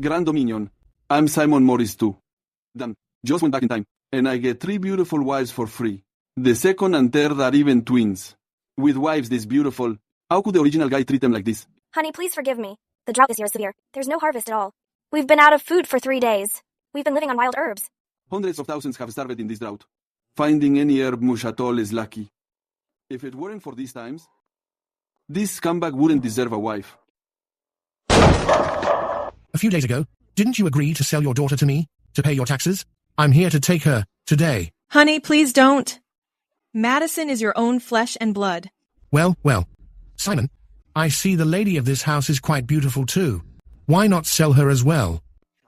Grand Dominion. I'm Simon Morris too. Damn, just went back in time. And I get 3 beautiful wives for free. The second and third are even twins. With wives this beautiful, how could the original guy treat them like this? Honey, please forgive me. The drought this year is severe. There's no harvest at all. We've been out of food for 3 days. We've been living on wild herbs. Hundreds of thousands have starved in this drought. Finding any herb mush at all is lucky. If it weren't for these times, this scumbag wouldn't deserve a wife. A few days ago, didn't you agree to sell your daughter to me, to pay your taxes? I'm here to take her, today. Honey, please don't. Madison is your own flesh and blood. Well, Simon, I see the lady of this house is quite beautiful too. Why not sell her as well?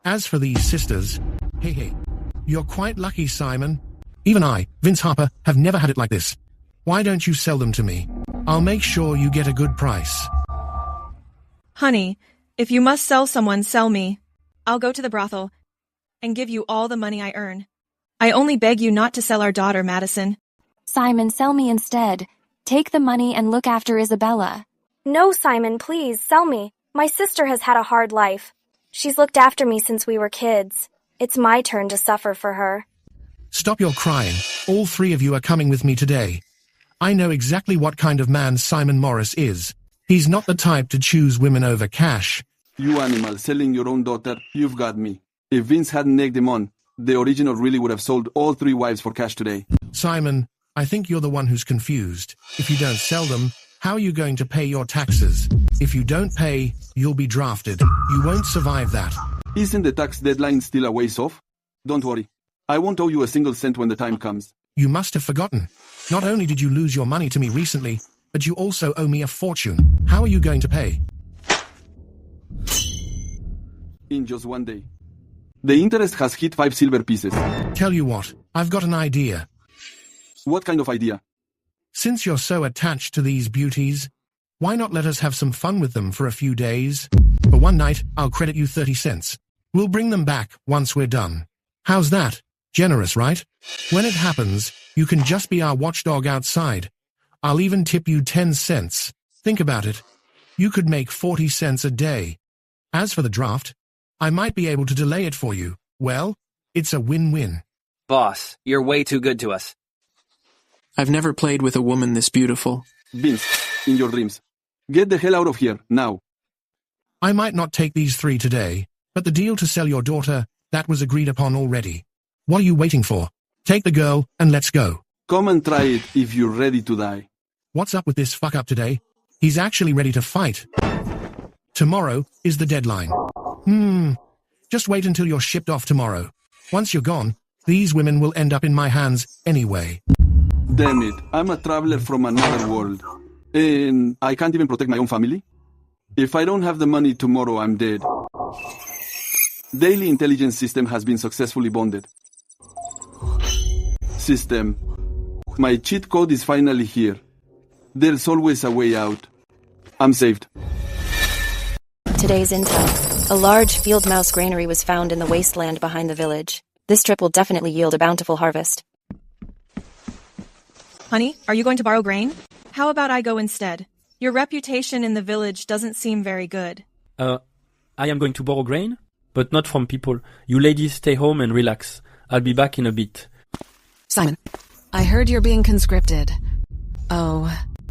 As for these sisters, hey, you're quite lucky, Simon. Even I, Vince Harper, have never had it like this. Why don't you sell them to me? I'll make sure you get a good price. Honey, if you must sell someone, sell me. I'll go to the brothel and give you all the money I earn. I only beg you not to sell our daughter, Madison. Simon, sell me instead. Take the money and look after Isabella. No, Simon, please, sell me. My sister has had a hard life. She's looked after me since we were kids. It's my turn to suffer for her. Stop your crying. All 3 of you are coming with me today. I know exactly what kind of man Simon Morris is. He's not the type to choose women over cash. You animal, selling your own daughter, you've got me. If Vince hadn't egged him on, the original really would have sold all 3 wives for cash today. Simon, I think you're the one who's confused. If you don't sell them, how are you going to pay your taxes? If you don't pay, you'll be drafted. You won't survive that. Isn't the tax deadline still a ways off? Don't worry. I won't owe you a single cent when the time comes. You must have forgotten. Not only did you lose your money to me recently, but you also owe me a fortune. How are you going to pay? In just 1 day. The interest has hit 5 silver pieces. Tell you what, I've got an idea. What kind of idea? Since you're so attached to these beauties, why not let us have some fun with them for a few days? For one night, I'll credit you 30 cents. We'll bring them back once we're done. How's that? Generous, right? When it happens, you can just be our watchdog outside. I'll even tip you 10 cents. Think about it. You could make 40 cents a day. As for the draft, I might be able to delay it for you. Well, it's a win-win. Boss, you're way too good to us. I've never played with a woman this beautiful. Vince, in your dreams. Get the hell out of here, now. I might not take these 3 today, but the deal to sell your daughter, that was agreed upon already. What are you waiting for? Take the girl, and let's go. Come and try it if you're ready to die. What's up with this fuck-up today? He's actually ready to fight. Tomorrow is the deadline. Just wait until you're shipped off tomorrow. Once you're gone, these women will end up in my hands anyway. Damn it, I'm a traveler from another world. And I can't even protect my own family? If I don't have the money tomorrow, I'm dead. Daily intelligence system has been successfully bonded. System. My cheat code is finally here. There's always a way out. I'm saved. Today's intel. A large field mouse granary was found in the wasteland behind the village. This trip will definitely yield a bountiful harvest. Honey, are you going to borrow grain? How about I go instead? Your reputation in the village doesn't seem very good. I am going to borrow grain, but not from people. You ladies stay home and relax. I'll be back in a bit. Simon, I heard you're being conscripted. Oh,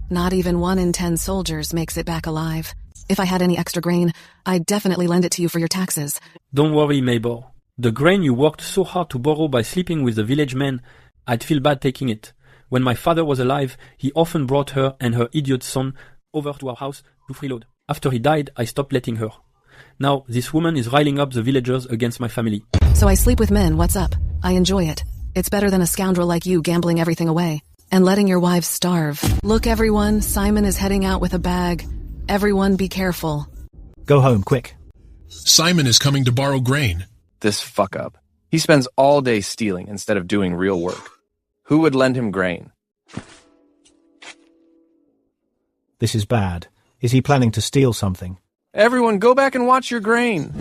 not even 1 in 10 soldiers makes it back alive. If I had any extra grain, I'd definitely lend it to you for your taxes. Don't worry, Maybor. The grain you worked so hard to borrow by sleeping with the village men, I'd feel bad taking it. When my father was alive, he often brought her and her idiot son over to our house to freeload. After he died, I stopped letting her. Now, this woman is riling up the villagers against my family. So I sleep with men, what's up? I enjoy it. It's better than a scoundrel like you gambling everything away. And letting your wives starve. Look everyone, Simon is heading out with a bag. Everyone be careful. Go home, quick. Simon is coming to borrow grain. This fuck up. He spends all day stealing instead of doing real work. Who would lend him grain? This is bad. Is he planning to steal something? Everyone, go back and watch your grain.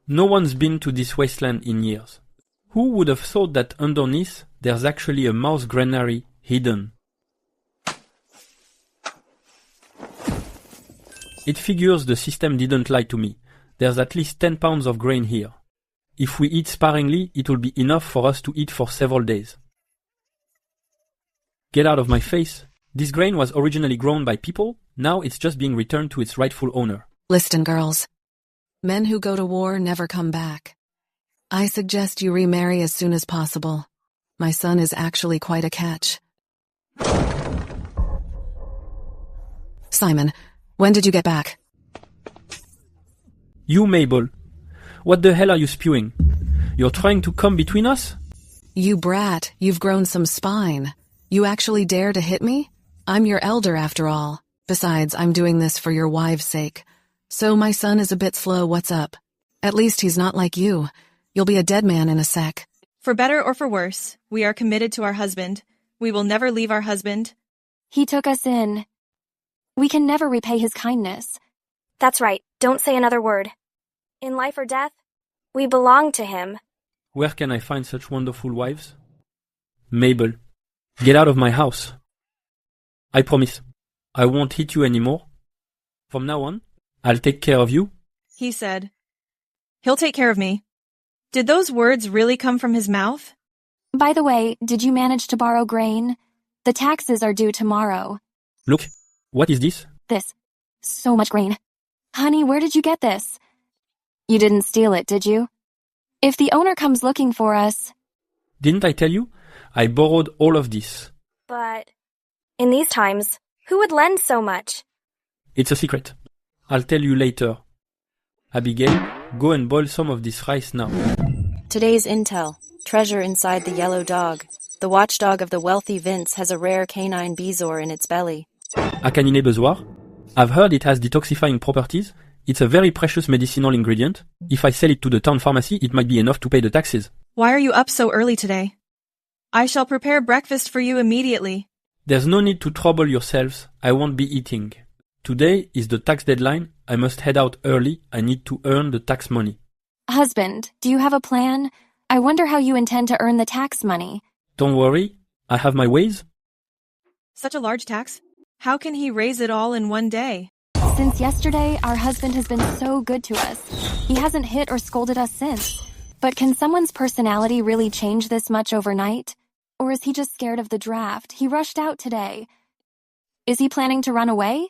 No one's been to this wasteland in years. Who would have thought that underneath there's actually a mouse granary hidden? It figures the system didn't lie to me. There's at least 10 pounds of grain here. If we eat sparingly, it will be enough for us to eat for several days. Get out of my face. This grain was originally grown by people, now it's just being returned to its rightful owner. Listen, girls. Men who go to war never come back. I suggest you remarry as soon as possible. My son is actually quite a catch. Simon, when did you get back? You, Mabel. What the hell are you spewing? You're trying to come between us? You brat, you've grown some spine. You actually dare to hit me? I'm your elder after all. Besides, I'm doing this for your wives' sake. So my son is a bit slow, what's up? At least he's not like you. You'll be a dead man in a sec. For better or for worse, we are committed to our husband. We will never leave our husband. He took us in. We can never repay his kindness. That's right, don't say another word. In life or death, we belong to him. Where can I find such wonderful wives? Mabel, get out of my house. I promise, I won't hit you anymore. From now on, I'll take care of you. He said, he'll take care of me. Did those words really come from his mouth? By the way, did you manage to borrow grain? The taxes are due tomorrow. Look, what is this? This. So much grain. Honey, where did you get this? You didn't steal it, did you? If the owner comes looking for us... Didn't I tell you? I borrowed all of this. But... in these times, who would lend so much? It's a secret. I'll tell you later. Abigail, go and boil some of this rice now. Today's intel. Treasure inside the yellow dog. The watchdog of the wealthy Vince has a rare canine bezoar in its belly. A canine bezoar? I've heard it has detoxifying properties. It's a very precious medicinal ingredient. If I sell it to the town pharmacy, it might be enough to pay the taxes. Why are you up so early today? I shall prepare breakfast for you immediately. There's no need to trouble yourselves. I won't be eating. Today is the tax deadline. I must head out early. I need to earn the tax money. Husband, do you have a plan? I wonder how you intend to earn the tax money. Don't worry. I have my ways. Such a large tax? How can he raise it all in one day? Since yesterday, our husband has been so good to us. He hasn't hit or scolded us since. But can someone's personality really change this much overnight? Or is he just scared of the draft? He rushed out today. Is he planning to run away?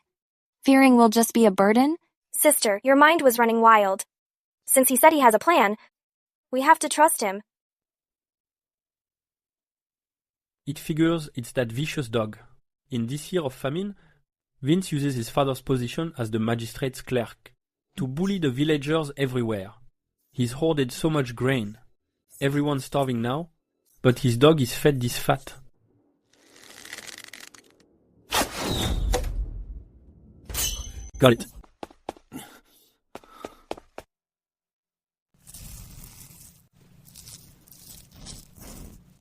Fearing we'll just be a burden? Sister, your mind was running wild. Since he said he has a plan, we have to trust him. It figures it's that vicious dog. In this year of famine, Vince uses his father's position as the magistrate's clerk to bully the villagers everywhere. He's hoarded so much grain. Everyone's starving now, but his dog is fed this fat. Got it.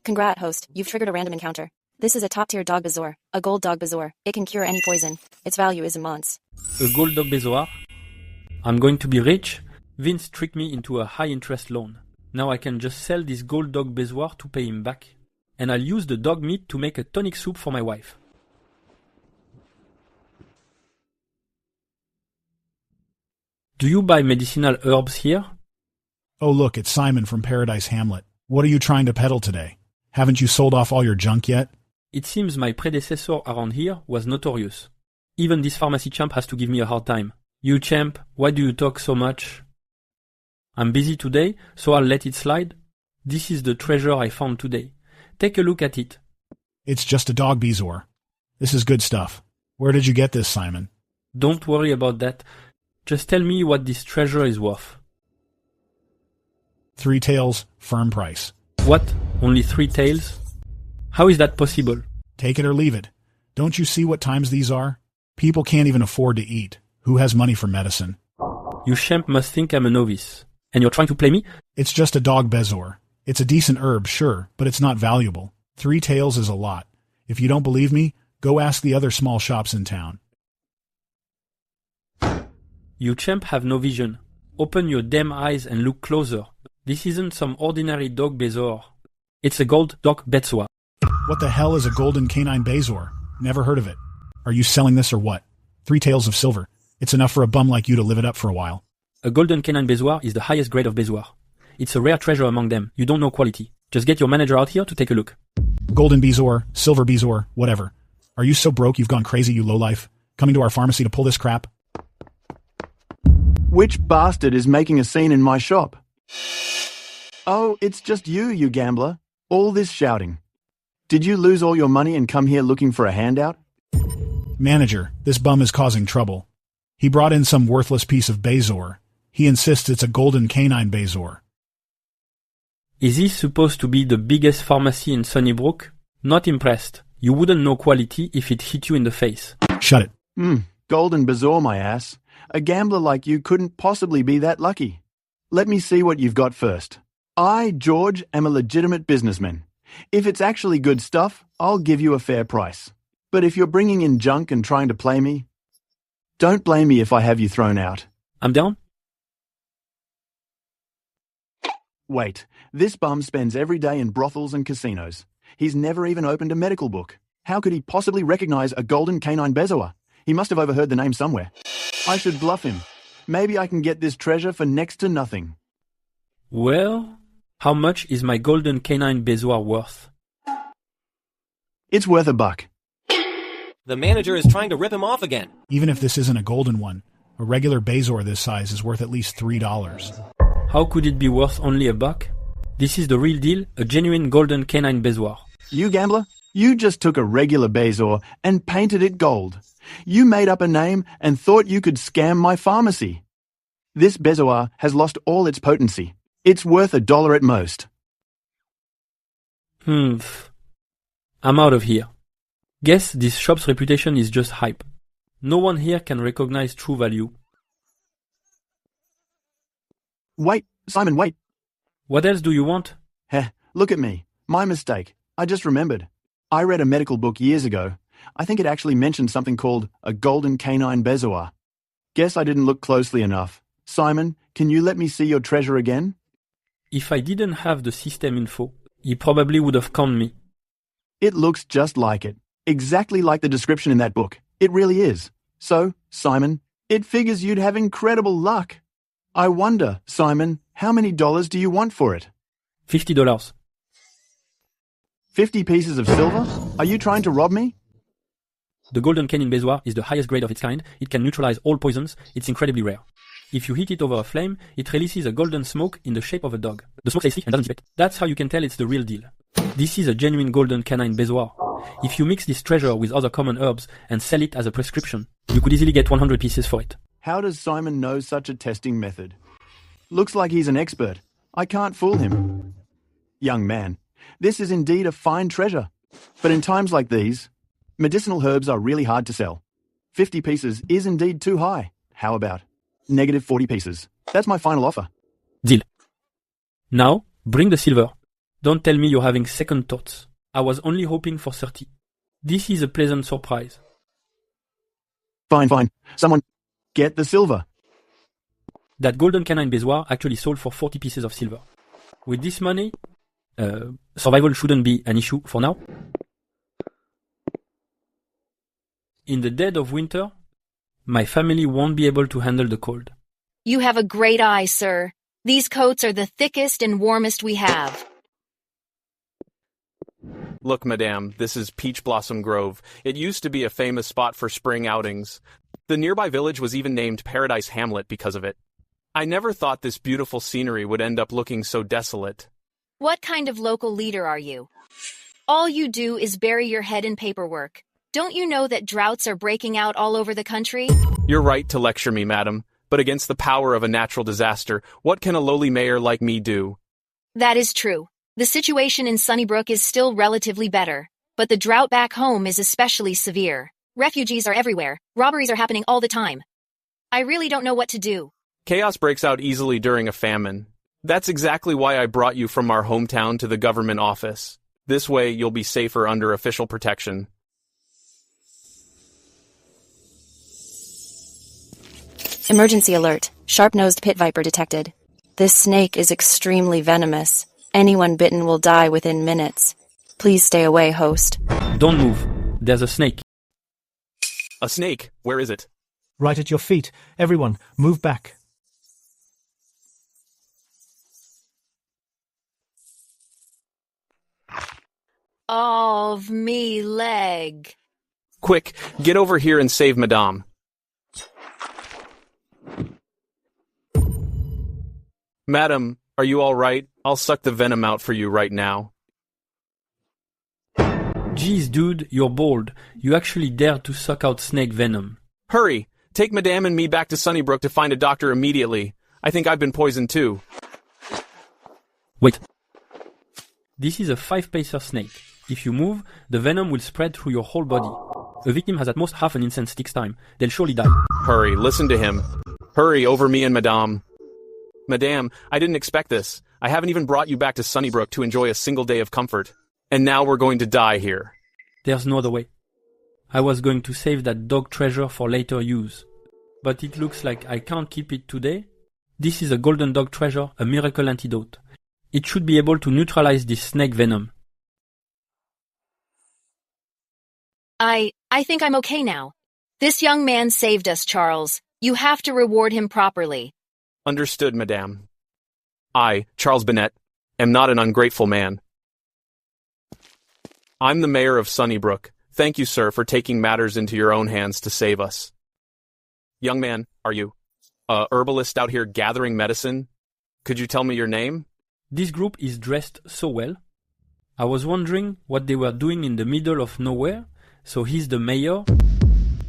Congrats, host. You've triggered a random encounter. This is a top-tier dog bezoar, a gold dog bezoar. It can cure any poison. Its value is immense. A gold dog bezoar? I'm going to be rich? Vince tricked me into a high-interest loan. Now I can just sell this gold dog bezoar to pay him back. And I'll use the dog meat to make a tonic soup for my wife. Do you buy medicinal herbs here? Oh look, it's Simon from Paradise Hamlet. What are you trying to peddle today? Haven't you sold off all your junk yet? It seems my predecessor around here was notorious. Even this pharmacy champ has to give me a hard time. You champ, why do you talk so much? I'm busy today, so I'll let it slide. This is the treasure I found today. Take a look at it. It's just a dog bezoar. This is good stuff. Where did you get this, Simon? Don't worry about that. Just tell me what this treasure is worth. 3 taels, firm price. What? Only 3 taels? How is that possible? Take it or leave it. Don't you see what times these are? People can't even afford to eat. Who has money for medicine? You champ must think I'm a novice. And you're trying to play me? It's just a dog bezoar. It's a decent herb, sure, but it's not valuable. 3 taels is a lot. If you don't believe me, go ask the other small shops in town. You champ have no vision. Open your damn eyes and look closer. This isn't some ordinary dog bezoar. It's a gold dog bezoar. What the hell is a golden canine bezoar? Never heard of it. Are you selling this or what? 3 taels of silver. It's enough for a bum like you to live it up for a while. A golden canine bezoar is the highest grade of bezoar. It's a rare treasure among them. You don't know quality. Just get your manager out here to take a look. Golden bezoar, silver bezoar, whatever. Are you so broke you've gone crazy, you lowlife? Coming to our pharmacy to pull this crap? Which bastard is making a scene in my shop? Oh, it's just you gambler. All this shouting. Did you lose all your money and come here looking for a handout? Manager, this bum is causing trouble. He brought in some worthless piece of bezoar. He insists it's a golden canine bezoar. Is this supposed to be the biggest pharmacy in Sunnybrook? Not impressed. You wouldn't know quality if it hit you in the face. Shut it. Golden bezoar, my ass. A gambler like you couldn't possibly be that lucky. Let me see what you've got first. I, George, am a legitimate businessman. If it's actually good stuff, I'll give you a fair price. But if you're bringing in junk and trying to play me, don't blame me if I have you thrown out. I'm down? Wait, this bum spends every day in brothels and casinos. He's never even opened a medical book. How could he possibly recognize a golden canine bezoar? He must have overheard the name somewhere. I should bluff him. Maybe I can get this treasure for next to nothing. Well, how much is my golden canine bezoar worth? It's worth $1. The manager is trying to rip him off again. Even if this isn't a golden one, a regular bezoar this size is worth at least $3. How could it be worth only $1? This is the real deal, a genuine golden canine bezoar. You gambler, you just took a regular bezoar and painted it gold. You made up a name and thought you could scam my pharmacy. This bezoar has lost all its potency. It's worth $1 at most. I'm out of here. Guess this shop's reputation is just hype. No one here can recognize true value. Wait, Simon, wait. What else do you want? Heh, look at me. My mistake. I just remembered. I read a medical book years ago. I think it actually mentioned something called a golden canine bezoar. Guess I didn't look closely enough. Simon, can you let me see your treasure again? If I didn't have the system info, he probably would have conned me. It looks just like it. Exactly like the description in that book. It really is. So, Simon, it figures you'd have incredible luck. I wonder, Simon, how many dollars do you want for it? $50. 50 pieces of silver? Are you trying to rob me? The golden canine bezoar is the highest grade of its kind. It can neutralize all poisons. It's incredibly rare. If you hit it over a flame, it releases a golden smoke in the shape of a dog. The smoke stays free and doesn't dissipate. That's how you can tell it's the real deal. This is a genuine golden canine bezoar. If you mix this treasure with other common herbs and sell it as a prescription, you could easily get 100 pieces for it. How does Simon know such a testing method? Looks like he's an expert. I can't fool him. Young man, this is indeed a fine treasure. But in times like these, medicinal herbs are really hard to sell. 50 pieces is indeed too high. How about negative 40 pieces? That's my final offer. Deal. Now, bring the silver. Don't tell me you're having second thoughts. I was only hoping for 30. This is a pleasant surprise. Fine. Someone, get the silver. That golden canine bezoar actually sold for 40 pieces of silver. With this money, survival shouldn't be an issue for now. In the dead of winter, my family won't be able to handle the cold. You have a great eye, sir. These coats are the thickest and warmest we have. Look, madame, this is Peach Blossom Grove. It used to be a famous spot for spring outings. The nearby village was even named Paradise Hamlet because of it. I never thought this beautiful scenery would end up looking so desolate. What kind of local leader are you? All you do is bury your head in paperwork. Don't you know that droughts are breaking out all over the country? You're right to lecture me, madam, but against the power of a natural disaster, what can a lowly mayor like me do? That is true. The situation in Sunnybrook is still relatively better, but the drought back home is especially severe. Refugees are everywhere. Robberies are happening all the time. I really don't know what to do. Chaos breaks out easily during a famine. That's exactly why I brought you from our hometown to the government office. This way, you'll be safer under official protection. Emergency alert. Sharp-nosed pit viper detected. This snake is extremely venomous. Anyone bitten will die within minutes. Please stay away, host. Don't move. There's a snake. A snake? Where is it? Right at your feet. Everyone, move back. Of me leg. Quick, get over here and save Madame. Madam, are you all right? I'll suck the venom out for you right now. Jeez, dude, you're bold. You actually dared to suck out snake venom. Hurry! Take Madame and me back to Sunnybrook to find a doctor immediately. I think I've been poisoned too. Wait. This is a 5-pacer snake. If you move, the venom will spread through your whole body. A victim has at most half an incense stick's time. They'll surely die. Hurry, listen to him. Hurry over me and Madame. Madame, I didn't expect this. I haven't even brought you back to Sunnybrook to enjoy a single day of comfort. And now we're going to die here. There's no other way. I was going to save that dog treasure for later use. But it looks like I can't keep it today. This is a golden dog treasure, a miracle antidote. It should be able to neutralize this snake venom. I think I'm okay now. This young man saved us, Charles. You have to reward him properly. Understood, Madame. I, Charles Bennett, am not an ungrateful man. I'm the mayor of Sunnybrook. Thank you, sir, for taking matters into your own hands to save us. Young man, are you a herbalist out here gathering medicine? Could you tell me your name? This group is dressed so well. I was wondering what they were doing in the middle of nowhere. So he's the mayor.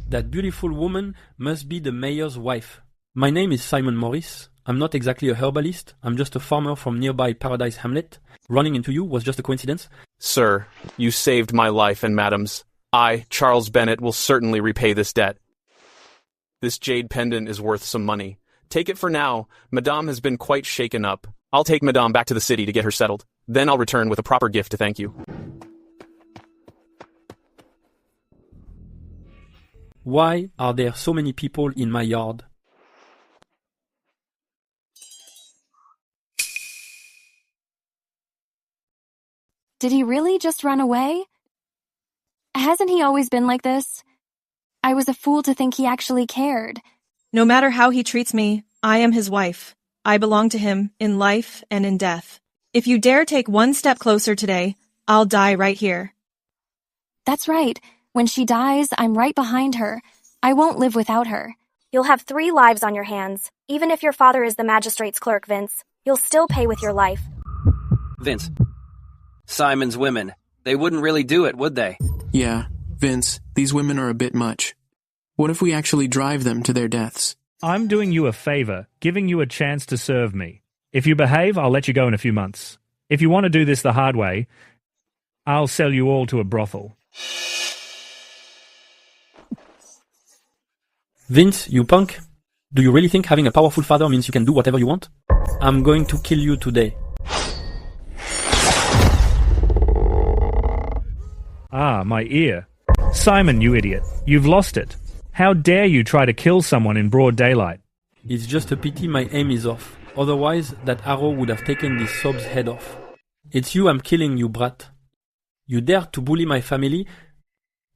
That beautiful woman must be the mayor's wife. My name is Simon Morris. I'm not exactly a herbalist. I'm just a farmer from nearby Paradise Hamlet. Running into you was just a coincidence. Sir, you saved my life and Madame's. I, Charles Bennett, will certainly repay this debt. This jade pendant is worth some money. Take it for now. Madame has been quite shaken up. I'll take Madame back to the city to get her settled. Then I'll return with a proper gift to thank you. Why are there so many people in my yard? Did he really just run away? Hasn't he always been like this? I was a fool to think he actually cared. No matter how he treats me, I am his wife. I belong to him in life and in death. If you dare take one step closer today, I'll die right here. That's right. When she dies, I'm right behind her. I won't live without her. You'll have 3 lives on your hands. Even if your father is the magistrate's clerk, Vince, you'll still pay with your life. Vince. Simon's women. They wouldn't really do it, would they? Yeah, Vince, these women are a bit much. What if we actually drive them to their deaths? I'm doing you a favor, giving you a chance to serve me. If you behave, I'll let you go in a few months. If you want to do this the hard way, I'll sell you all to a brothel. Vince, you punk. Do you really think having a powerful father means you can do whatever you want? I'm going to kill you today. Ah, my ear. Simon, you idiot. You've lost it. How dare you try to kill someone in broad daylight? It's just a pity my aim is off. Otherwise, that arrow would have taken this sob's head off. It's you I'm killing, you brat. You dare to bully my family?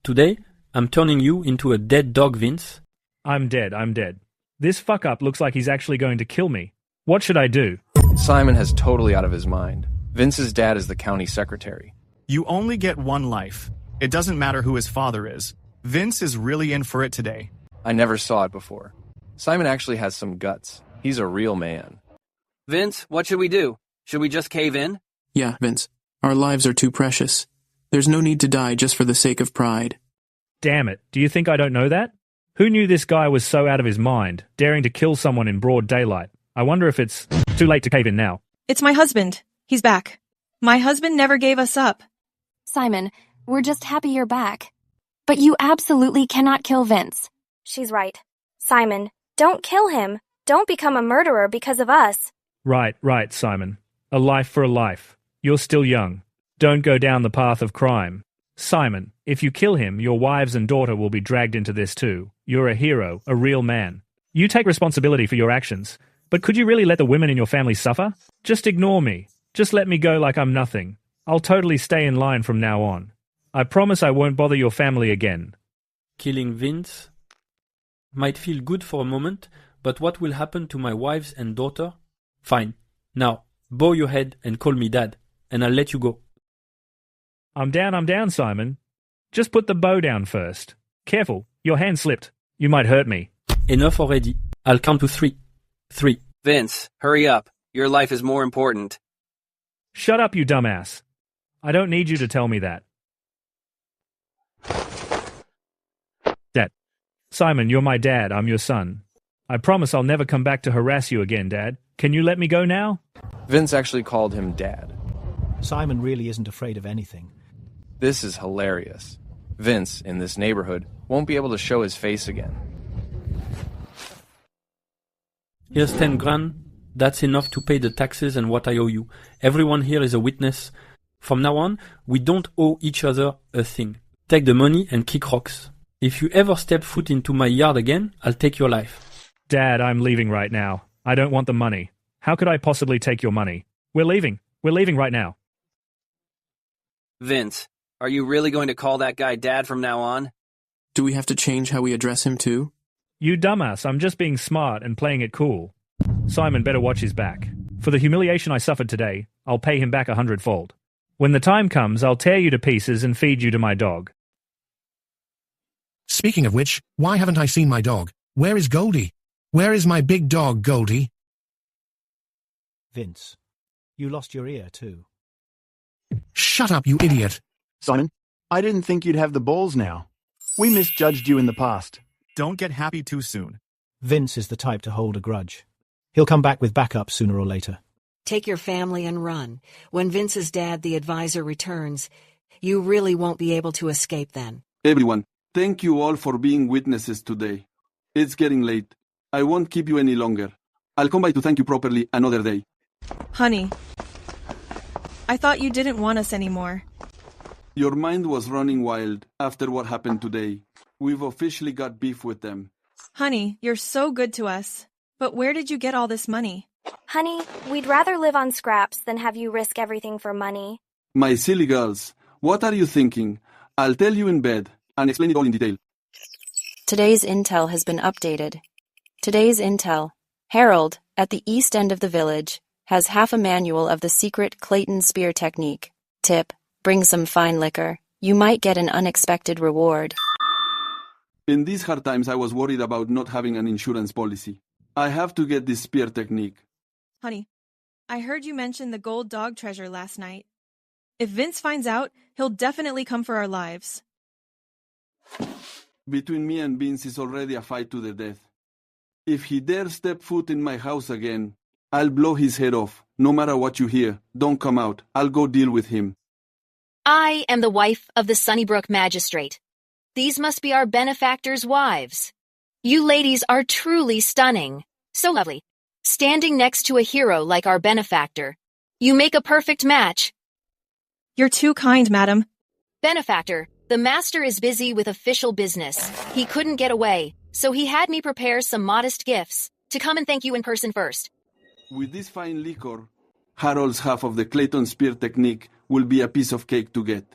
Today, I'm turning you into a dead dog, Vince. I'm dead. This fuck-up looks like he's actually going to kill me. What should I do? Simon has totally out of his mind. Vince's dad is the county secretary. You only get one life. It doesn't matter who his father is. Vince is really in for it today. I never saw it before. Simon actually has some guts. He's a real man. Vince, what should we do? Should we just cave in? Yeah, Vince. Our lives are too precious. There's no need to die just for the sake of pride. Damn it. Do you think I don't know that? Who knew this guy was so out of his mind, daring to kill someone in broad daylight? I wonder if it's too late to cave in now. It's my husband. He's back. My husband never gave us up. Simon, we're just happy you're back. But you absolutely cannot kill Vince. She's right. Simon, don't kill him. Don't become a murderer because of us. Right, Simon. A life for a life. You're still young. Don't go down the path of crime. Simon, if you kill him, your wives and daughter will be dragged into this too. You're a hero, a real man. You take responsibility for your actions. But could you really let the women in your family suffer? Just ignore me. Just let me go like I'm nothing. I'll totally stay in line from now on. I promise I won't bother your family again. Killing Vince? Might feel good for a moment, but what will happen to my wives and daughter? Fine. Now, bow your head and call me Dad, and I'll let you go. I'm down, Simon. Just put the bow down first. Careful, your hand slipped. You might hurt me. Enough already. I'll count to 3. 3. Vince, hurry up. Your life is more important. Shut up, you dumbass. I don't need you to tell me that. Dad. Simon, you're my dad. I'm your son. I promise I'll never come back to harass you again, Dad. Can you let me go now? Vince actually called him Dad. Simon really isn't afraid of anything. This is hilarious. Vince, in this neighborhood, won't be able to show his face again. Here's 10 grand. That's enough to pay the taxes and what I owe you. Everyone here is a witness. From now on, we don't owe each other a thing. Take the money and kick rocks. If you ever step foot into my yard again, I'll take your life. Dad, I'm leaving right now. I don't want the money. How could I possibly take your money? We're leaving. We're leaving right now. Vince, are you really going to call that guy Dad from now on? Do we have to change how we address him too? You dumbass, I'm just being smart and playing it cool. Simon better watch his back. For the humiliation I suffered today, I'll pay him back 100-fold. When the time comes, I'll tear you to pieces and feed you to my dog. Speaking of which, why haven't I seen my dog? Where is Goldie? Where is my big dog, Goldie? Vince, you lost your ear too. Shut up, you idiot. Simon, I didn't think you'd have the balls now. We misjudged you in the past. Don't get happy too soon. Vince is the type to hold a grudge. He'll come back with backup sooner or later. Take your family and run. When Vince's dad, the advisor, returns, you really won't be able to escape then. Everyone, thank you all for being witnesses today. It's getting late. I won't keep you any longer. I'll come by to thank you properly another day. Honey, I thought you didn't want us anymore. Your mind was running wild after what happened today. We've officially got beef with them. Honey, you're so good to us. But where did you get all this money? Honey, we'd rather live on scraps than have you risk everything for money. My silly girls, what are you thinking? I'll tell you in bed and explain it all in detail. Today's intel has been updated. Today's intel. Harold, at the east end of the village, has half a manual of the secret Clayton spear technique. Tip, bring some fine liquor. You might get an unexpected reward. In these hard times, I was worried about not having an insurance policy. I have to get this spear technique. Honey, I heard you mention the gold dog treasure last night. If Vince finds out, he'll definitely come for our lives. Between me and Vince is already a fight to the death. If he dares step foot in my house again, I'll blow his head off. No matter what you hear, don't come out. I'll go deal with him. I am the wife of the Sunnybrook magistrate. These must be our benefactor's wives. You ladies are truly stunning. So lovely. Standing next to a hero like our benefactor. You make a perfect match. You're too kind, madam. Benefactor, the master is busy with official business. He couldn't get away, so he had me prepare some modest gifts to come and thank you in person first. With this fine liquor, Harold's half of the Clayton spear technique will be a piece of cake to get.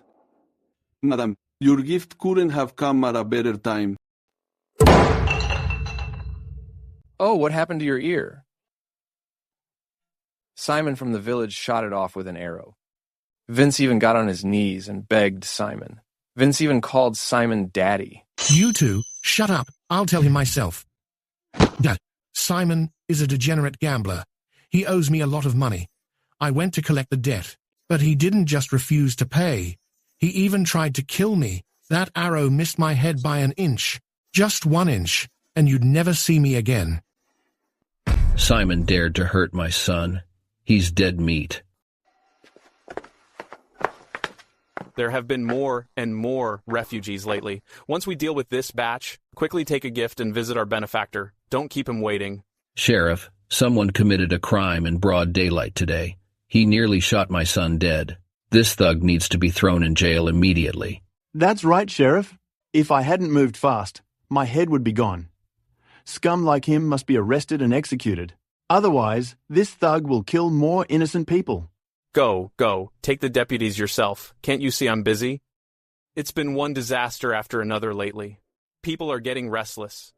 Madam, your gift couldn't have come at a better time. Oh, what happened to your ear? Simon from the village shot it off with an arrow. Vince even got on his knees and begged Simon. Vince even called Simon Daddy. You two, shut up. I'll tell him myself. Dad, Simon is a degenerate gambler. He owes me a lot of money. I went to collect the debt, but he didn't just refuse to pay. He even tried to kill me. That arrow missed my head by an inch. Just 1 inch, and you'd never see me again. Simon dared to hurt my son. He's dead meat. There have been more and more refugees lately. Once we deal with this batch, quickly take a gift and visit our benefactor. Don't keep him waiting. Sheriff, someone committed a crime in broad daylight today. He nearly shot my son dead. This thug needs to be thrown in jail immediately. That's right, Sheriff. If I hadn't moved fast, my head would be gone. Scum like him must be arrested and executed. Otherwise, this thug will kill more innocent people. Go. Take the deputies yourself. Can't you see I'm busy? It's been one disaster after another lately. People are getting restless.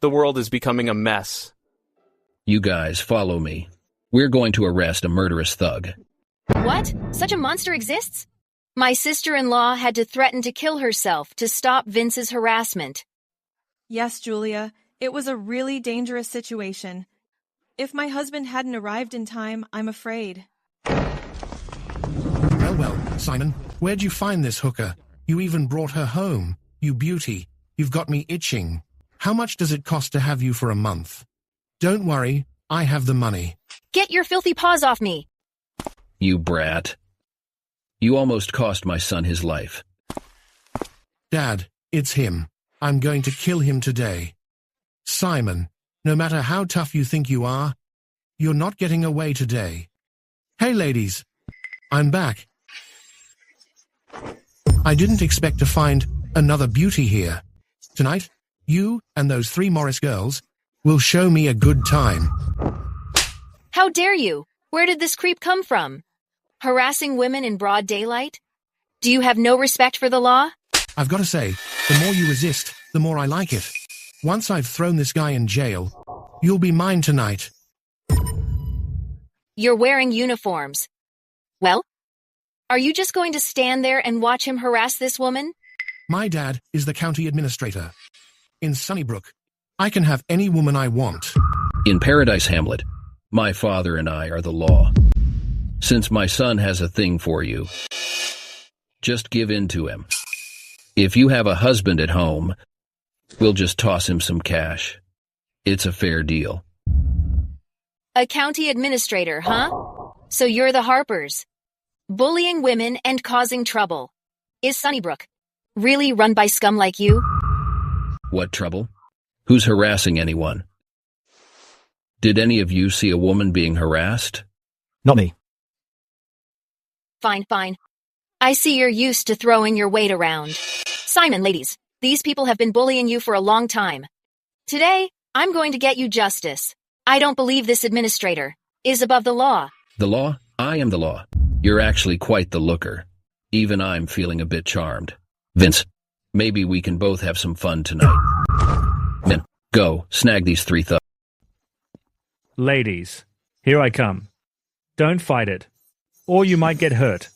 The world is becoming a mess. You guys, follow me. We're going to arrest a murderous thug. What? Such a monster exists? My sister-in-law had to threaten to kill herself to stop Vince's harassment. Yes, Julia, it was a really dangerous situation. If my husband hadn't arrived in time, I'm afraid. Well, Simon, where'd you find this hooker? You even brought her home. You beauty. You've got me itching. How much does it cost to have you for a month? Don't worry, I have the money. Get your filthy paws off me! You brat. You almost cost my son his life. Dad, it's him. I'm going to kill him today. Simon, no matter how tough you think you are, you're not getting away today. Hey ladies, I'm back. I didn't expect to find another beauty here. Tonight, you and those 3 Morris girls will show me a good time. How dare you? Where did this creep come from? Harassing women in broad daylight? Do you have no respect for the law? I've got to say, the more you resist, the more I like it. Once I've thrown this guy in jail, you'll be mine tonight. You're wearing uniforms. Well, are you just going to stand there and watch him harass this woman? My dad is the county administrator. In Sunnybrook, I can have any woman I want. In Paradise Hamlet, my father and I are the law. Since my son has a thing for you, just give in to him. If you have a husband at home, we'll just toss him some cash. It's a fair deal. A county administrator, huh? So you're the Harpers. Bullying women and causing trouble. Is Sunnybrook really run by scum like you? What trouble? Who's harassing anyone? Did any of you see a woman being harassed? Not me. Fine, fine. I see you're used to throwing your weight around. Simon, ladies, these people have been bullying you for a long time. Today, I'm going to get you justice. I don't believe this administrator is above the law. The law? I am the law. You're actually quite the looker. Even I'm feeling a bit charmed. Vince, maybe we can both have some fun tonight. Then, go, snag these 3 thugs. Ladies, here I come. Don't fight it, or you might get hurt.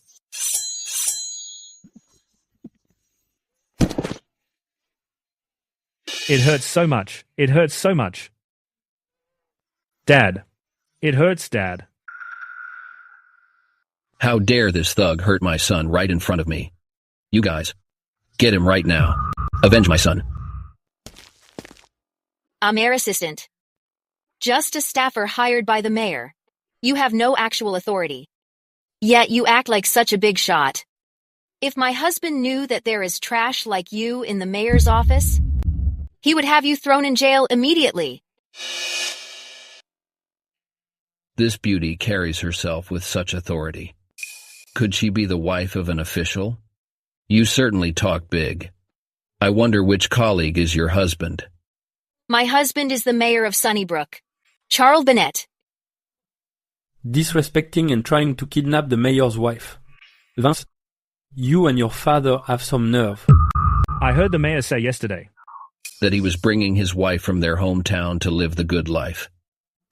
It hurts so much. It hurts so much. Dad. It hurts, Dad. How dare this thug hurt my son right in front of me? You guys, get him right now. Avenge my son. A mayor assistant. Just a staffer hired by the mayor. You have no actual authority. Yet you act like such a big shot. If my husband knew that there is trash like you in the mayor's office, he would have you thrown in jail immediately. This beauty carries herself with such authority. Could she be the wife of an official? You certainly talk big. I wonder which colleague is your husband. My husband is the mayor of Sunnybrook, Charles Bennett. Disrespecting and trying to kidnap the mayor's wife. Vince, you and your father have some nerve. I heard the mayor say yesterday that he was bringing his wife from their hometown to live the good life.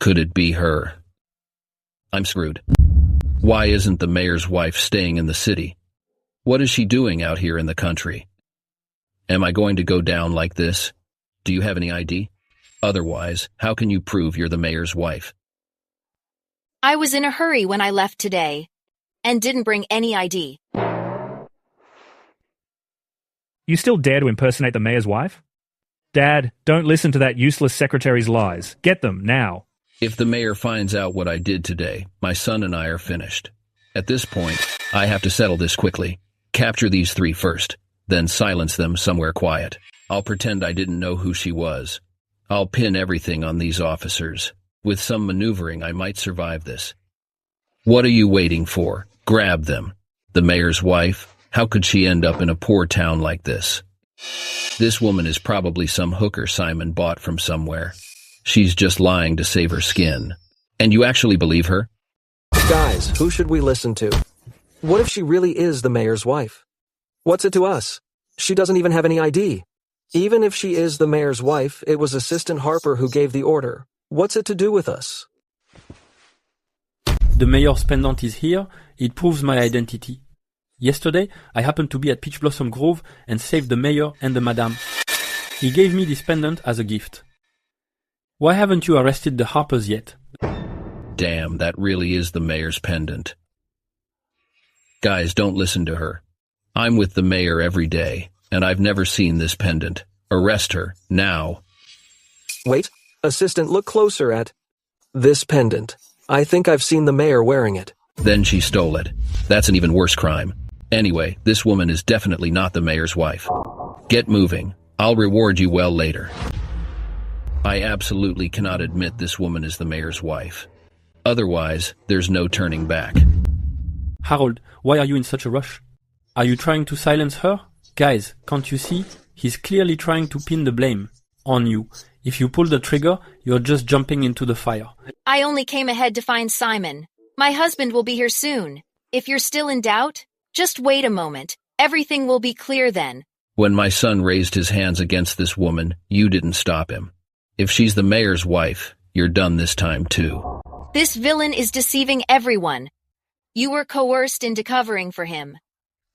Could it be her? I'm screwed. Why isn't the mayor's wife staying in the city? What is she doing out here in the country? Am I going to go down like this? Do you have any ID? Otherwise, how can you prove you're the mayor's wife? I was in a hurry when I left today, and didn't bring any ID. You still dare to impersonate the mayor's wife? Dad, don't listen to that useless secretary's lies. Get them, now. If the mayor finds out what I did today, my son and I are finished. At this point, I have to settle this quickly. Capture these 3 first, then silence them somewhere quiet. I'll pretend I didn't know who she was. I'll pin everything on these officers. With some maneuvering, I might survive this. What are you waiting for? Grab them. The mayor's wife? How could she end up in a poor town like this? This woman is probably some hooker Simon bought from somewhere. She's just lying to save her skin. And you actually believe her? Guys, who should we listen to? What if she really is the mayor's wife? What's it to us? She doesn't even have any ID. Even if she is the mayor's wife, it was Assistant Harper who gave the order. What's it to do with us? The mayor's pendant is here. It proves my identity. Yesterday, I happened to be at Peach Blossom Grove and saved the mayor and the madame. He gave me this pendant as a gift. Why haven't you arrested the Harpers yet? Damn, that really is the mayor's pendant. Guys, don't listen to her. I'm with the mayor every day, and I've never seen this pendant. Arrest her, now. Wait, Assistant, look closer at this pendant. I think I've seen the mayor wearing it. Then she stole it. That's an even worse crime. Anyway, this woman is definitely not the mayor's wife. Get moving. I'll reward you well later. I absolutely cannot admit this woman is the mayor's wife. Otherwise, there's no turning back. Harold, why are you in such a rush? Are you trying to silence her? Guys, can't you see? He's clearly trying to pin the blame on you. If you pull the trigger, you're just jumping into the fire. I only came ahead to find Simon. My husband will be here soon. If you're still in doubt, just wait a moment. Everything will be clear then. When my son raised his hands against this woman, you didn't stop him. If she's the mayor's wife, you're done this time too. This villain is deceiving everyone. You were coerced into covering for him.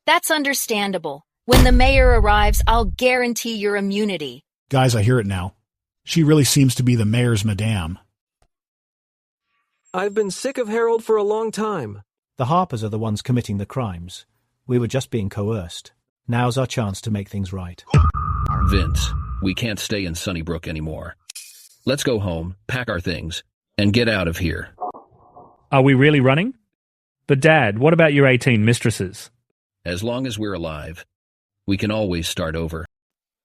That's understandable. When the mayor arrives, I'll guarantee your immunity. Guys, I hear it now. She really seems to be the mayor's madame. I've been sick of Harold for a long time. The Harpers are the ones committing the crimes. We were just being coerced. Now's our chance to make things right. Vince, we can't stay in Sunnybrook anymore. Let's go home, pack our things, and get out of here. Are we really running? But Dad, what about your 18 mistresses? As long as we're alive, we can always start over.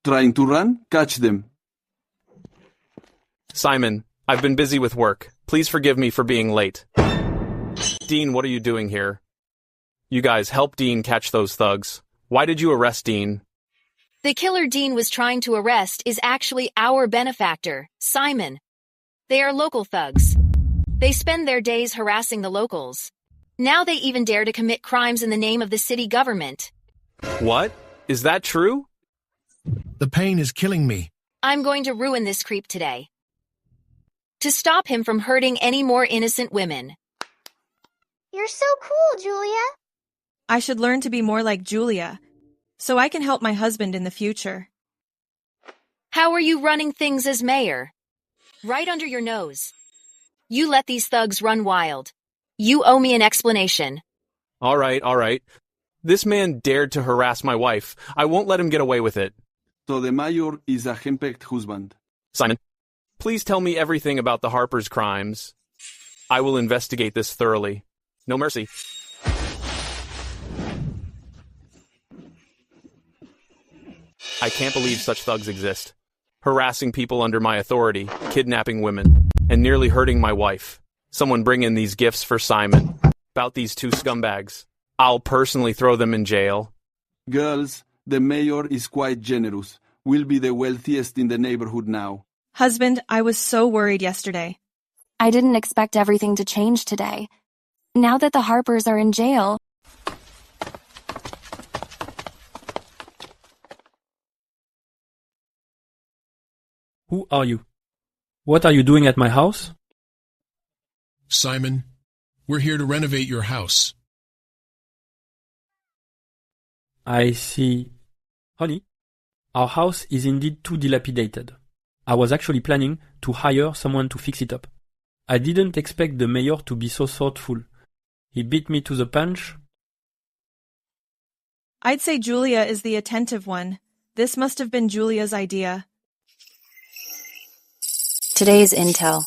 Trying to run? Catch them. Simon, I've been busy with work. Please forgive me for being late. Dean, what are you doing here? You guys, help Dean catch those thugs. Why did you arrest Dean? The killer Dean was trying to arrest is actually our benefactor, Simon. They are local thugs. They spend their days harassing the locals. Now they even dare to commit crimes in the name of the city government. What? Is that true? The pain is killing me. I'm going to ruin this creep today. To stop him from hurting any more innocent women. You're so cool, Julia. I should learn to be more like Julia, so I can help my husband in the future. How are you running things as mayor? Right under your nose. You let these thugs run wild. You owe me an explanation. All right. This man dared to harass my wife. I won't let him get away with it. So the mayor is a henpecked husband. Simon, please tell me everything about the Harpers' crimes. I will investigate this thoroughly. No mercy. I can't believe such thugs exist. Harassing people under my authority, kidnapping women, and nearly hurting my wife. Someone bring in these gifts for Simon. About these two scumbags. I'll personally throw them in jail. Girls, the mayor is quite generous. We'll be the wealthiest in the neighborhood now. Husband, I was so worried yesterday. I didn't expect everything to change today. Now that the Harpers are in jail... Who are you? What are you doing at my house? Simon, we're here to renovate your house. I see. Honey, our house is indeed too dilapidated. I was actually planning to hire someone to fix it up. I didn't expect the mayor to be so thoughtful. He beat me to the punch. I'd say Julia is the attentive one. This must have been Julia's idea. Today's intel.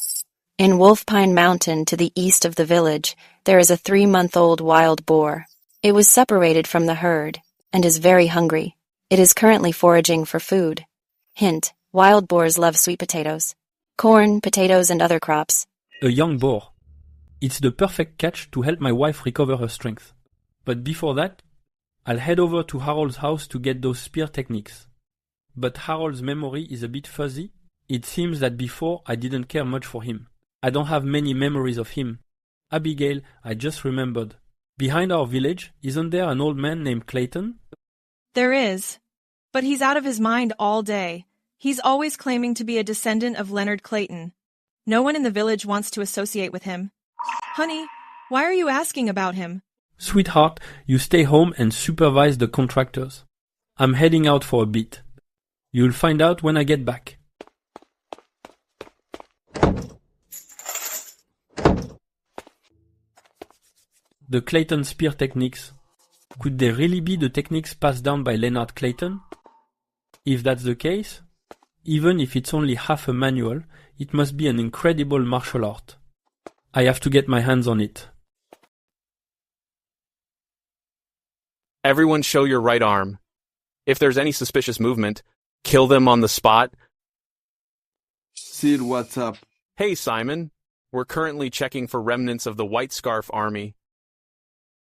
In Wolf Pine Mountain to the east of the village, there is a 3-month-old wild boar. It was separated from the herd and is very hungry. It is currently foraging for food. Hint, wild boars love sweet potatoes. Corn, potatoes, and other crops. A young boar. It's the perfect catch to help my wife recover her strength. But before that, I'll head over to Harold's house to get those spear techniques. But Harold's memory is a bit fuzzy. It seems that before I didn't care much for him. I don't have many memories of him. Abigail, I just remembered. Behind our village, isn't there an old man named Clayton? There is. But he's out of his mind all day. He's always claiming to be a descendant of Leonard Clayton. No one in the village wants to associate with him. Honey, why are you asking about him? Sweetheart, you stay home and supervise the contractors. I'm heading out for a bit. You'll find out when I get back. The Clayton spear techniques. Could they really be the techniques passed down by Leonard Clayton? If that's the case, even if it's only half a manual, it must be an incredible martial art. I have to get my hands on it. Everyone show your right arm. If there's any suspicious movement, kill them on the spot. Sir, what's up? Hey, Simon. We're currently checking for remnants of the White Scarf Army.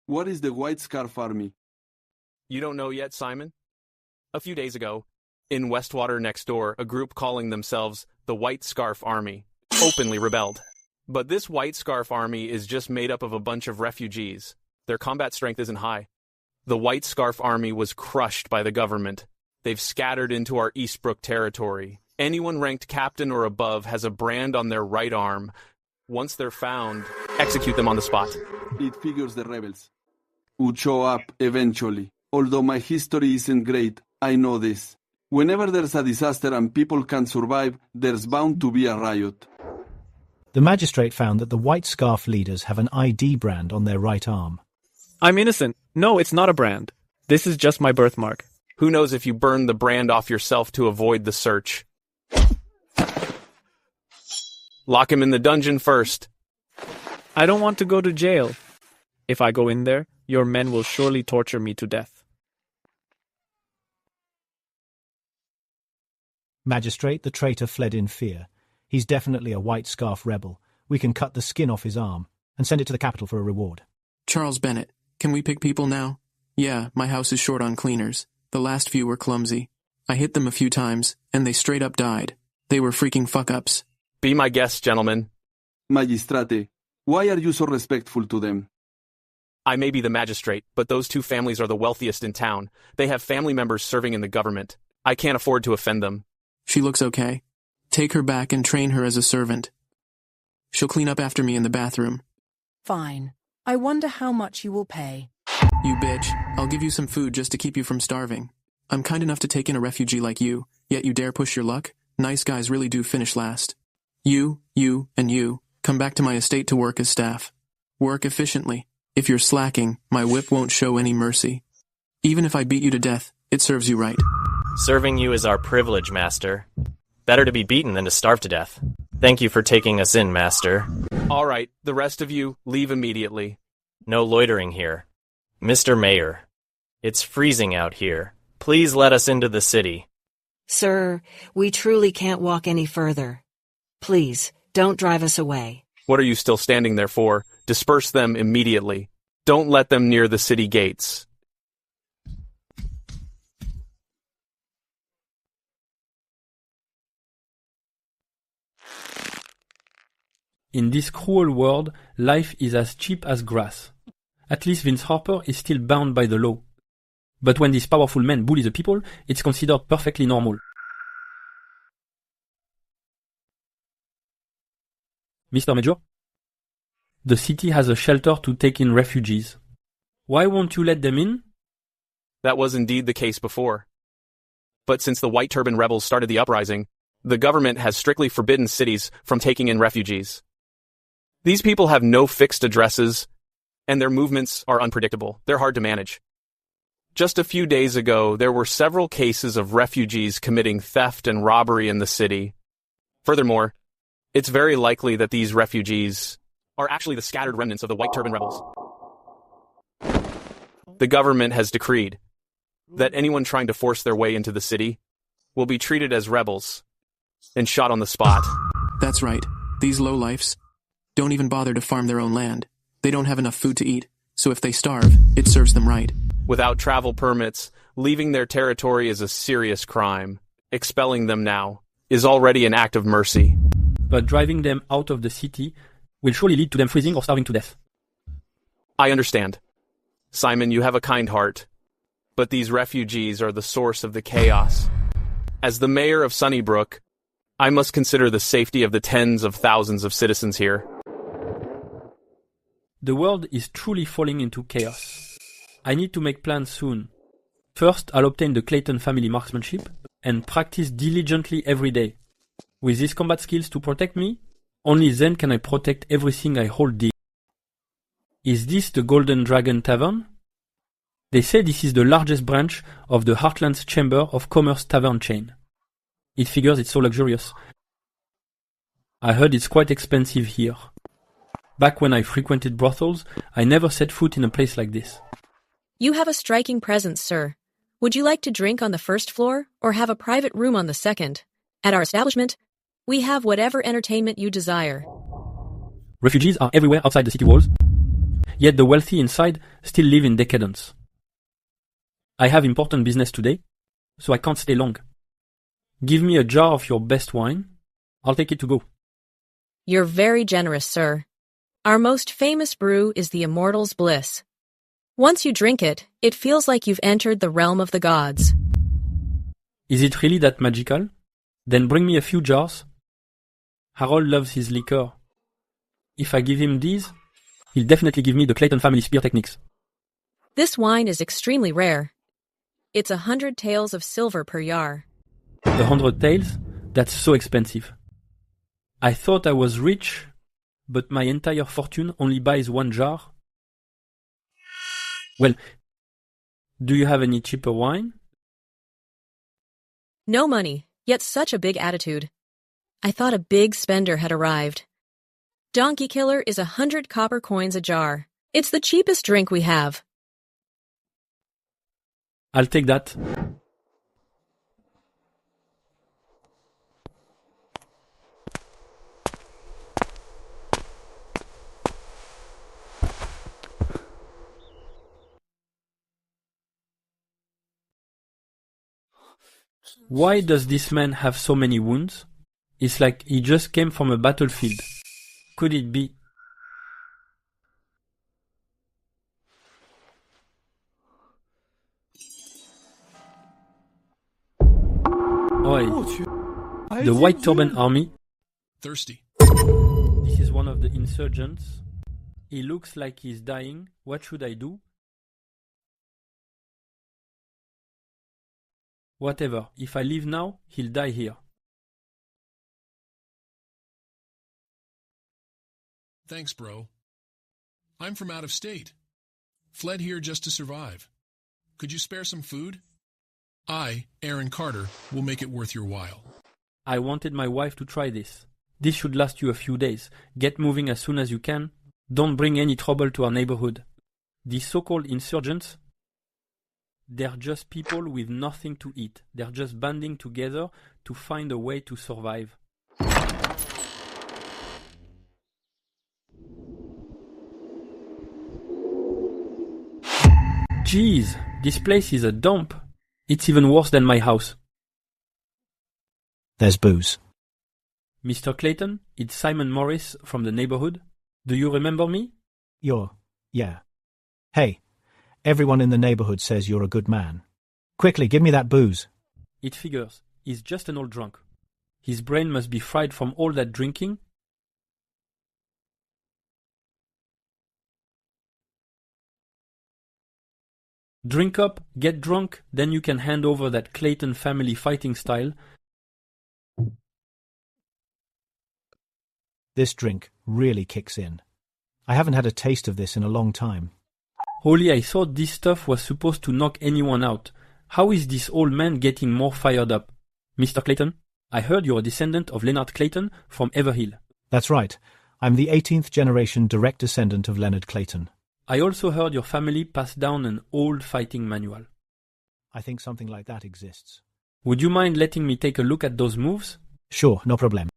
What is the White Scarf Army? You don't know yet, Simon? A few days ago, in Westwater next door, a group calling themselves the White Scarf Army openly rebelled. But this White Scarf Army is just made up of a bunch of refugees. Their combat strength isn't high. The White Scarf Army was crushed by the government. They've scattered into our Eastbrook territory. Anyone ranked captain or above has a brand on their right arm. Once they're found, execute them on the spot. It figures the rebels would show up eventually. Although my history isn't great, I know this. Whenever there's a disaster and people can't survive, there's bound to be a riot. The magistrate found that the White Scarf leaders have an ID brand on their right arm. I'm innocent. No, it's not a brand. This is just my birthmark. Who knows if you burned the brand off yourself to avoid the search? Lock him in the dungeon first. I don't want to go to jail. If I go in there, your men will surely torture me to death. Magistrate, the traitor fled in fear. He's definitely a White Scarf rebel. We can cut the skin off his arm and send it to the capital for a reward. Charles Bennett, can we pick people now? Yeah, my house is short on cleaners. The last few were clumsy. I hit them a few times, and they straight up died. They were freaking fuck-ups. Be my guest, gentlemen. Magistrate, why are you so respectful to them? I may be the magistrate, but those two families are the wealthiest in town. They have family members serving in the government. I can't afford to offend them. She looks okay. Take her back and train her as a servant. She'll clean up after me in the bathroom. Fine. I wonder how much you will pay. You bitch. I'll give you some food just to keep you from starving. I'm kind enough to take in a refugee like you, yet you dare push your luck? Nice guys really do finish last. You, and you, come back to my estate to work as staff. Work efficiently. If you're slacking, my whip won't show any mercy. Even if I beat you to death, it serves you right. Serving you is our privilege, Master. Better to be beaten than to starve to death. Thank you for taking us in, Master. All right, the rest of you, leave immediately. No loitering here. Mr. Mayor, it's freezing out here. Please let us into the city. Sir, we truly can't walk any further. Please, don't drive us away. What are you still standing there for? Disperse them immediately. Don't let them near the city gates. In this cruel world, life is as cheap as grass. At least Vince Harper is still bound by the law. But when these powerful men bully the people, it's considered perfectly normal. Mr. Major? The city has a shelter to take in refugees. Why won't you let them in? That was indeed the case before. But since the White Turban rebels started the uprising, the government has strictly forbidden cities from taking in refugees. These people have no fixed addresses, and their movements are unpredictable. They're hard to manage. Just a few days ago, there were several cases of refugees committing theft and robbery in the city. Furthermore, it's very likely that these refugees are actually the scattered remnants of the White Turban rebels. The government has decreed that anyone trying to force their way into the city will be treated as rebels and shot on the spot. That's right. These lowlifes don't even bother to farm their own land. They don't have enough food to eat, so if they starve, it serves them right. Without travel permits, leaving their territory is a serious crime. Expelling them now is already an act of mercy. But driving them out of the city will surely lead to them freezing or starving to death. I understand. Simon, you have a kind heart. but these refugees are the source of the chaos. As the mayor of Sunnybrook, I must consider the safety of the tens of thousands of citizens here. The world is truly falling into chaos. I need to make plans soon. First, I'll obtain the Clayton family marksmanship and practice diligently every day. With these combat skills to protect me, only then can I protect everything I hold dear. Is this the Golden Dragon Tavern? They say this is the largest branch of the Heartland's Chamber of Commerce tavern chain. It figures it's so luxurious. I heard it's quite expensive here. Back when I frequented brothels, I never set foot in a place like this. You have a striking presence, sir. Would you like to drink on the first floor, or have a private room on the second? At our establishment, we have whatever entertainment you desire. Refugees are everywhere outside the city walls, yet the wealthy inside still live in decadence. I have important business today, so I can't stay long. Give me a jar of your best wine. I'll take it to go. You're very generous, sir. Our most famous brew is the Immortal's Bliss. Once you drink it, it feels like you've entered the realm of the gods. Is it really that magical? Then bring me a few jars. Harold loves his liquor. If I give him these, he'll definitely give me the Clayton family spear techniques. This wine is extremely rare. It's 100 taels of silver per jar. 100 taels? That's so expensive. I thought I was rich, but my entire fortune only buys one jar. Well, do you have any cheaper wine? No money, yet such a big attitude. I thought a big spender had arrived. Donkey Killer is 100 copper coins a jar. It's the cheapest drink we have. I'll take that. Why does this man have so many wounds? It's like he just came from a battlefield. Could it be? Oi. The White Turban Army. Thirsty. This is one of the insurgents. He looks like he's dying. What should I do? Whatever. If I leave now, he'll die here. Thanks, bro. I'm from out of state. Fled here just to survive. Could you spare some food? I, Aaron Carter, will make it worth your while. I wanted my wife to try this. This should last you a few days. Get moving as soon as you can. Don't bring any trouble to our neighborhood. These so-called insurgents, they're just people with nothing to eat. They're just banding together to find a way to survive. Jeez, this place is a dump. It's even worse than my house. There's booze. Mr. Clayton, it's Simon Morris from the neighborhood. Do you remember me? Yeah. Hey, everyone in the neighborhood says you're a good man. Quickly, give me that booze. It figures. He's just an old drunk. His brain must be fried from all that drinking. Drink up, get drunk, then you can hand over that Clayton family fighting style. This drink really kicks in. I haven't had a taste of this in a long time. Holy, I thought this stuff was supposed to knock anyone out. How is this old man getting more fired up? Mr. Clayton, I heard you're a descendant of Leonard Clayton from Everhill. That's right. I'm the 18th generation direct descendant of Leonard Clayton. I also heard your family passed down an old fighting manual. I think something like that exists. Would you mind letting me take a look at those moves? Sure, no problem.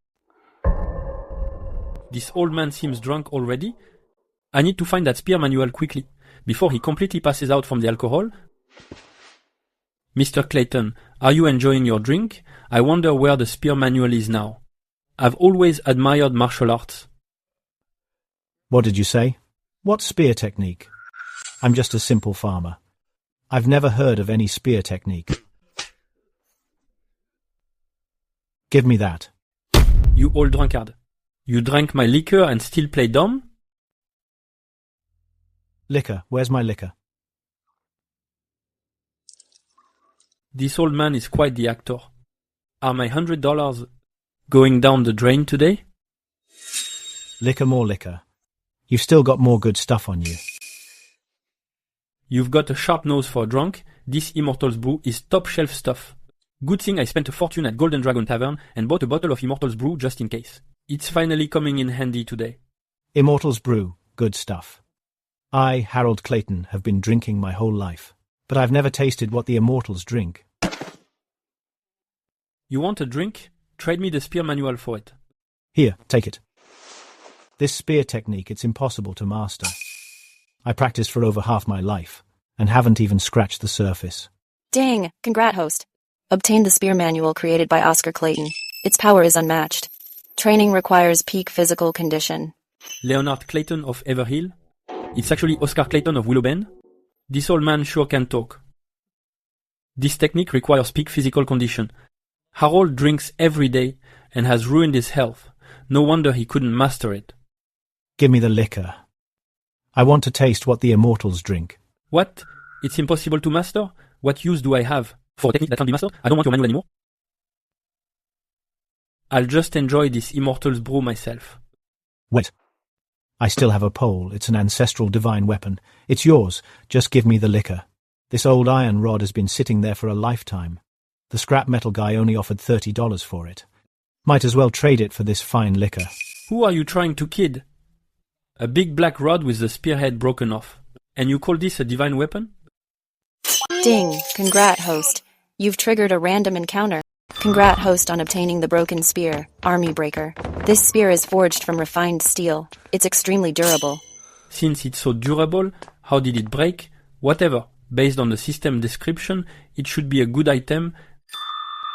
This old man seems drunk already. I need to find that spear manual quickly, before he completely passes out from the alcohol. Mr. Clayton, are you enjoying your drink? I wonder where the spear manual is now. I've always admired martial arts. What did you say? What spear technique? I'm just a simple farmer. I've never heard of any spear technique. Give me that. You old drunkard. You drank my liquor and still play dumb? Liquor. Where's my liquor? This old man is quite the actor. Are my $100 going down the drain today? Liquor, more liquor. You've still got more good stuff on you. You've got a sharp nose for a drunk. This Immortals brew is top shelf stuff. Good thing I spent a fortune at Golden Dragon Tavern and bought a bottle of Immortals brew just in case. It's finally coming in handy today. Immortals brew, good stuff. I, Harold Clayton, have been drinking my whole life, but I've never tasted what the Immortals drink. You want a drink? Trade me the spear manual for it. Here, take it. This spear technique, it's impossible to master. I practiced for over half my life, and haven't even scratched the surface. Dang, congrat host. Obtained the spear manual created by Oscar Clayton. Its power is unmatched. Training requires peak physical condition. Leonard Clayton of Everhill? It's actually Oscar Clayton of Willow Bend? This old man sure can talk. This technique requires peak physical condition. Harold drinks every day and has ruined his health. No wonder he couldn't master it. Give me the liquor. I want to taste what the Immortals drink. What? It's impossible to master? What use do I have? For a technique that can't be mastered? I don't want your manual anymore. I'll just enjoy this Immortals brew myself. Wait. I still have a pole. It's an ancestral divine weapon. It's yours. Just give me the liquor. This old iron rod has been sitting there for a lifetime. The scrap metal guy only offered $30 for it. Might as well trade it for this fine liquor. Who are you trying to kid? A big black rod with the spearhead broken off. And you call this a divine weapon? Ding, congrat host. You've triggered a random encounter. Congrat host on obtaining the broken spear, Army Breaker. This spear is forged from refined steel. It's extremely durable. Since it's so durable, how did it break? Whatever. Based on the system description, it should be a good item.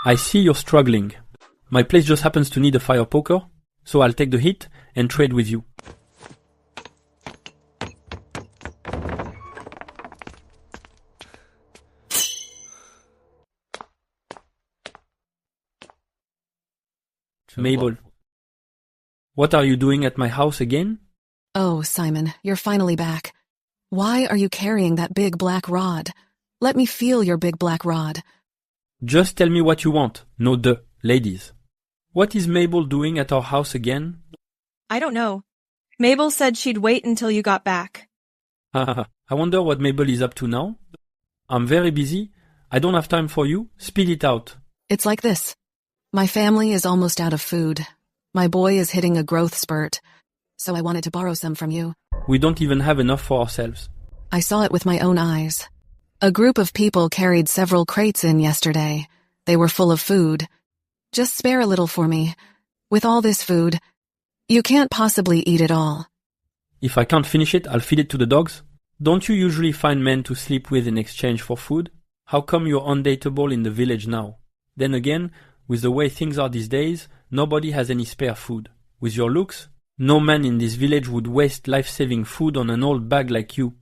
I see you're struggling. My place just happens to need a fire poker, so I'll take the hit and trade with you. Mabel, what are you doing at my house again? Oh, Simon, you're finally back. Why are you carrying that big black rod? Let me feel your big black rod. Just tell me what you want. No duh, ladies. What is Mabel doing at our house again? I don't know. Mabel said she'd wait until you got back. I wonder what Mabel is up to now. I'm very busy. I don't have time for you. Speed it out. It's like this. My family is almost out of food. My boy is hitting a growth spurt, so I wanted to borrow some from you. We don't even have enough for ourselves. I saw it with my own eyes. A group of people carried several crates in yesterday. They were full of food. Just spare a little for me. With all this food, you can't possibly eat it all. If I can't finish it, I'll feed it to the dogs. Don't you usually find men to sleep with in exchange for food? How come you're undateable in the village now? Then again, with the way things are these days, nobody has any spare food. With your looks, no man in this village would waste life-saving food on an old bag like you.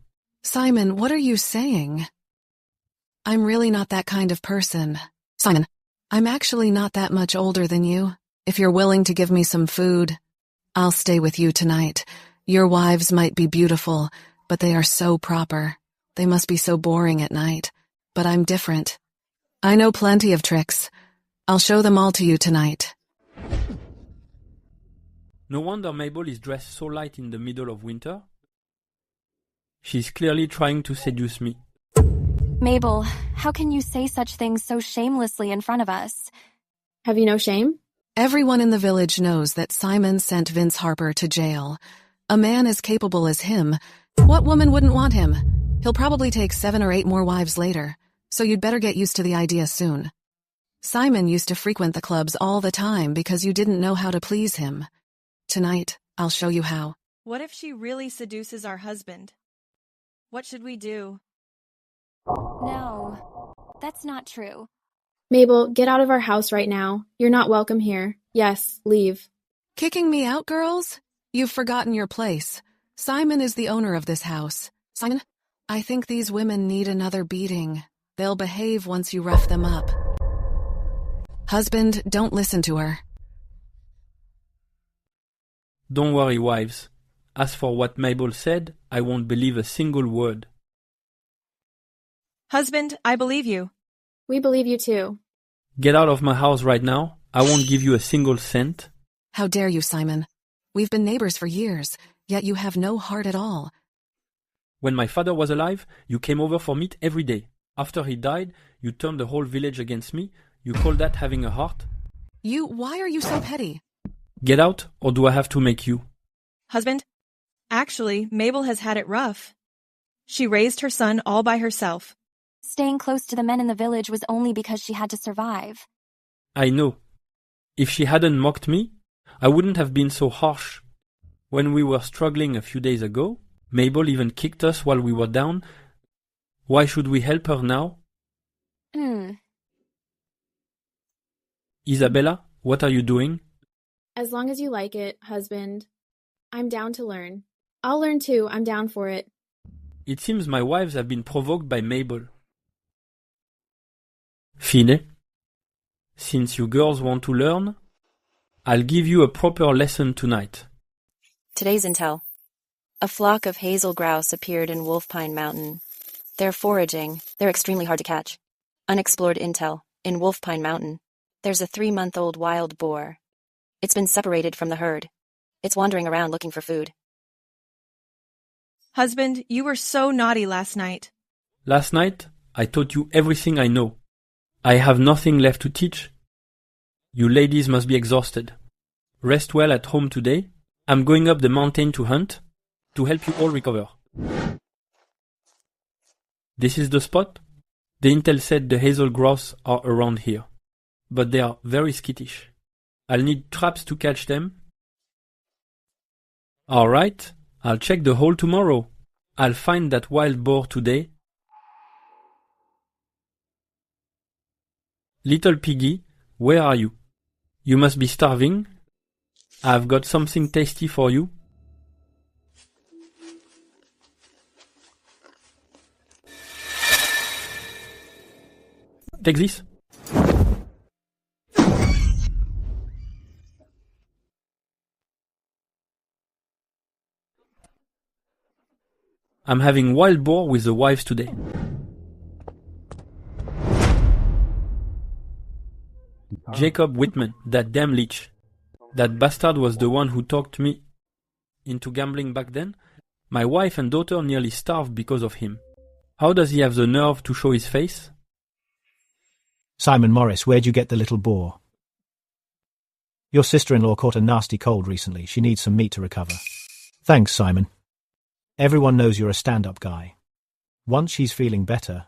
Simon, what are you saying? I'm really not that kind of person. Simon, I'm actually not that much older than you. If you're willing to give me some food, I'll stay with you tonight. Your wives might be beautiful, but they are so proper. They must be so boring at night. But I'm different. I know plenty of tricks. I'll show them all to you tonight. No wonder Mabel is dressed so light in the middle of winter. She's clearly trying to seduce me. Mabel, how can you say such things so shamelessly in front of us? Have you no shame? Everyone in the village knows that Simon sent Vince Harper to jail. A man as capable as him, what woman wouldn't want him? He'll probably take 7 or 8 more wives later, so you'd better get used to the idea soon. Simon used to frequent the clubs all the time because you didn't know how to please him. Tonight, I'll show you how. What if she really seduces our husband? What should we do? No, that's not true. Mabel, get out of our house right now. You're not welcome here. Yes, leave. Kicking me out, girls? You've forgotten your place. Simon is the owner of this house. Simon, I think these women need another beating. They'll behave once you rough them up. Husband, don't listen to her. Don't worry, wives. As for what Mabel said, I won't believe a single word. Husband, I believe you. We believe you too. Get out of my house right now. I won't give you a single cent. How dare you, Simon? We've been neighbors for years, yet you have no heart at all. When my father was alive, you came over for meat every day. After he died, you turned the whole village against me. You call that having a heart? Why are you so petty? Get out, or do I have to make you? Husband, actually, Mabel has had it rough. She raised her son all by herself. Staying close to the men in the village was only because she had to survive. I know. If she hadn't mocked me, I wouldn't have been so harsh. When we were struggling a few days ago, Mabel even kicked us while we were down. Why should we help her now? Isabella, what are you doing? As long as you like it, husband. I'm down to learn. I'll learn too, I'm down for it. It seems my wives have been provoked by Mabel. Fine. Since you girls want to learn, I'll give you a proper lesson tonight. Today's intel. A flock of hazel grouse appeared in Wolfpine Mountain. They're foraging. They're extremely hard to catch. Unexplored intel. In Wolfpine Mountain, there's a 3-month-old wild boar. It's been separated from the herd. It's wandering around looking for food. Husband, you were so naughty last night. Last night, I taught you everything I know. I have nothing left to teach. You ladies must be exhausted. Rest well at home today. I'm going up the mountain to hunt, to help you all recover. This is the spot? The intel said the hazel grouse are around here, but they are very skittish. I'll need traps to catch them. Alright, I'll check the hole tomorrow. I'll find that wild boar today. Little piggy, where are you? You must be starving. I've got something tasty for you. Take this. I'm having wild boar with the wives today. Jacob Whitman, that damn leech. That bastard was the one who talked me into gambling back then. My wife and daughter nearly starved because of him. How does he have the nerve to show his face? Simon Morris, where'd you get the little boar? Your sister-in-law caught a nasty cold recently. She needs some meat to recover. Thanks, Simon. Everyone knows you're a stand-up guy. Once she's feeling better,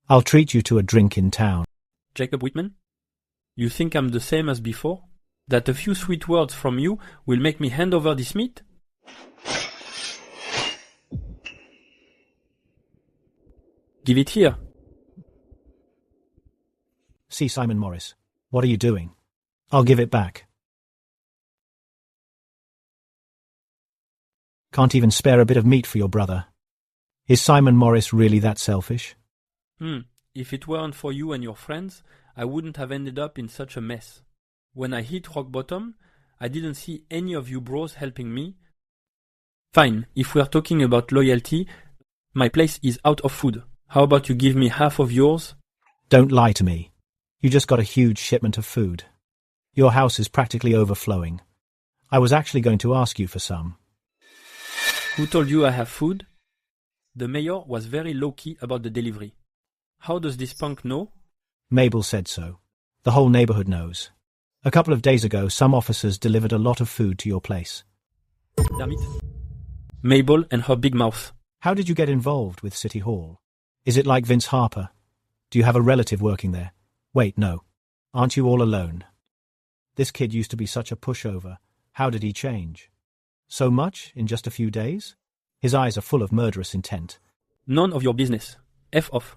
I'll treat you to a drink in town. Jacob Whitman? You think I'm the same as before? That a few sweet words from you will make me hand over this meat? Give it here. See, Simon Morris, what are you doing? I'll give it back. Can't even spare a bit of meat for your brother. Is Simon Morris really that selfish? If it weren't for you and your friends, I wouldn't have ended up in such a mess. When I hit rock bottom, I didn't see any of you bros helping me. Fine, if we're talking about loyalty, my place is out of food. How about you give me half of yours? Don't lie to me. You just got a huge shipment of food. Your house is practically overflowing. I was actually going to ask you for some. Who told you I have food? The mayor was very low-key about the delivery. How does this punk know? Mabel said so. The whole neighborhood knows. A couple of days ago, some officers delivered a lot of food to your place. Damn it. Mabel and her big mouth. How did you get involved with City Hall? Is it like Vince Harper? Do you have a relative working there? Wait, no. Aren't you all alone? This kid used to be such a pushover. How did he change? So much in just a few days? His eyes are full of murderous intent. None of your business. F off.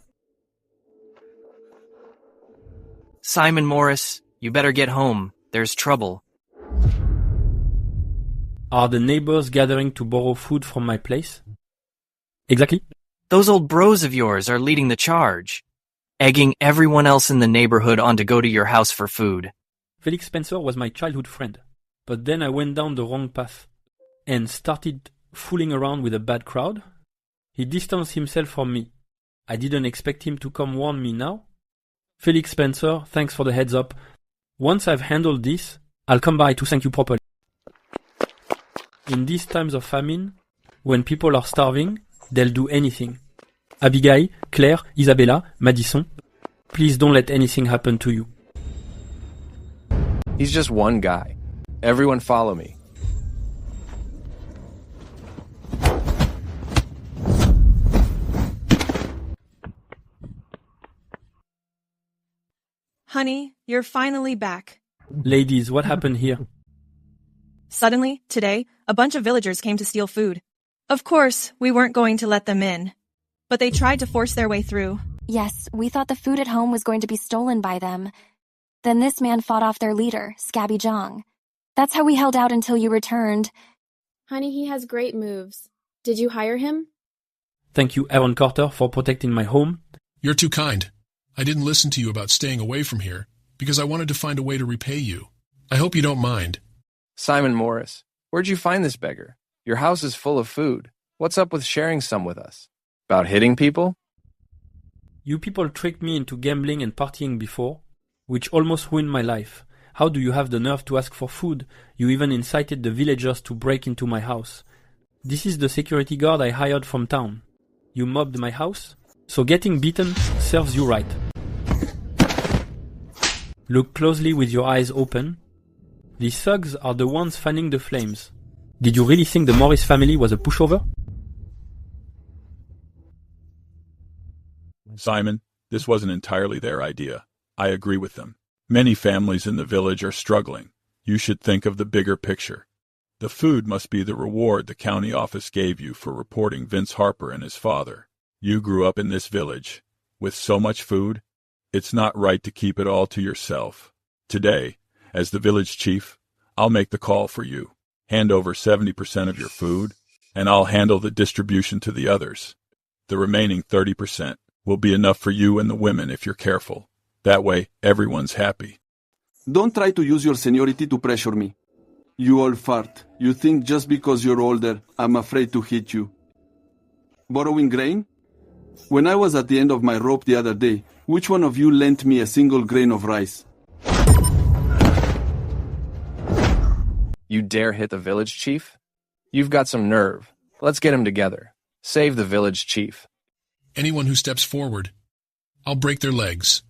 Simon Morris, you better get home. There's trouble. Are the neighbors gathering to borrow food from my place? Exactly. Those old bros of yours are leading the charge, egging everyone else in the neighborhood on to go to your house for food. Felix Spencer was my childhood friend, but then I went down the wrong path and started fooling around with a bad crowd. He distanced himself from me. I didn't expect him to come warn me now. Felix Spencer, thanks for the heads up. Once I've handled this, I'll come by to thank you properly. In these times of famine, when people are starving, they'll do anything. Abigail, Claire, Isabella, Madison, please don't let anything happen to you. He's just one guy. Everyone follow me. Honey, you're finally back. Ladies, what happened here? Suddenly, today, a bunch of villagers came to steal food. Of course, we weren't going to let them in, but they tried to force their way through. Yes, we thought the food at home was going to be stolen by them. Then this man fought off their leader, Scabby Jong. That's how we held out until you returned. Honey, he has great moves. Did you hire him? Thank you, Aaron Carter, for protecting my home. You're too kind. I didn't listen to you about staying away from here because I wanted to find a way to repay you. I hope you don't mind. Simon Morris, where'd you find this beggar? Your house is full of food. What's up with sharing some with us? About hitting people? You people tricked me into gambling and partying before, which almost ruined my life. How do you have the nerve to ask for food? You even incited the villagers to break into my house. This is the security guard I hired from town. You mobbed my house? So getting beaten serves you right. Look closely with your eyes open. These thugs are the ones fanning the flames. Did you really think the Morris family was a pushover? Simon, this wasn't entirely their idea. I agree with them. Many families in the village are struggling. You should think of the bigger picture. The food must be the reward the county office gave you for reporting Vince Harper and his father. You grew up in this village. With so much food, it's not right to keep it all to yourself. Today, as the village chief, I'll make the call for you. Hand over 70% of your food, and I'll handle the distribution to the others. The remaining 30% will be enough for you and the women if you're careful. That way, everyone's happy. Don't try to use your seniority to pressure me. You old fart. You think just because you're older, I'm afraid to hit you. Borrowing grain? When I was at the end of my rope the other day, which one of you lent me a single grain of rice? You dare hit the village chief? You've got some nerve. Let's get him together. Save the village chief. Anyone who steps forward, I'll break their legs.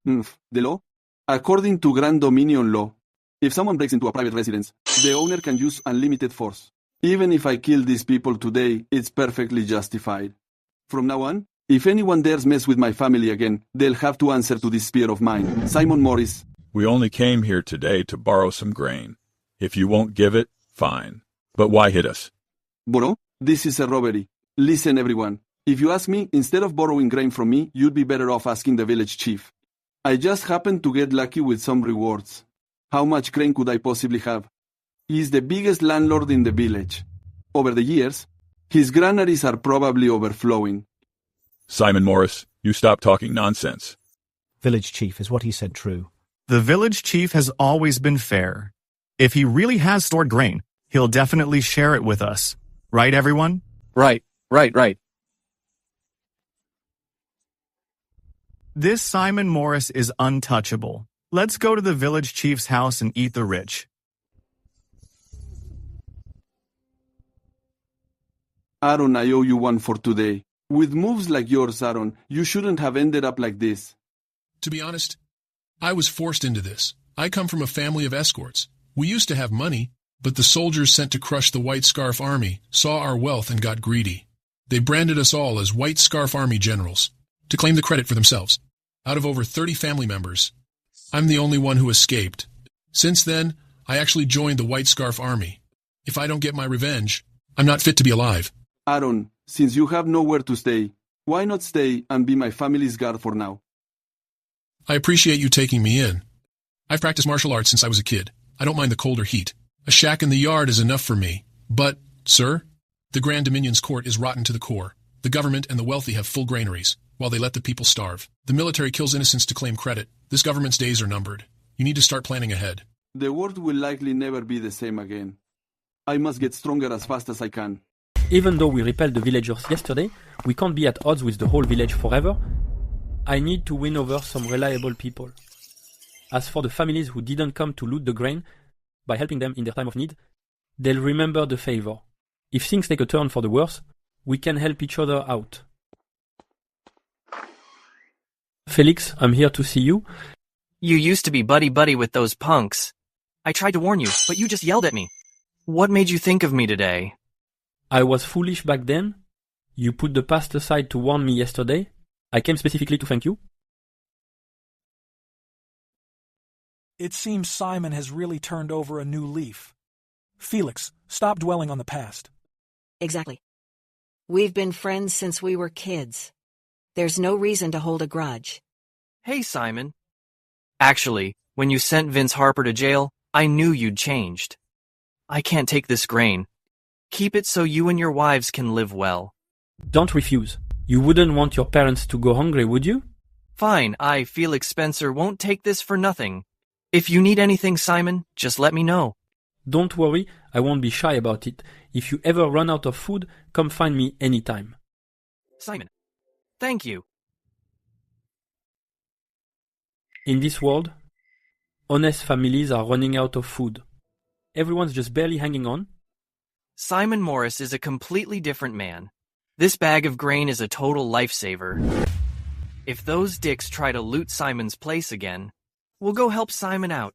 The law? According to Grand Dominion law, if someone breaks into a private residence, the owner can use unlimited force. Even if I kill these people today, it's perfectly justified. From now on, if anyone dares mess with my family again, they'll have to answer to this spear of mine. Simon Morris. We only came here today to borrow some grain. If you won't give it, fine. But why hit us? Borrow? This is a robbery. Listen, everyone. If you ask me, instead of borrowing grain from me, you'd be better off asking the village chief. I just happened to get lucky with some rewards. How much grain could I possibly have? He's the biggest landlord in the village. Over the years, his granaries are probably overflowing. Simon Morris, you stop talking nonsense. Village chief, is what he said true? The village chief has always been fair. If he really has stored grain, he'll definitely share it with us. Right, everyone? Right. This Simon Morris is untouchable. Let's go to the village chief's house and eat the rich. Aaron, I owe you one for today. With moves like yours, Aaron, you shouldn't have ended up like this. To be honest, I was forced into this. I come from a family of escorts. We used to have money, but the soldiers sent to crush the White Scarf Army saw our wealth and got greedy. They branded us all as White Scarf Army generals to claim the credit for themselves. Out of over 30 family members, I'm the only one who escaped. Since then, I actually joined the White Scarf Army. If I don't get my revenge, I'm not fit to be alive. Aaron, since you have nowhere to stay, why not stay and be my family's guard for now? I appreciate you taking me in. I've practiced martial arts since I was a kid. I don't mind the cold or heat. A shack in the yard is enough for me. But, sir, the Grand Dominion's court is rotten to the core. The government and the wealthy have full granaries, while they let the people starve. The military kills innocents to claim credit. This government's days are numbered. You need to start planning ahead. The world will likely never be the same again. I must get stronger as fast as I can. Even though we repelled the villagers yesterday, we can't be at odds with the whole village forever. I need to win over some reliable people. As for the families who didn't come to loot the grain, by helping them in their time of need, they'll remember the favor. If things take a turn for the worse, we can help each other out. Felix, I'm here to see you. You used to be buddy-buddy with those punks. I tried to warn you, but you just yelled at me. What made you think of me today? I was foolish back then. You put the past aside to warn me yesterday. I came specifically to thank you. It seems Simon has really turned over a new leaf. Felix, stop dwelling on the past. Exactly. We've been friends since we were kids. There's no reason to hold a grudge. Hey, Simon. Actually, when you sent Vince Harper to jail, I knew you'd changed. I can't take this grain. Keep it so you and your wives can live well. Don't refuse. You wouldn't want your parents to go hungry, would you? Fine, I, Felix Spencer, won't take this for nothing. If you need anything, Simon, just let me know. Don't worry, I won't be shy about it. If you ever run out of food, come find me anytime. Simon, thank you. In this world, honest families are running out of food. Everyone's just barely hanging on. Simon Morris is a completely different man. This bag of grain is a total lifesaver. If those dicks try to loot Simon's place again, we'll go help Simon out.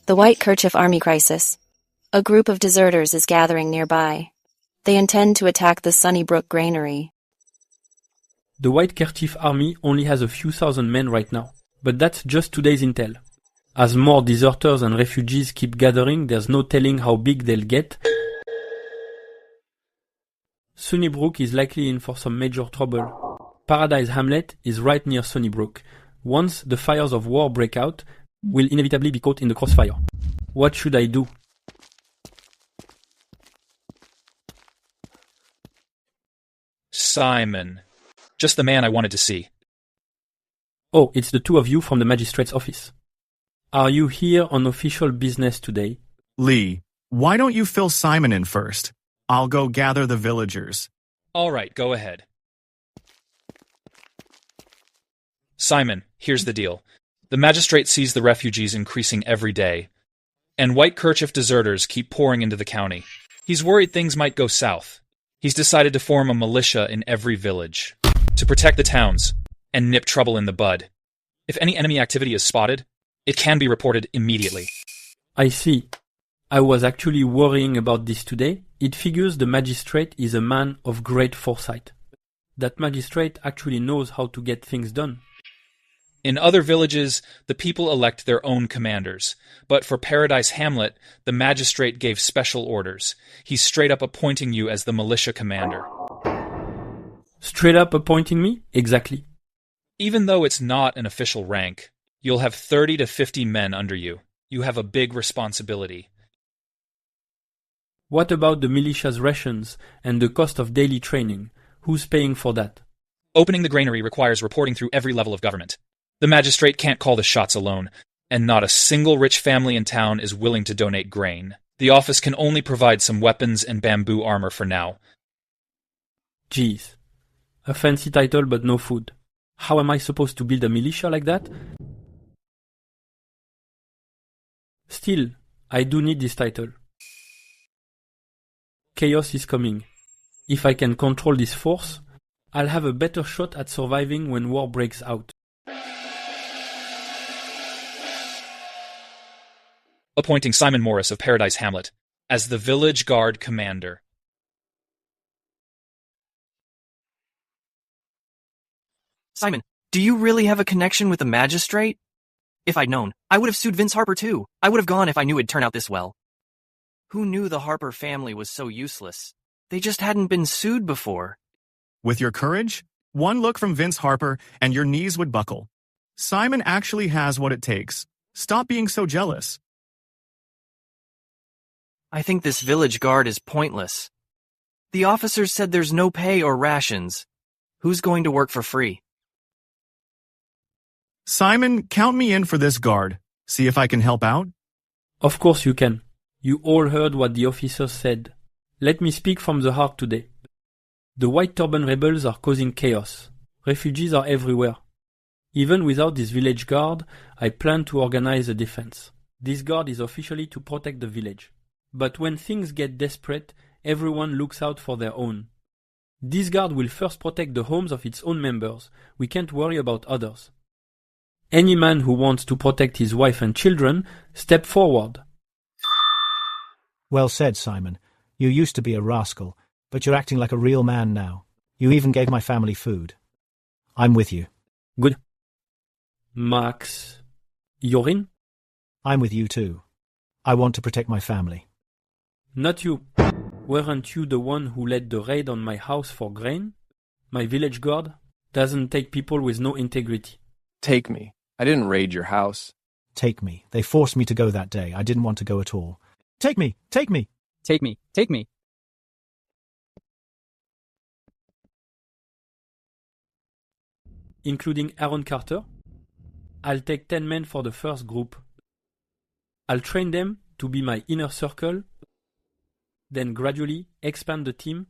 The White Kerchief Army Crisis. A group of deserters is gathering nearby. They intend to attack the Sunnybrook granary. The White Kerchief Army only has a few thousand men right now, but that's just today's intel. As more deserters and refugees keep gathering, there's no telling how big they'll get. Sunnybrook is likely in for some major trouble. Paradise Hamlet is right near Sunnybrook. Once the fires of war break out, we'll inevitably be caught in the crossfire. What should I do? Simon. Just the man I wanted to see. Oh, it's the two of you from the magistrate's office. Are you here on official business today? Lee, why don't you fill Simon in first? I'll go gather the villagers. All right, go ahead. Simon, here's the deal. The magistrate sees the refugees increasing every day, and white kerchief deserters keep pouring into the county. He's worried things might go south. He's decided to form a militia in every village to protect the towns and nip trouble in the bud. If any enemy activity is spotted, it can be reported immediately. I see. I was actually worrying about this today. It figures the magistrate is a man of great foresight. That magistrate actually knows how to get things done. In other villages, the people elect their own commanders. But for Paradise Hamlet, the magistrate gave special orders. He's straight up appointing you as the militia commander. Straight up appointing me? Exactly. Even though it's not an official rank, you'll have 30 to 50 men under you. You have a big responsibility. What about the militia's rations and the cost of daily training? Who's paying for that? Opening the granary requires reporting through every level of government. The magistrate can't call the shots alone, and not a single rich family in town is willing to donate grain. The office can only provide some weapons and bamboo armor for now. Geez. A fancy title but no food. How am I supposed to build a militia like that? Still, I do need this title. Chaos is coming. If I can control this force, I'll have a better shot at surviving when war breaks out. Appointing Simon Morris of Paradise Hamlet as the village guard commander. Simon, do you really have a connection with the magistrate? If I'd known, I would have sued Vince Harper too. I would have gone if I knew it'd turn out this well. Who knew the Harper family was so useless? They just hadn't been sued before. With your courage, one look from Vince Harper and your knees would buckle. Simon actually has what it takes. Stop being so jealous. I think this village guard is pointless. The officers said there's no pay or rations. Who's going to work for free? Simon, count me in for this guard. See if I can help out. Of course you can. You all heard what the officers said. Let me speak from the heart today. The White Turban rebels are causing chaos. Refugees are everywhere. Even without this village guard, I plan to organize a defense. This guard is officially to protect the village. But when things get desperate, everyone looks out for their own. This guard will first protect the homes of its own members. We can't worry about others. Any man who wants to protect his wife and children, step forward. Well said, Simon. You used to be a rascal, but you're acting like a real man now. You even gave my family food. I'm with you. Good. Max, you're in? I'm with you too. I want to protect my family. Not you. Weren't you the one who led the raid on my house for grain? My village guard doesn't take people with no integrity. Take me. I didn't raid your house. Take me. They forced me to go that day. I didn't want to go at all. Take me! Take me! Take me! Take me! Including Aaron Carter? I'll take 10 men for the first group. I'll train them to be my inner circle, then gradually expand the team.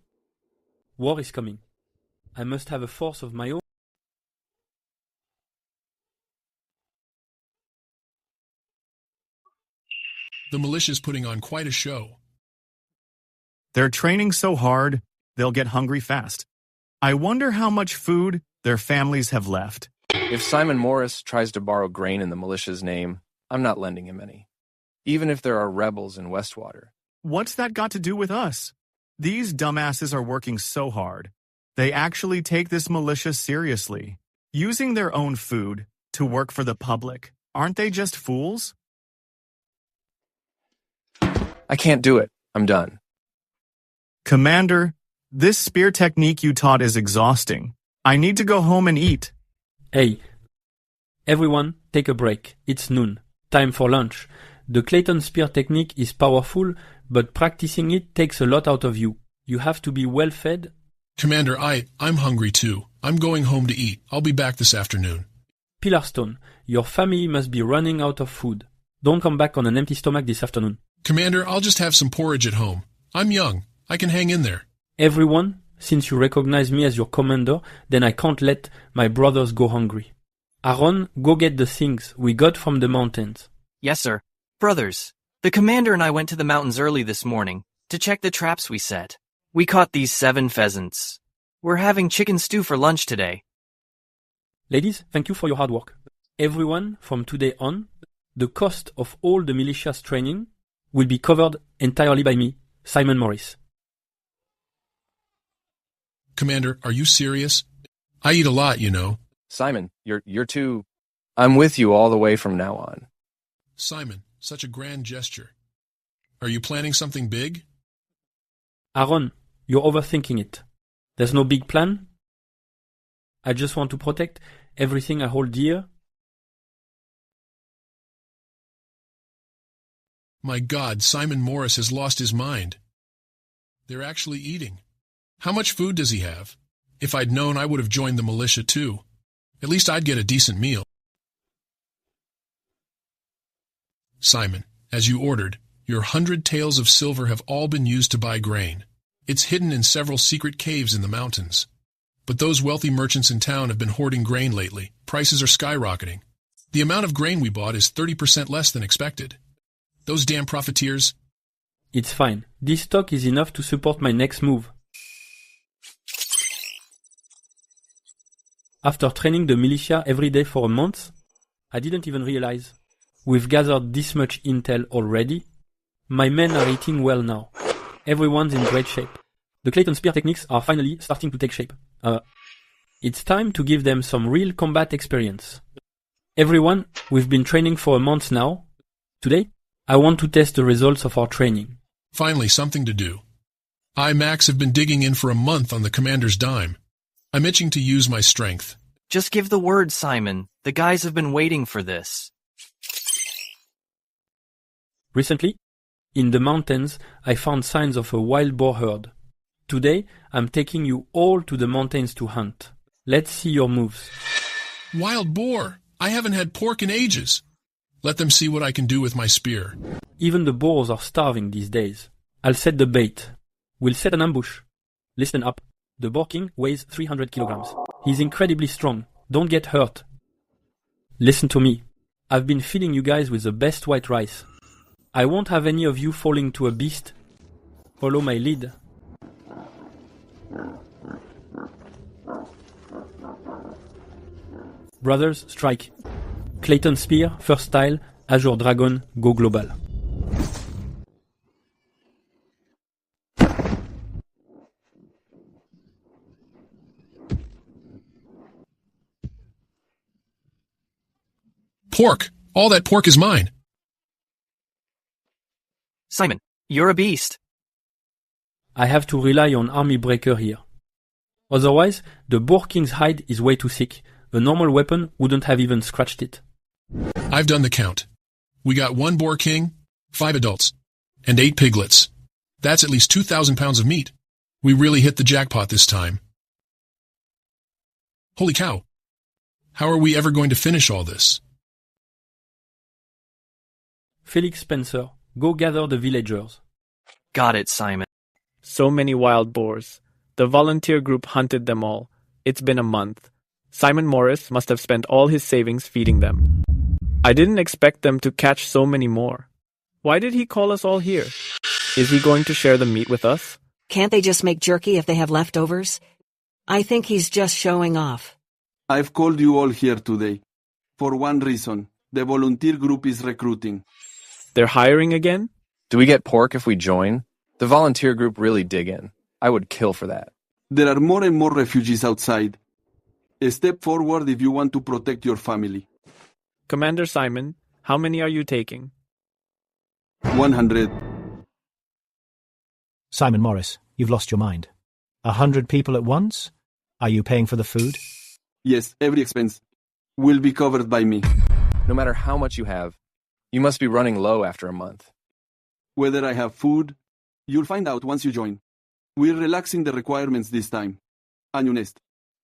War is coming. I must have a force of my own. The militia's putting on quite a show. They're training so hard, they'll get hungry fast. I wonder how much food their families have left. If Simon Morris tries to borrow grain in the militia's name, I'm not lending him any. Even if there are rebels in Westwater. What's that got to do with us? These dumbasses are working so hard. They actually take this militia seriously, using their own food to work for the public. Aren't they just fools? I can't do it. I'm done. Commander, this spear technique you taught is exhausting. I need to go home and eat. Hey, everyone, take a break. It's noon. Time for lunch. The Clayton spear technique is powerful, but practicing it takes a lot out of you. You have to be well fed. Commander, I'm hungry too. I'm going home to eat. I'll be back this afternoon. Pillarstone, your family must be running out of food. Don't come back on an empty stomach this afternoon. Commander, I'll just have some porridge at home. I'm young. I can hang in there. Everyone, since you recognize me as your commander, then I can't let my brothers go hungry. Aaron, go get the things we got from the mountains. Yes, sir. Brothers, the commander and I went to the mountains early this morning to check the traps we set. We caught these 7 pheasants. We're having chicken stew for lunch today. Ladies, thank you for your hard work. Everyone, from today on, the cost of all the militia's training will be covered entirely by me, Simon Morris. Commander, are you serious? I eat a lot, you know. Simon, you're too... I'm with you all the way from now on. Simon, such a grand gesture. Are you planning something big? Aaron, you're overthinking it. There's no big plan. I just want to protect everything I hold dear. My God, Simon Morris has lost his mind. They're actually eating. How much food does he have? If I'd known, I would have joined the militia too. At least I'd get a decent meal. Simon, as you ordered, your 100 taels of silver have all been used to buy grain. It's hidden in several secret caves in the mountains. But those wealthy merchants in town have been hoarding grain lately. Prices are skyrocketing. The amount of grain we bought is 30% less than expected. Those damn profiteers... It's fine. This stock is enough to support my next move. After training the militia every day for a month, I didn't even realize. We've gathered this much intel already. My men are eating well now. Everyone's in great shape. The Clayton spear techniques are finally starting to take shape. It's time to give them some real combat experience. Everyone, we've been training for a month now. Today, I want to test the results of our training. Finally, something to do. I, Max, have been digging in for a month on the commander's dime. I'm itching to use my strength. Just give the word, Simon. The guys have been waiting for this. Recently, in the mountains, I found signs of a wild boar herd. Today, I'm taking you all to the mountains to hunt. Let's see your moves. Wild boar! I haven't had pork in ages. Let them see what I can do with my spear. Even the boars are starving these days. I'll set the bait. We'll set an ambush. Listen up. The boar king weighs 300 kilograms. He's incredibly strong. Don't get hurt. Listen to me. I've been feeding you guys with the best white rice. I won't have any of you falling to a beast. Follow my lead. Brothers, strike. Clayton Spear, first style, Azure Dragon, go global. Pork! All that pork is mine. Simon, you're a beast. I have to rely on Army Breaker here. Otherwise, the Boar King's hide is way too thick. A normal weapon wouldn't have even scratched it. I've done the count. We got 1 boar king, 5 adults, and 8 piglets. That's at least 2,000 pounds of meat. We really hit the jackpot this time. Holy cow! How are we ever going to finish all this? Felix Spencer, go gather the villagers. Got it, Simon. So many wild boars. The volunteer group hunted them all. It's been a month. Simon Morris must have spent all his savings feeding them. I didn't expect them to catch so many more. Why did he call us all here? Is he going to share the meat with us? Can't they just make jerky if they have leftovers? I think he's just showing off. I've called you all here today. For one reason. The volunteer group is recruiting. They're hiring again? Do we get pork if we join? The volunteer group really dig in. I would kill for that. There are more and more refugees outside. Step forward if you want to protect your family. Commander Simon, how many are you taking? 100. Simon Morris, you've lost your mind. 100 people at once? Are you paying for the food? Yes, every expense will be covered by me. No matter how much you have, you must be running low after a month. Whether I have food, you'll find out once you join. We're relaxing the requirements this time. A new nest.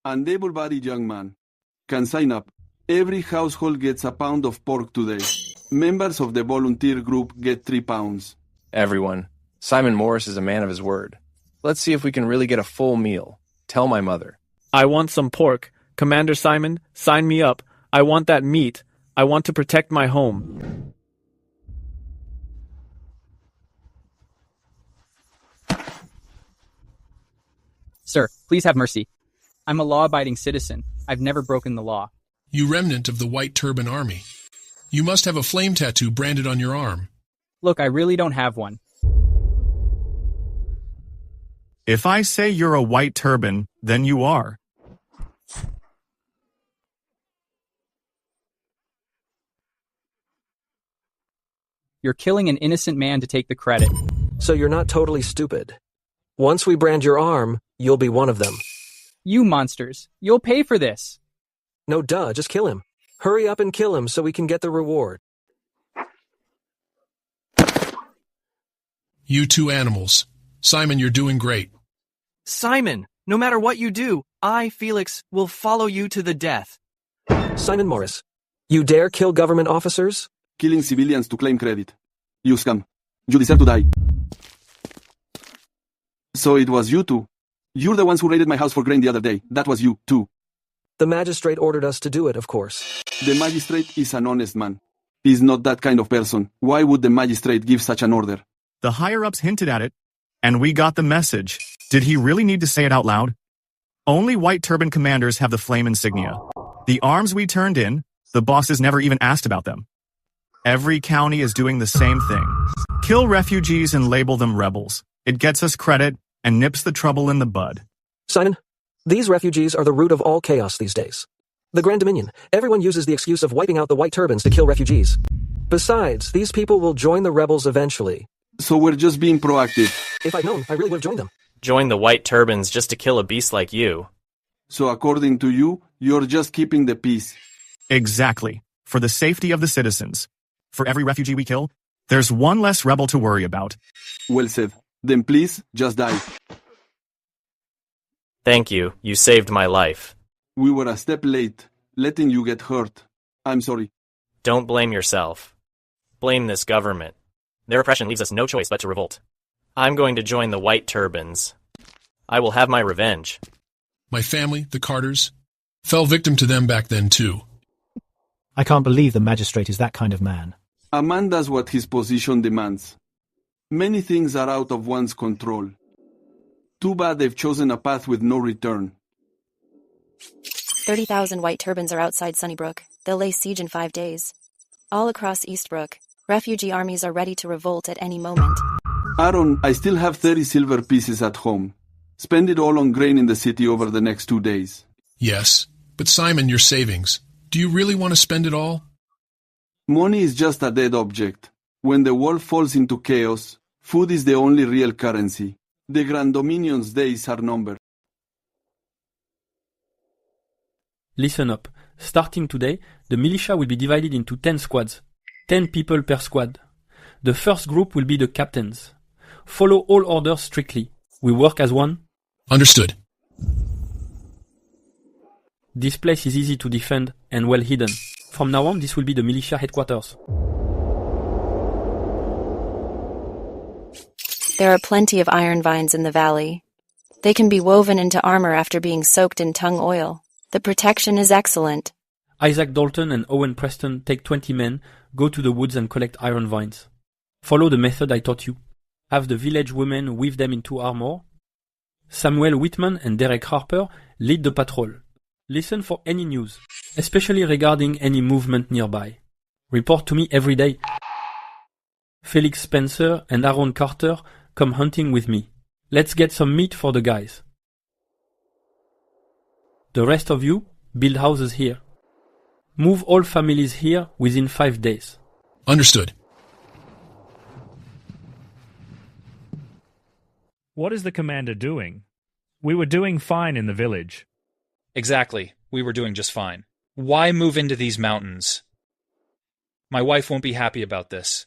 An able-bodied young man can sign up. Every household gets a pound of pork today. Members of the volunteer group get 3 pounds. Everyone. Simon Morris is a man of his word. Let's see if we can really get a full meal. Tell my mother. I want some pork. Commander Simon, sign me up. I want that meat. I want to protect my home. Sir, please have mercy. I'm a law-abiding citizen. I've never broken the law. You remnant of the White Turban Army. You must have a flame tattoo branded on your arm. Look, I really don't have one. If I say you're a white turban, then you are. You're killing an innocent man to take the credit. So you're not totally stupid. Once we brand your arm, you'll be one of them. You monsters. You'll pay for this. No, duh, just kill him. Hurry up and kill him so we can get the reward. You 2 animals. Simon, you're doing great. Simon, no matter what you do, I, Felix, will follow you to the death. Simon Morris, you dare kill government officers? Killing civilians to claim credit. You scum. You deserve to die. So it was you 2. You're the ones who raided my house for grain the other day. That was you, too. The magistrate ordered us to do it, of course. The magistrate is an honest man. He's not that kind of person. Why would the magistrate give such an order? The higher-ups hinted at it, and we got the message. Did he really need to say it out loud? Only white turban commanders have the flame insignia. The arms we turned in, the bosses never even asked about them. Every county is doing the same thing. Kill refugees and label them rebels. It gets us credit and nips the trouble in the bud. Simon, these refugees are the root of all chaos these days. The Grand Dominion, everyone uses the excuse of wiping out the white turbans to kill refugees. Besides, these people will join the rebels eventually. So we're just being proactive. If I'd known, I really would have joined them. Join the White Turbans just to kill a beast like you. So according to you, you're just keeping the peace. Exactly. For the safety of the citizens. For every refugee we kill, There's one less rebel to worry about. Well said. Then please, just die. Thank you. You saved my life. We were a step late, letting you get hurt. I'm sorry. Don't blame yourself. Blame this government. Their oppression leaves us no choice but to revolt. I'm going to join the White Turbans. I will have my revenge. My family, the Carters, fell victim to them back then too. I can't believe the magistrate is that kind of man. A man does what his position demands. Many things are out of one's control. Too bad they've chosen a path with no return. 30,000 white turbans are outside Sunnybrook. They'll lay siege in 5 days. All across Eastbrook, refugee armies are ready to revolt at any moment. Aaron, I still have 30 silver pieces at home. Spend it all on grain in the city over the next 2 days. Yes, but Simon, your savings. Do you really want to spend it all? Money is just a dead object. When the world falls into chaos, food is the only real currency. The Grand Dominion's days are numbered. Listen up. Starting today, the militia will be divided into 10 squads. 10 people per squad. The first group will be the captains. Follow all orders strictly. We work as one. Understood. This place is easy to defend and well hidden. From now on, this will be the militia headquarters. There are plenty of iron vines in the valley. They can be woven into armor after being soaked in tung oil. The protection is excellent. Isaac Dalton and Owen Preston take 20 men, go to the woods and collect iron vines. Follow the method I taught you. Have the village women weave them into armor. Samuel Whitman and Derek Harper lead the patrol. Listen for any news, especially regarding any movement nearby. Report to me every day. Felix Spencer and Aaron Carter come hunting with me. Let's get some meat for the guys. The rest of you, build houses here. Move all families here within 5 days. Understood. What is the commander doing? We were doing fine in the village. Exactly. We were doing just fine. Why move into these mountains? My wife won't be happy about this.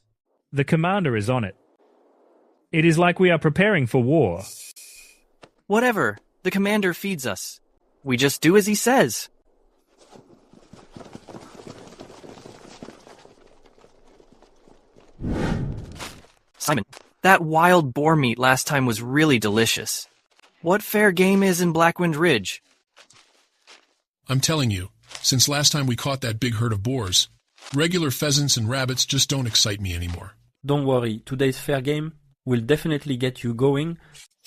The commander is on it. It is like we are preparing for war. Whatever. The commander feeds us. We just do as he says. Simon, that wild boar meat last time was really delicious. What fair game is in Blackwind Ridge? I'm telling you, since last time we caught that big herd of boars, regular pheasants and rabbits just don't excite me anymore. Don't worry, today's fair game will definitely get you going.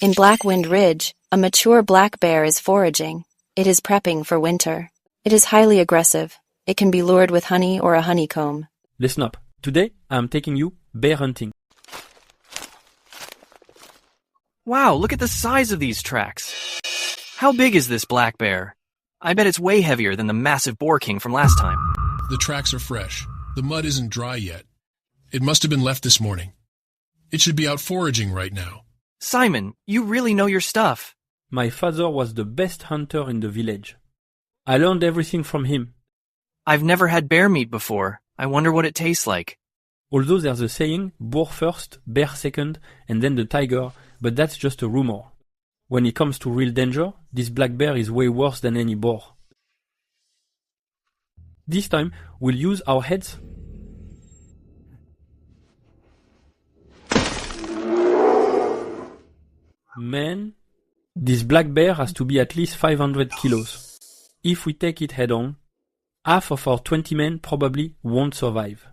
In Blackwind Ridge, a mature black bear is foraging. It is prepping for winter. It is highly aggressive. It can be lured with honey or a honeycomb. Listen up. Today, I'm taking you bear hunting. Wow, look at the size of these tracks. How big is this black bear? I bet it's way heavier than the massive boar king from last time. The tracks are fresh. The mud isn't dry yet. It must have been left this morning. It should be out foraging right now. Simon, you really know your stuff. My father was the best hunter in the village. I learned everything from him. I've never had bear meat before. I wonder what it tastes like. Although there's a saying, boar first, bear second, and then the tiger, but that's just a rumor. When it comes to real danger, this black bear is way worse than any boar. This time, we'll use our heads. Man, this black bear has to be at least 500 kilos. If we take it head on, half of our 20 men probably won't survive.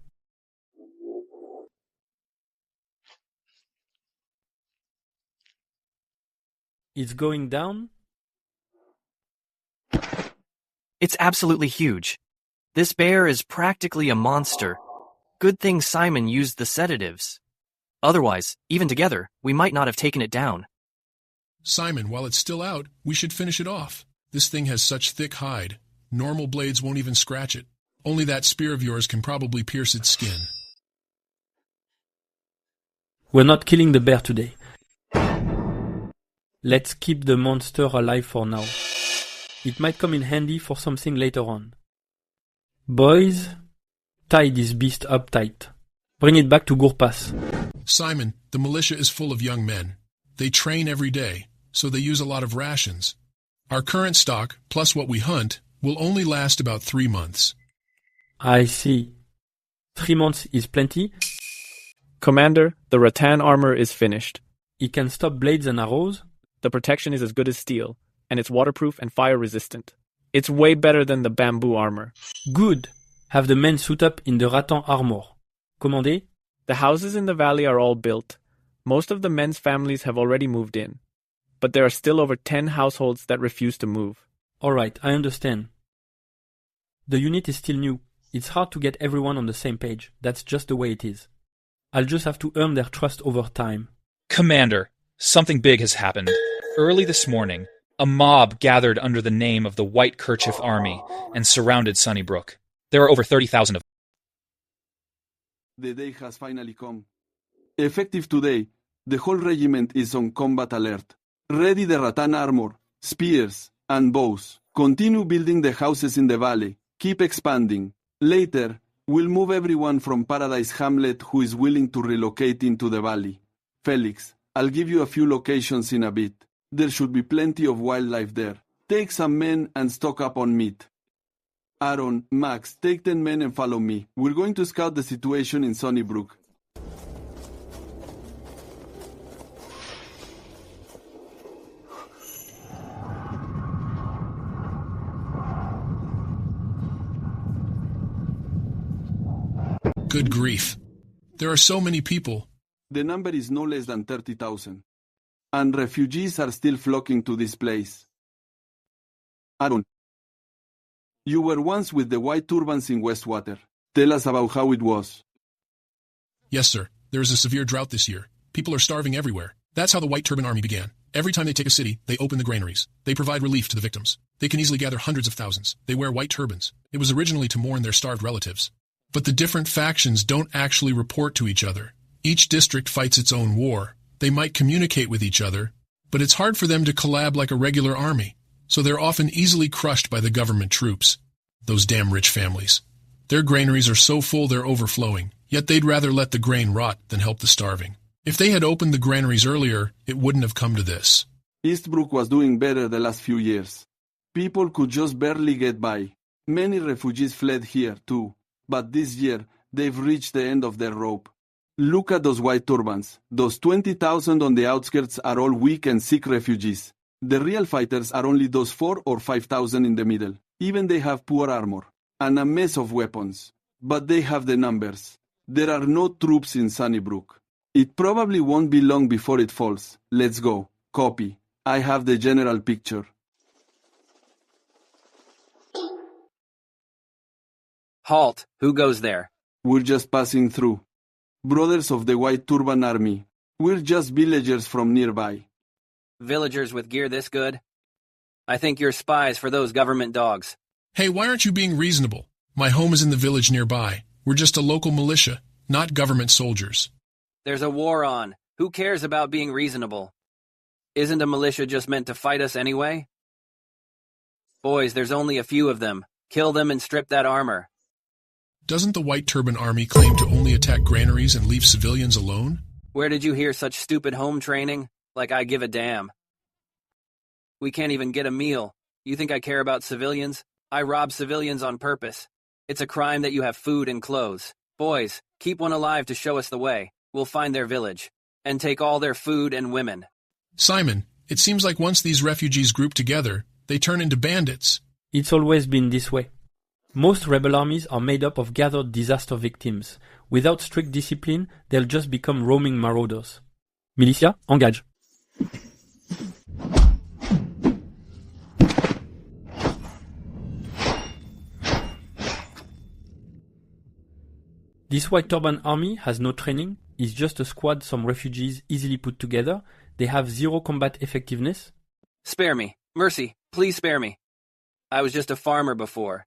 It's going down. It's absolutely huge. This bear is practically a monster. Good thing Simon used the sedatives. Otherwise, even together, we might not have taken it down. Simon, while it's still out, we should finish it off. This thing has such thick hide. Normal blades won't even scratch it. Only that spear of yours can probably pierce its skin. We're not killing the bear today. Let's keep the monster alive for now. It might come in handy for something later on. Boys, tie this beast up tight. Bring it back to Gourpas. Simon, the militia is full of young men. They train every day, so they use a lot of rations. Our current stock, plus what we hunt, will only last about 3 months. I see. 3 months is plenty. Commander, the rattan armor is finished. It can stop blades and arrows. The protection is as good as steel, and it's waterproof and fire-resistant. It's way better than the bamboo armor. Good. Have the men suit up in the rattan armor. Commandé? The houses in the valley are all built. Most of the men's families have already moved in. But there are still over 10 households that refuse to move. All right, I understand. The unit is still new. It's hard to get everyone on the same page. That's just the way it is. I'll just have to earn their trust over time. Commander, something big has happened. Early this morning, a mob gathered under the name of the White Kerchief Army and surrounded Sunnybrook. There are over 30,000 of them. The day has finally come. Effective today, the whole regiment is on combat alert. Ready the rattan armor, spears, and bows. Continue building the houses in the valley. Keep expanding. Later, we'll move everyone from Paradise Hamlet who is willing to relocate into the valley. Felix, I'll give you a few locations in a bit. There should be plenty of wildlife there. Take some men and stock up on meat. Aaron, Max, take 10 men and follow me. We're going to scout the situation in Sunnybrook. Good grief. There are so many people. The number is no less than 30,000. And refugees are still flocking to this place. Aaron, you were once with the white turbans in Westwater. Tell us about how it was. Yes, sir. There is a severe drought this year. People are starving everywhere. That's how the White Turban Army began. Every time they take a city, they open the granaries. They provide relief to the victims. They can easily gather hundreds of thousands. They wear white turbans. It was originally to mourn their starved relatives. But the different factions don't actually report to each other. Each district fights its own war. They might communicate with each other, but it's hard for them to collab like a regular army, so they're often easily crushed by the government troops. Those damn rich families. Their granaries are so full they're overflowing, yet they'd rather let the grain rot than help the starving. If they had opened the granaries earlier, it wouldn't have come to this. Eastbrook was doing better the last few years. People could just barely get by. Many refugees fled here, too. But this year, they've reached the end of their rope. Look at those white turbans. Those 20,000 on the outskirts are all weak and sick refugees. The real fighters are only those 4,000 or 5,000 in the middle. Even they have poor armor. And a mess of weapons. But they have the numbers. There are no troops in Sunnybrook. It probably won't be long before it falls. Let's go. Copy. I have the general picture. Halt! Who goes there? We're just passing through. Brothers of the White Turban Army. We're just villagers from nearby. Villagers with gear this good? I think you're spies for those government dogs. Hey, why aren't you being reasonable? My home is in the village nearby. We're just a local militia, not government soldiers. There's a war on. Who cares about being reasonable? Isn't a militia just meant to fight us anyway? Boys, there's only a few of them. Kill them and strip that armor. Doesn't the White Turban Army claim to only attack granaries and leave civilians alone? Where did you hear such stupid home training? Like I give a damn. We can't even get a meal. You think I care about civilians? I rob civilians on purpose. It's a crime that you have food and clothes. Boys, keep one alive to show us the way. We'll find their village. And take all their food and women. Simon, it seems like once these refugees group together, they turn into bandits. It's always been this way. Most rebel armies are made up of gathered disaster victims. Without strict discipline, they'll just become roaming marauders. Militia, engage. This White Turban Army has no training, is just a squad some refugees easily put together. They have zero combat effectiveness. Spare me. Mercy, please spare me. I was just a farmer before.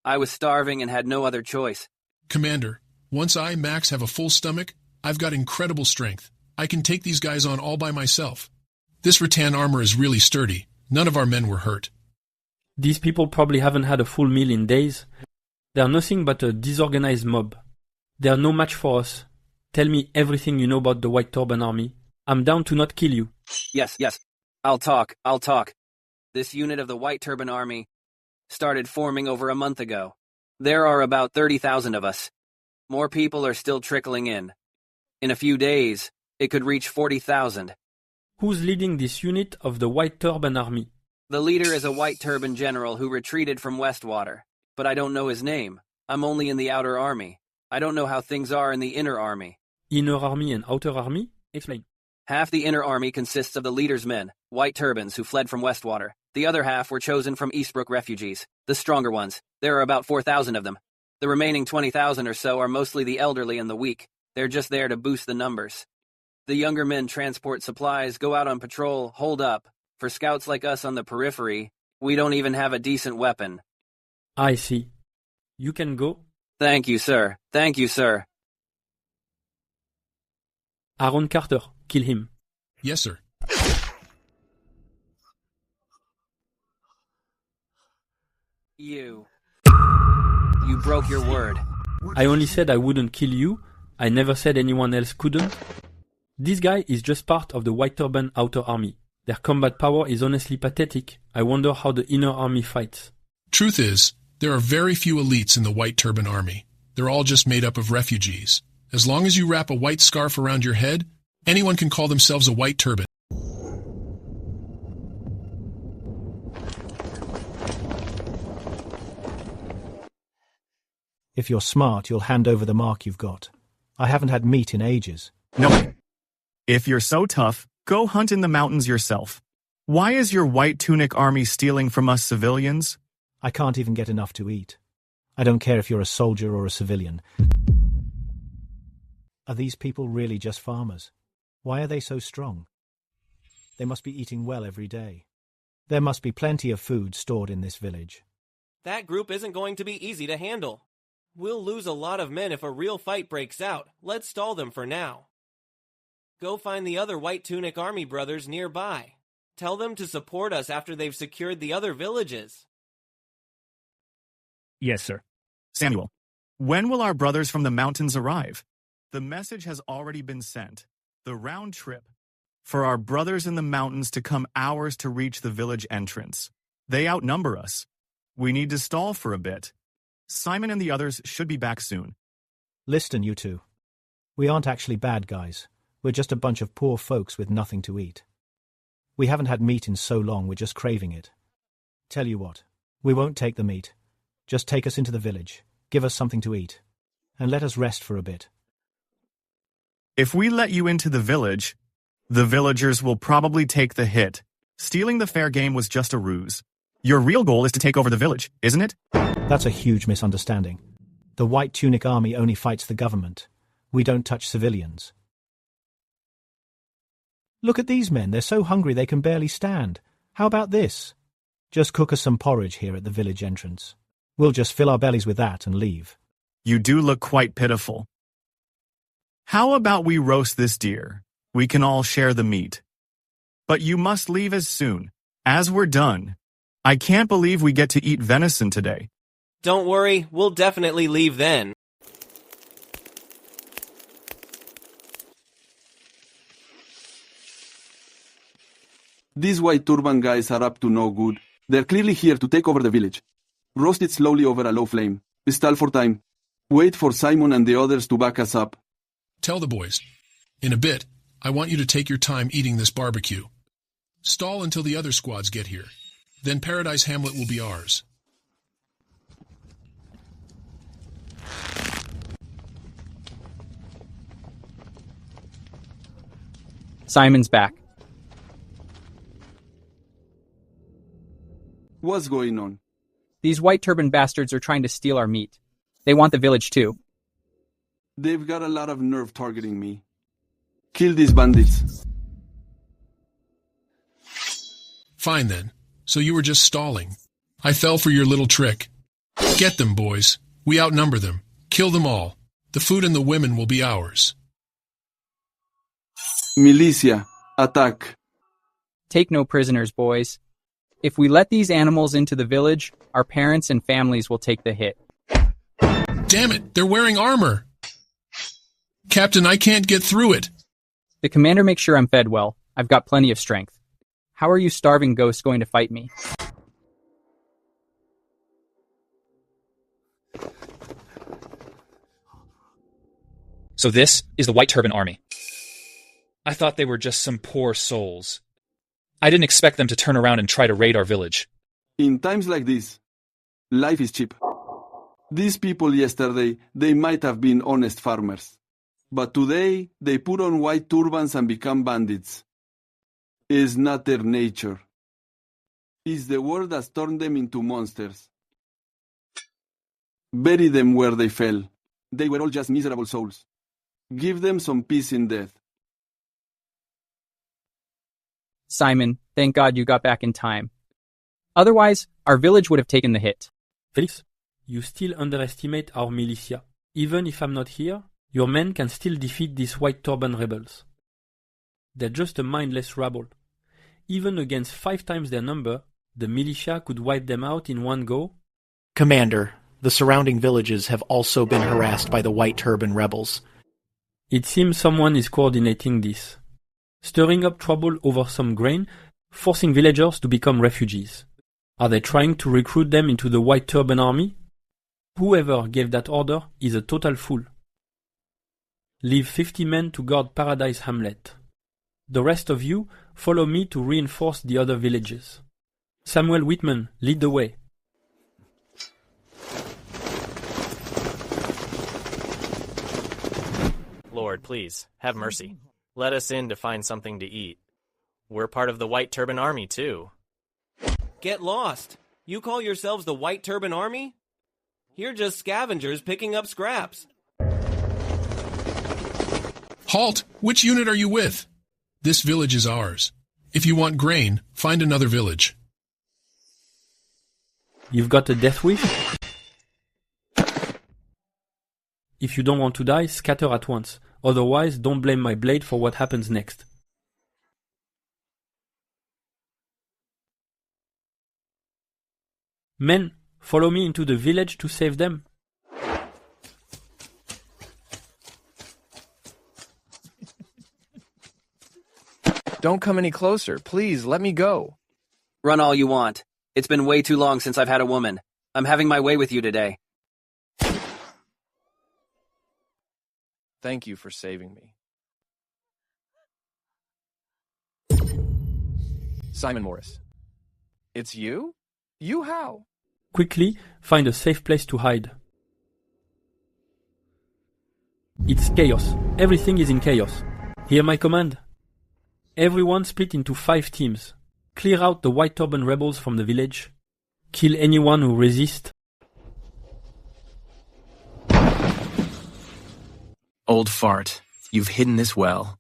I was starving and had no other choice. Commander, once I, Max, have a full stomach, I've got incredible strength. I can take these guys on all by myself. This rattan armor is really sturdy. None of our men were hurt. These people probably haven't had a full meal in days. They are nothing but a disorganized mob. They're no match for us. Tell me everything you know about the White Turban Army. I'm down to not kill you. Yes, yes. I'll talk. This unit of the White Turban Army started forming over a month ago. There are about 30,000 of us. More people are still trickling in. In a few days, it could reach 40,000. Who's leading this unit of the White Turban Army? The leader is a White Turban general who retreated from Westwater, but I don't know his name. I'm only in the outer army. I don't know how things are in the inner army. Inner army and outer army? Explain. Half the inner army consists of the leader's men, White Turbans who fled from Westwater. The other half were chosen from Eastbrook refugees, the stronger ones. There are about 4,000 of them. The remaining 20,000 or so are mostly the elderly and the weak. They're just there to boost the numbers. The younger men transport supplies, go out on patrol, hold up. For scouts like us on the periphery, we don't even have a decent weapon. I see. You can go. Thank you, sir. Thank you, sir. Aaron Carter, kill him. Yes, sir. You broke your word. I only said I wouldn't kill you. I never said anyone else couldn't. This guy is just part of the White Turban outer army. Their combat power is honestly pathetic. I wonder how the inner army fights. Truth is, there are very few elites in the White Turban Army. They're all just made up of refugees. As long as you wrap a white scarf around your head, anyone can call themselves a White Turban. If you're smart, you'll hand over the mark you've got. I haven't had meat in ages. No. If you're so tough, go hunt in the mountains yourself. Why is your white tunic army stealing from us civilians? I can't even get enough to eat. I don't care if you're a soldier or a civilian. Are these people really just farmers? Why are they so strong? They must be eating well every day. There must be plenty of food stored in this village. That group isn't going to be easy to handle. We'll lose a lot of men if a real fight breaks out. Let's stall them for now. Go find the other White Tunic Army brothers nearby. Tell them to support us after they've secured the other villages. Yes, sir. Samuel, when will our brothers from the mountains arrive? The message has already been sent. The round trip for our brothers in the mountains to come hours to reach the village entrance. They outnumber us. We need to stall for a bit. Simon and the others should be back soon. Listen, you two. We aren't actually bad guys. We're just a bunch of poor folks with nothing to eat. We haven't had meat in so long, we're just craving it. Tell you what, we won't take the meat. Just take us into the village, give us something to eat, and let us rest for a bit. If we let you into the village, the villagers will probably take the hit. Stealing the fair game was just a ruse. Your real goal is to take over the village, isn't it? That's a huge misunderstanding. The White Tunic Army only fights the government. We don't touch civilians. Look at these men, they're so hungry they can barely stand. How about this? Just cook us some porridge here at the village entrance. We'll just fill our bellies with that and leave. You do look quite pitiful. How about we roast this deer? We can all share the meat. But you must leave as soon as we're done. I can't believe we get to eat venison today. Don't worry, we'll definitely leave then. These white turban guys are up to no good. They're clearly here to take over the village. Roast it slowly over a low flame. Stall for time. Wait for Simon and the others to back us up. Tell the boys. In a bit, I want you to take your time eating this barbecue. Stall until the other squads get here. Then Paradise Hamlet will be ours. Simon's back. What's going on? These white turban bastards are trying to steal our meat. They want the village too. They've got a lot of nerve targeting me. Kill these bandits. Fine then. So you were just stalling. I fell for your little trick. Get them, boys. We outnumber them. Kill them all. The food and the women will be ours. Militia, attack. Take no prisoners, boys. If we let these animals into the village, our parents and families will take the hit. Damn it, they're wearing armor. Captain, I can't get through it. The commander makes sure I'm fed well. I've got plenty of strength. How are you starving ghosts going to fight me? So this is the White Turban Army. I thought they were just some poor souls. I didn't expect them to turn around and try to raid our village. In times like this, life is cheap. These people yesterday, they might have been honest farmers. But today, they put on white turbans and become bandits. It's not their nature. It's the world that's turned them into monsters. Bury them where they fell. They were all just miserable souls. Give them some peace in death. Simon, thank God you got back in time. Otherwise, our village would have taken the hit. Felix, you still underestimate our militia. Even if I'm not here, your men can still defeat these white turban rebels. They're just a mindless rabble. Even against 5 times their number, the militia could wipe them out in one go. Commander, the surrounding villages have also been harassed by the white turban rebels. It seems someone is coordinating this, stirring up trouble over some grain, forcing villagers to become refugees. Are they trying to recruit them into the White Turban Army? Whoever gave that order is a total fool. Leave 50 men to guard Paradise Hamlet. The rest of you follow me to reinforce the other villages. Samuel Whitman, lead the way. Lord, please, have mercy. Let us in to find something to eat. We're part of the White Turban Army, too. Get lost! You call yourselves the White Turban Army? You're just scavengers picking up scraps. Halt! Which unit are you with? This village is ours. If you want grain, find another village. You've got a death wish? If you don't want to die, scatter at once. Otherwise, don't blame my blade for what happens next. Men, follow me into the village to save them. Don't come any closer. Please, let me go. Run all you want. It's been way too long since I've had a woman. I'm having my way with you today. Thank you for saving me. Simon Morris. It's you? You how? Quickly, find a safe place to hide. It's chaos. Everything is in chaos. Hear my command. Everyone split into 5 teams. Clear out the white turban rebels from the village. Kill anyone who resists. Old fart, you've hidden this well.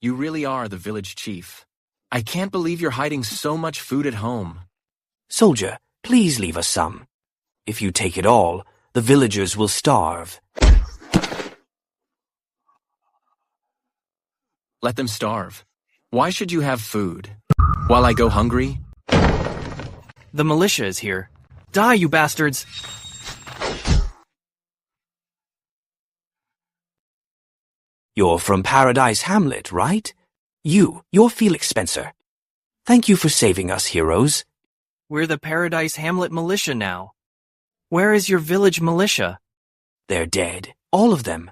You really are the village chief. I can't believe you're hiding so much food at home. Soldier, please leave us some. If you take it all, the villagers will starve. Let them starve. Why should you have food? While I go hungry? The militia is here. Die, you bastards! You're from Paradise Hamlet, right? You're Felix Spencer. Thank you for saving us, heroes. We're the Paradise Hamlet militia now. Where is your village militia? They're dead. All of them.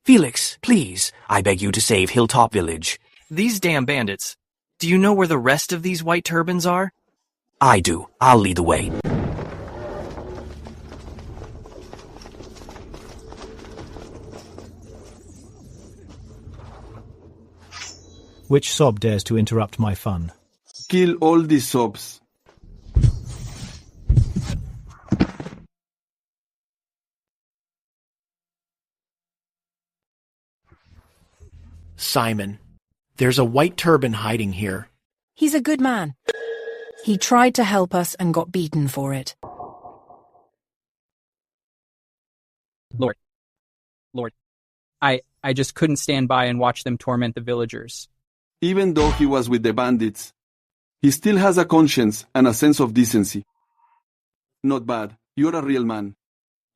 Felix, please, I beg you to save Hilltop Village. These damn bandits. Do you know where the rest of these white turbans are? I do. I'll lead the way. Which sob dares to interrupt my fun? Kill all these sobs. Simon, there's a white turban hiding here. He's a good man. He tried to help us and got beaten for it. Lord, I just couldn't stand by and watch them torment the villagers. Even though he was with the bandits, he still has a conscience and a sense of decency. Not bad. You're a real man.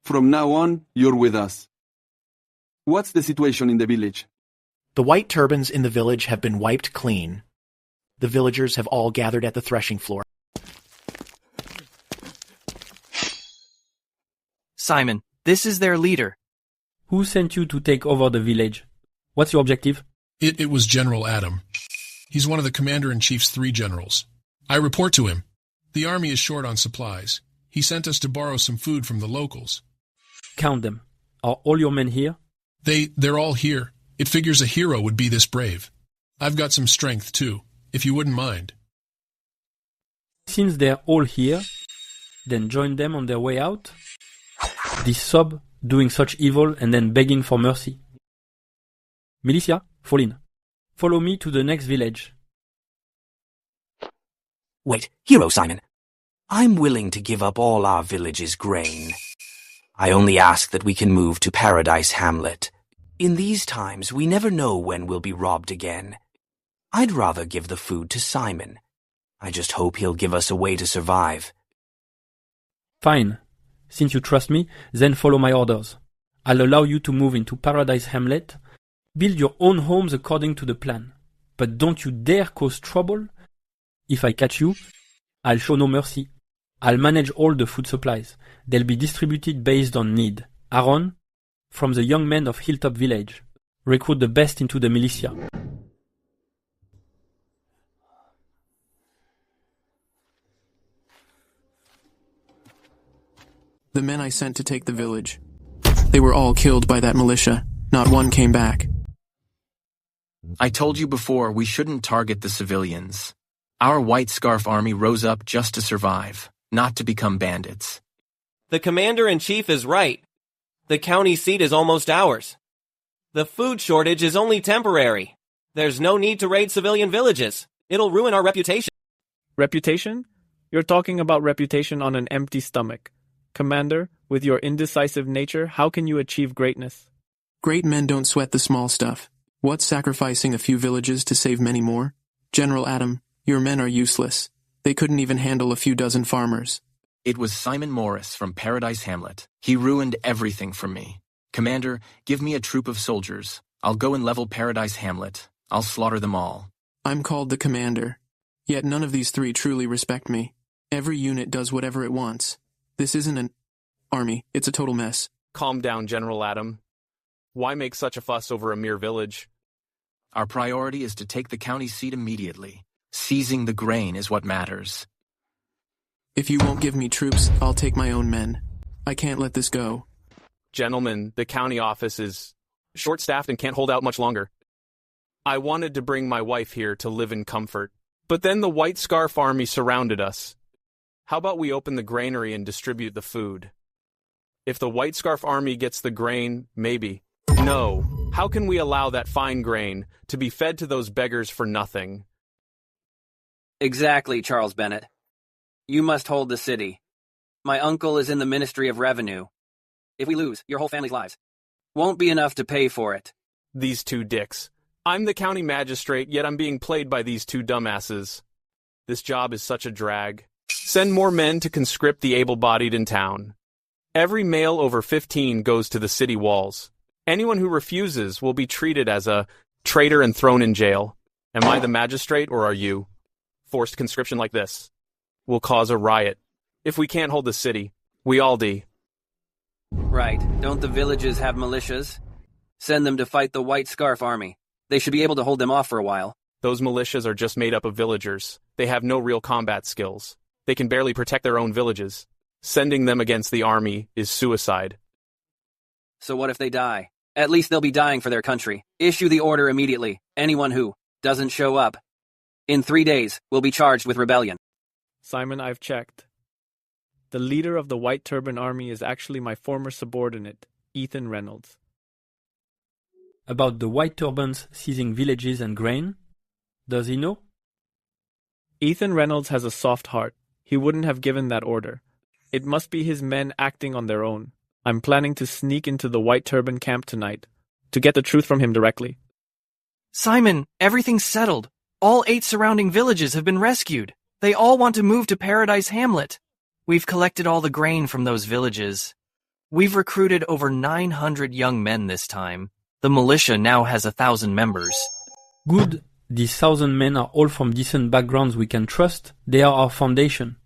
From now on, you're with us. What's the situation in the village? The white turbans in the village have been wiped clean. The villagers have all gathered at the threshing floor. Simon, this is their leader. Who sent you to take over the village? What's your objective? It was General Adam. He's one of the Commander-in-Chief's 3 generals. I report to him. The army is short on supplies. He sent us to borrow some food from the locals. Count them. Are all your men here? They're all here. It figures a hero would be this brave. I've got some strength, too, if you wouldn't mind. Since they're all here, then join them on their way out? This sob doing such evil and then begging for mercy. Militia, fall in. Follow me to the next village. Wait, Hero Simon. I'm willing to give up all our village's grain. I only ask that we can move to Paradise Hamlet. In these times, we never know when we'll be robbed again. I'd rather give the food to Simon. I just hope he'll give us a way to survive. Fine. Since you trust me, then follow my orders. I'll allow you to move into Paradise Hamlet. Build your own homes according to the plan. But don't you dare cause trouble. If I catch you, I'll show no mercy. I'll manage all the food supplies. They'll be distributed based on need. Aaron, from the young men of Hilltop Village. Recruit the best into the militia. The men I sent to take the village. They were all killed by that militia. Not one came back. I told you before we shouldn't target the civilians. Our White Scarf army rose up just to survive, not to become bandits. The Commander-in-Chief is right. The county seat is almost ours. The food shortage is only temporary. There's no need to raid civilian villages. It'll ruin our reputation. Reputation? You're talking about reputation on an empty stomach. Commander, with your indecisive nature, how can you achieve greatness? Great men don't sweat the small stuff. What's sacrificing a few villages to save many more? General Adam, your men are useless. They couldn't even handle a few dozen farmers. It was Simon Morris from Paradise Hamlet. He ruined everything for me. Commander, give me a troop of soldiers. I'll go and level Paradise Hamlet. I'll slaughter them all. I'm called the commander. Yet none of these 3 truly respect me. Every unit does whatever it wants. This isn't an army. It's a total mess. Calm down, General Adam. Why make such a fuss over a mere village? Our priority is to take the county seat immediately. Seizing the grain is what matters. If you won't give me troops, I'll take my own men. I can't let this go. Gentlemen, the county office is short-staffed and can't hold out much longer. I wanted to bring my wife here to live in comfort, but then the White Scarf army surrounded us. How about we open the granary and distribute the food? If the White Scarf army gets the grain, maybe. No. How can we allow that fine grain to be fed to those beggars for nothing? Exactly, Charles Bennett. You must hold the city. My uncle is in the Ministry of Revenue. If we lose, your whole family's lives won't be enough to pay for it. These 2 dicks. I'm the county magistrate, yet I'm being played by these 2 dumbasses. This job is such a drag. Send more men to conscript the able-bodied in town. Every male over 15 goes to the city walls. Anyone who refuses will be treated as a traitor and thrown in jail. Am I the magistrate or are you? Forced conscription like this will cause a riot. If we can't hold the city, we all do. Right. Don't the villages have militias? Send them to fight the White Scarf army. They should be able to hold them off for a while. Those militias are just made up of villagers. They have no real combat skills. They can barely protect their own villages. Sending them against the army is suicide. So what if they die? At least they'll be dying for their country. Issue the order immediately. Anyone who doesn't show up in 3 days will be charged with rebellion. Simon, I've checked. The leader of the White Turban Army is actually my former subordinate, Ethan Reynolds. About the White Turbans seizing villages and grain? Does he know? Ethan Reynolds has a soft heart. He wouldn't have given that order. It must be his men acting on their own. I'm planning to sneak into the White Turban camp tonight to get the truth from him directly. Simon, everything's settled. All 8 surrounding villages have been rescued. They all want to move to Paradise Hamlet. We've collected all the grain from those villages. We've recruited over 900 young men this time. The militia now has 1,000 members. Good. These 1,000 men are all from decent backgrounds we can trust. They are our foundation.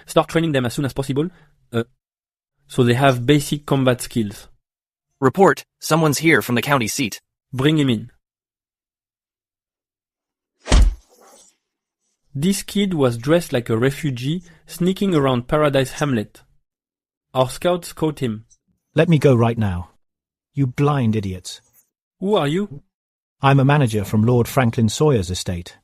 Start training them as soon as possible. So they have basic combat skills. Report. Someone's here from the county seat. Bring him in. This kid was dressed like a refugee, sneaking around Paradise Hamlet. Our scouts caught him. Let me go right now. You blind idiots. Who are you? I'm a manager from Lord Franklin Sawyer's estate.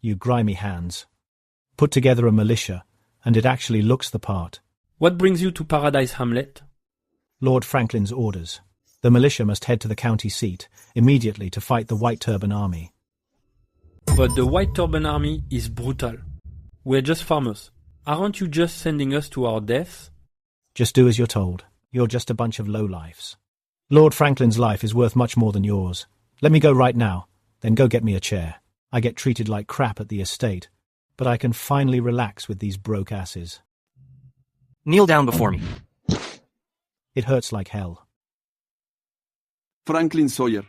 You grimy hands. Put together a militia, and it actually looks the part. What brings you to Paradise Hamlet? Lord Franklin's orders. The militia must head to the county seat immediately to fight the White Turban Army. But the White Turban Army is brutal. We're just farmers. Aren't you just sending us to our deaths? Just do as you're told. You're just a bunch of lowlifes. Lord Franklin's life is worth much more than yours. Let me go right now, then go get me a chair. I get treated like crap at the estate, but I can finally relax with these broke asses. Kneel down before me. It hurts like hell. Franklin Sawyer.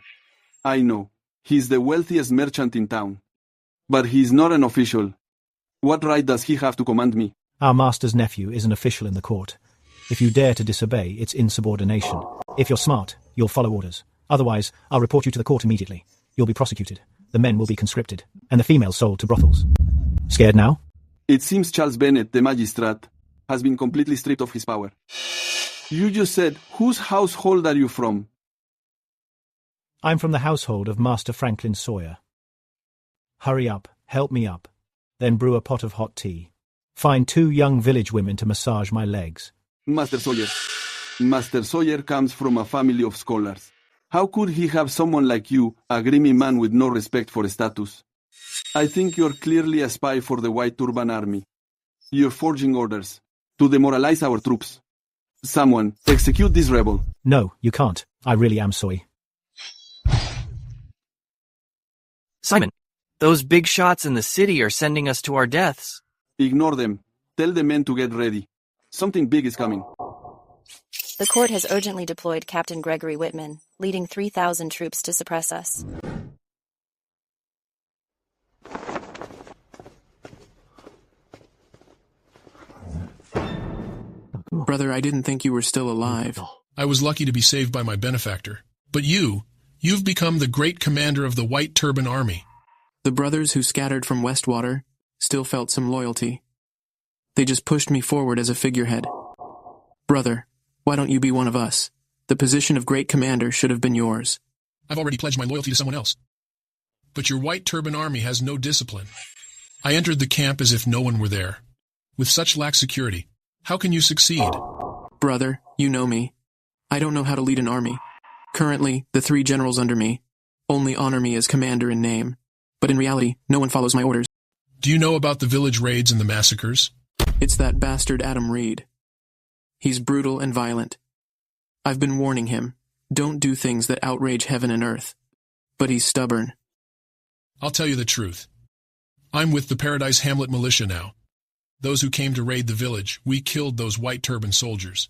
I know. He's the wealthiest merchant in town. But he's not an official. What right does he have to command me? Our master's nephew is an official in the court. If you dare to disobey, it's insubordination. If you're smart, you'll follow orders. Otherwise, I'll report you to the court immediately. You'll be prosecuted. The men will be conscripted, and the females sold to brothels. Scared now? It seems Charles Bennett, the magistrate, has been completely stripped of his power. You just said, whose household are you from? I'm from the household of Master Franklin Sawyer. Hurry up, help me up. Then brew a pot of hot tea. Find 2 young village women to massage my legs. Master Sawyer. Master Sawyer comes from a family of scholars. How could he have someone like you, a grimy man with no respect for status? I think you're clearly a spy for the White Turban Army. You're forging orders to demoralize our troops. Someone, execute this rebel. No, you can't. I really am sorry. Simon, those big shots in the city are sending us to our deaths. Ignore them. Tell the men to get ready. Something big is coming. The court has urgently deployed Captain Gregory Whitman, leading 3,000 troops to suppress us. Brother, I didn't think you were still alive. I was lucky to be saved by my benefactor. But you've become the great commander of the White Turban Army. The brothers who scattered from Westwater still felt some loyalty. They just pushed me forward as a figurehead. Brother, why don't you be one of us? The position of great commander should have been yours. I've already pledged my loyalty to someone else. But your White Turban Army has no discipline. I entered the camp as if no one were there. With such lax security, how can you succeed? Brother, you know me. I don't know how to lead an army. Currently, the 3 generals under me only honor me as commander in name. But in reality, no one follows my orders. Do you know about the village raids and the massacres? It's that bastard Adam Reed. He's brutal and violent. I've been warning him. Don't do things that outrage heaven and earth. But he's stubborn. I'll tell you the truth. I'm with the Paradise Hamlet militia now. Those who came to raid the village, we killed those White Turban soldiers.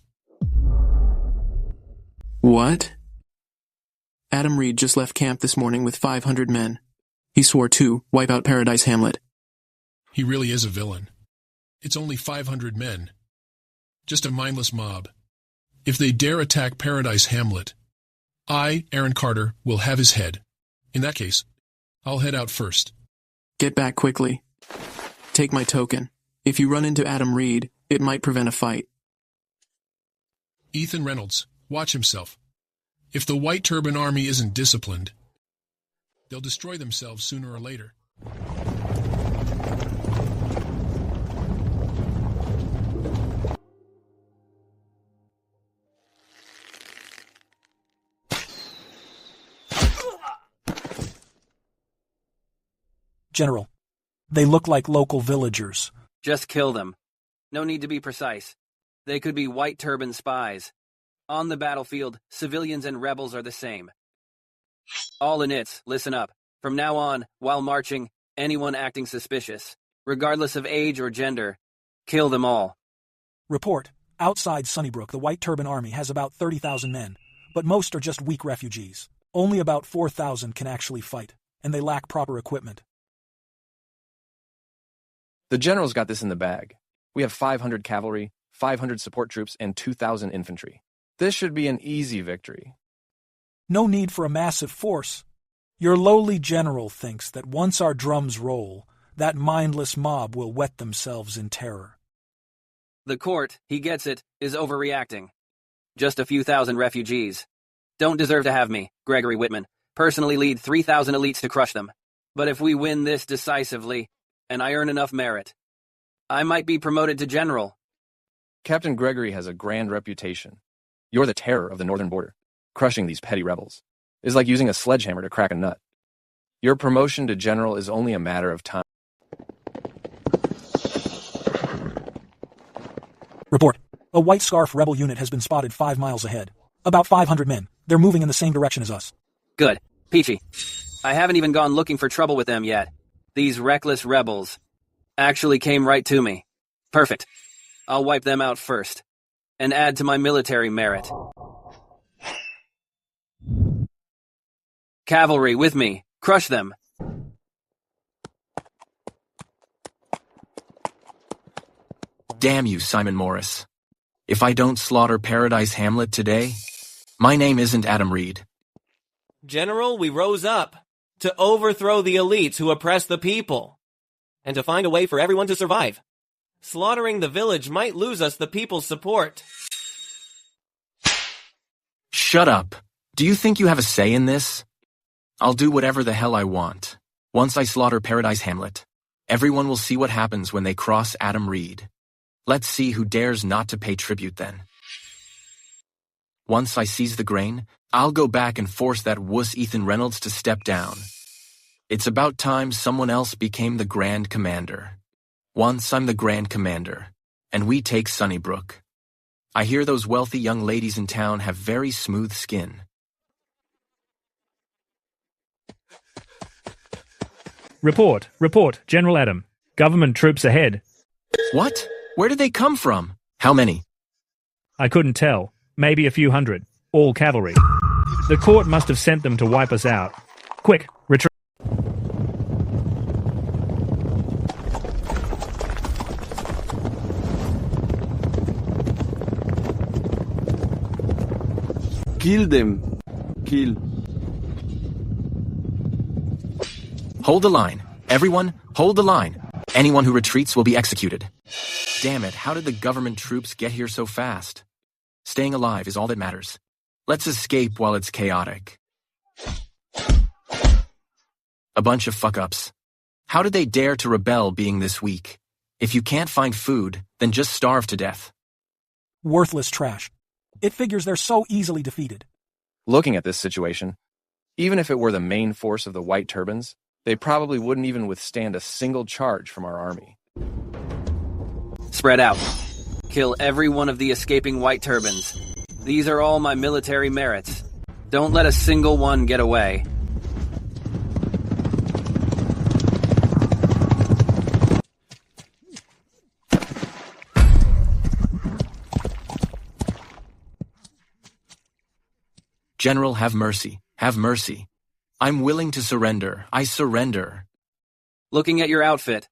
What? Adam Reed just left camp this morning with 500 men. He swore to wipe out Paradise Hamlet. He really is a villain. It's only 500 men. Just a mindless mob. If they dare attack Paradise Hamlet, I, Aaron Carter, will have his head. In that case, I'll head out first. Get back quickly. Take my token. If you run into Adam Reed, it might prevent a fight. Ethan Reynolds, watch himself. If the White Turban Army isn't disciplined, they'll destroy themselves sooner or later. General, they look like local villagers. Just kill them. No need to be precise. They could be White Turban spies. On the battlefield, civilians and rebels are the same. All units, listen up. From now on, while marching, anyone acting suspicious, regardless of age or gender, kill them all. Report. Outside Sunnybrook, the White Turban Army has about 30,000 men, but most are just weak refugees. Only about 4,000 can actually fight, and they lack proper equipment. The general's got this in the bag. We have 500 cavalry, 500 support troops, and 2,000 infantry. This should be an easy victory. No need for a massive force. Your lowly general thinks that once our drums roll, that mindless mob will wet themselves in terror. The court, he gets it, is overreacting. Just a few thousand refugees. Don't deserve to have me, Gregory Whitman, personally lead 3,000 elites to crush them. But if we win this decisively, and I earn enough merit, I might be promoted to general. Captain Gregory has a grand reputation. You're the terror of the northern border. Crushing these petty rebels is like using a sledgehammer to crack a nut. Your promotion to general is only a matter of time. Report. A White Scarf rebel unit has been spotted 5 miles ahead. About 500 men. They're moving in the same direction as us. Good. Peachy. I haven't even gone looking for trouble with them yet. These reckless rebels actually came right to me. Perfect. I'll wipe them out first, and add to my military merit. Cavalry with me. Crush them. Damn you, Simon Morris. If I don't slaughter Paradise Hamlet today, my name isn't Adam Reed. General, we rose up to overthrow the elites who oppress the people, and to find a way for everyone to survive. Slaughtering the village might lose us the people's support. Shut up. Do you think you have a say in this? I'll do whatever the hell I want. Once I slaughter Paradise Hamlet, everyone will see what happens when they cross Adam Reed. Let's see who dares not to pay tribute then. Once I seize the grain, I'll go back and force that wuss Ethan Reynolds to step down. It's about time someone else became the Grand Commander. Once I'm the Grand Commander, and we take Sunnybrook. I hear those wealthy young ladies in town have very smooth skin. Report, General Adam. Government troops ahead. What? Where did they come from? How many? I couldn't tell. Maybe a few hundred. All cavalry. The court must have sent them to wipe us out. Quick, retreat. Kill them. Kill. Hold the line. Everyone, hold the line. Anyone who retreats will be executed. Damn it, how did the government troops get here so fast? Staying alive is all that matters. Let's escape while it's chaotic. A bunch of fuck-ups. How did they dare to rebel being this weak? If you can't find food, then just starve to death. Worthless trash. It figures they're so easily defeated. Looking at this situation, even if it were the main force of the White Turbans, they probably wouldn't even withstand a single charge from our army. Spread out. Kill every one of the escaping White Turbans. These are all my military merits. Don't let a single one get away. General, have mercy. Have mercy. I'm willing to surrender. I surrender. Looking at your outfit,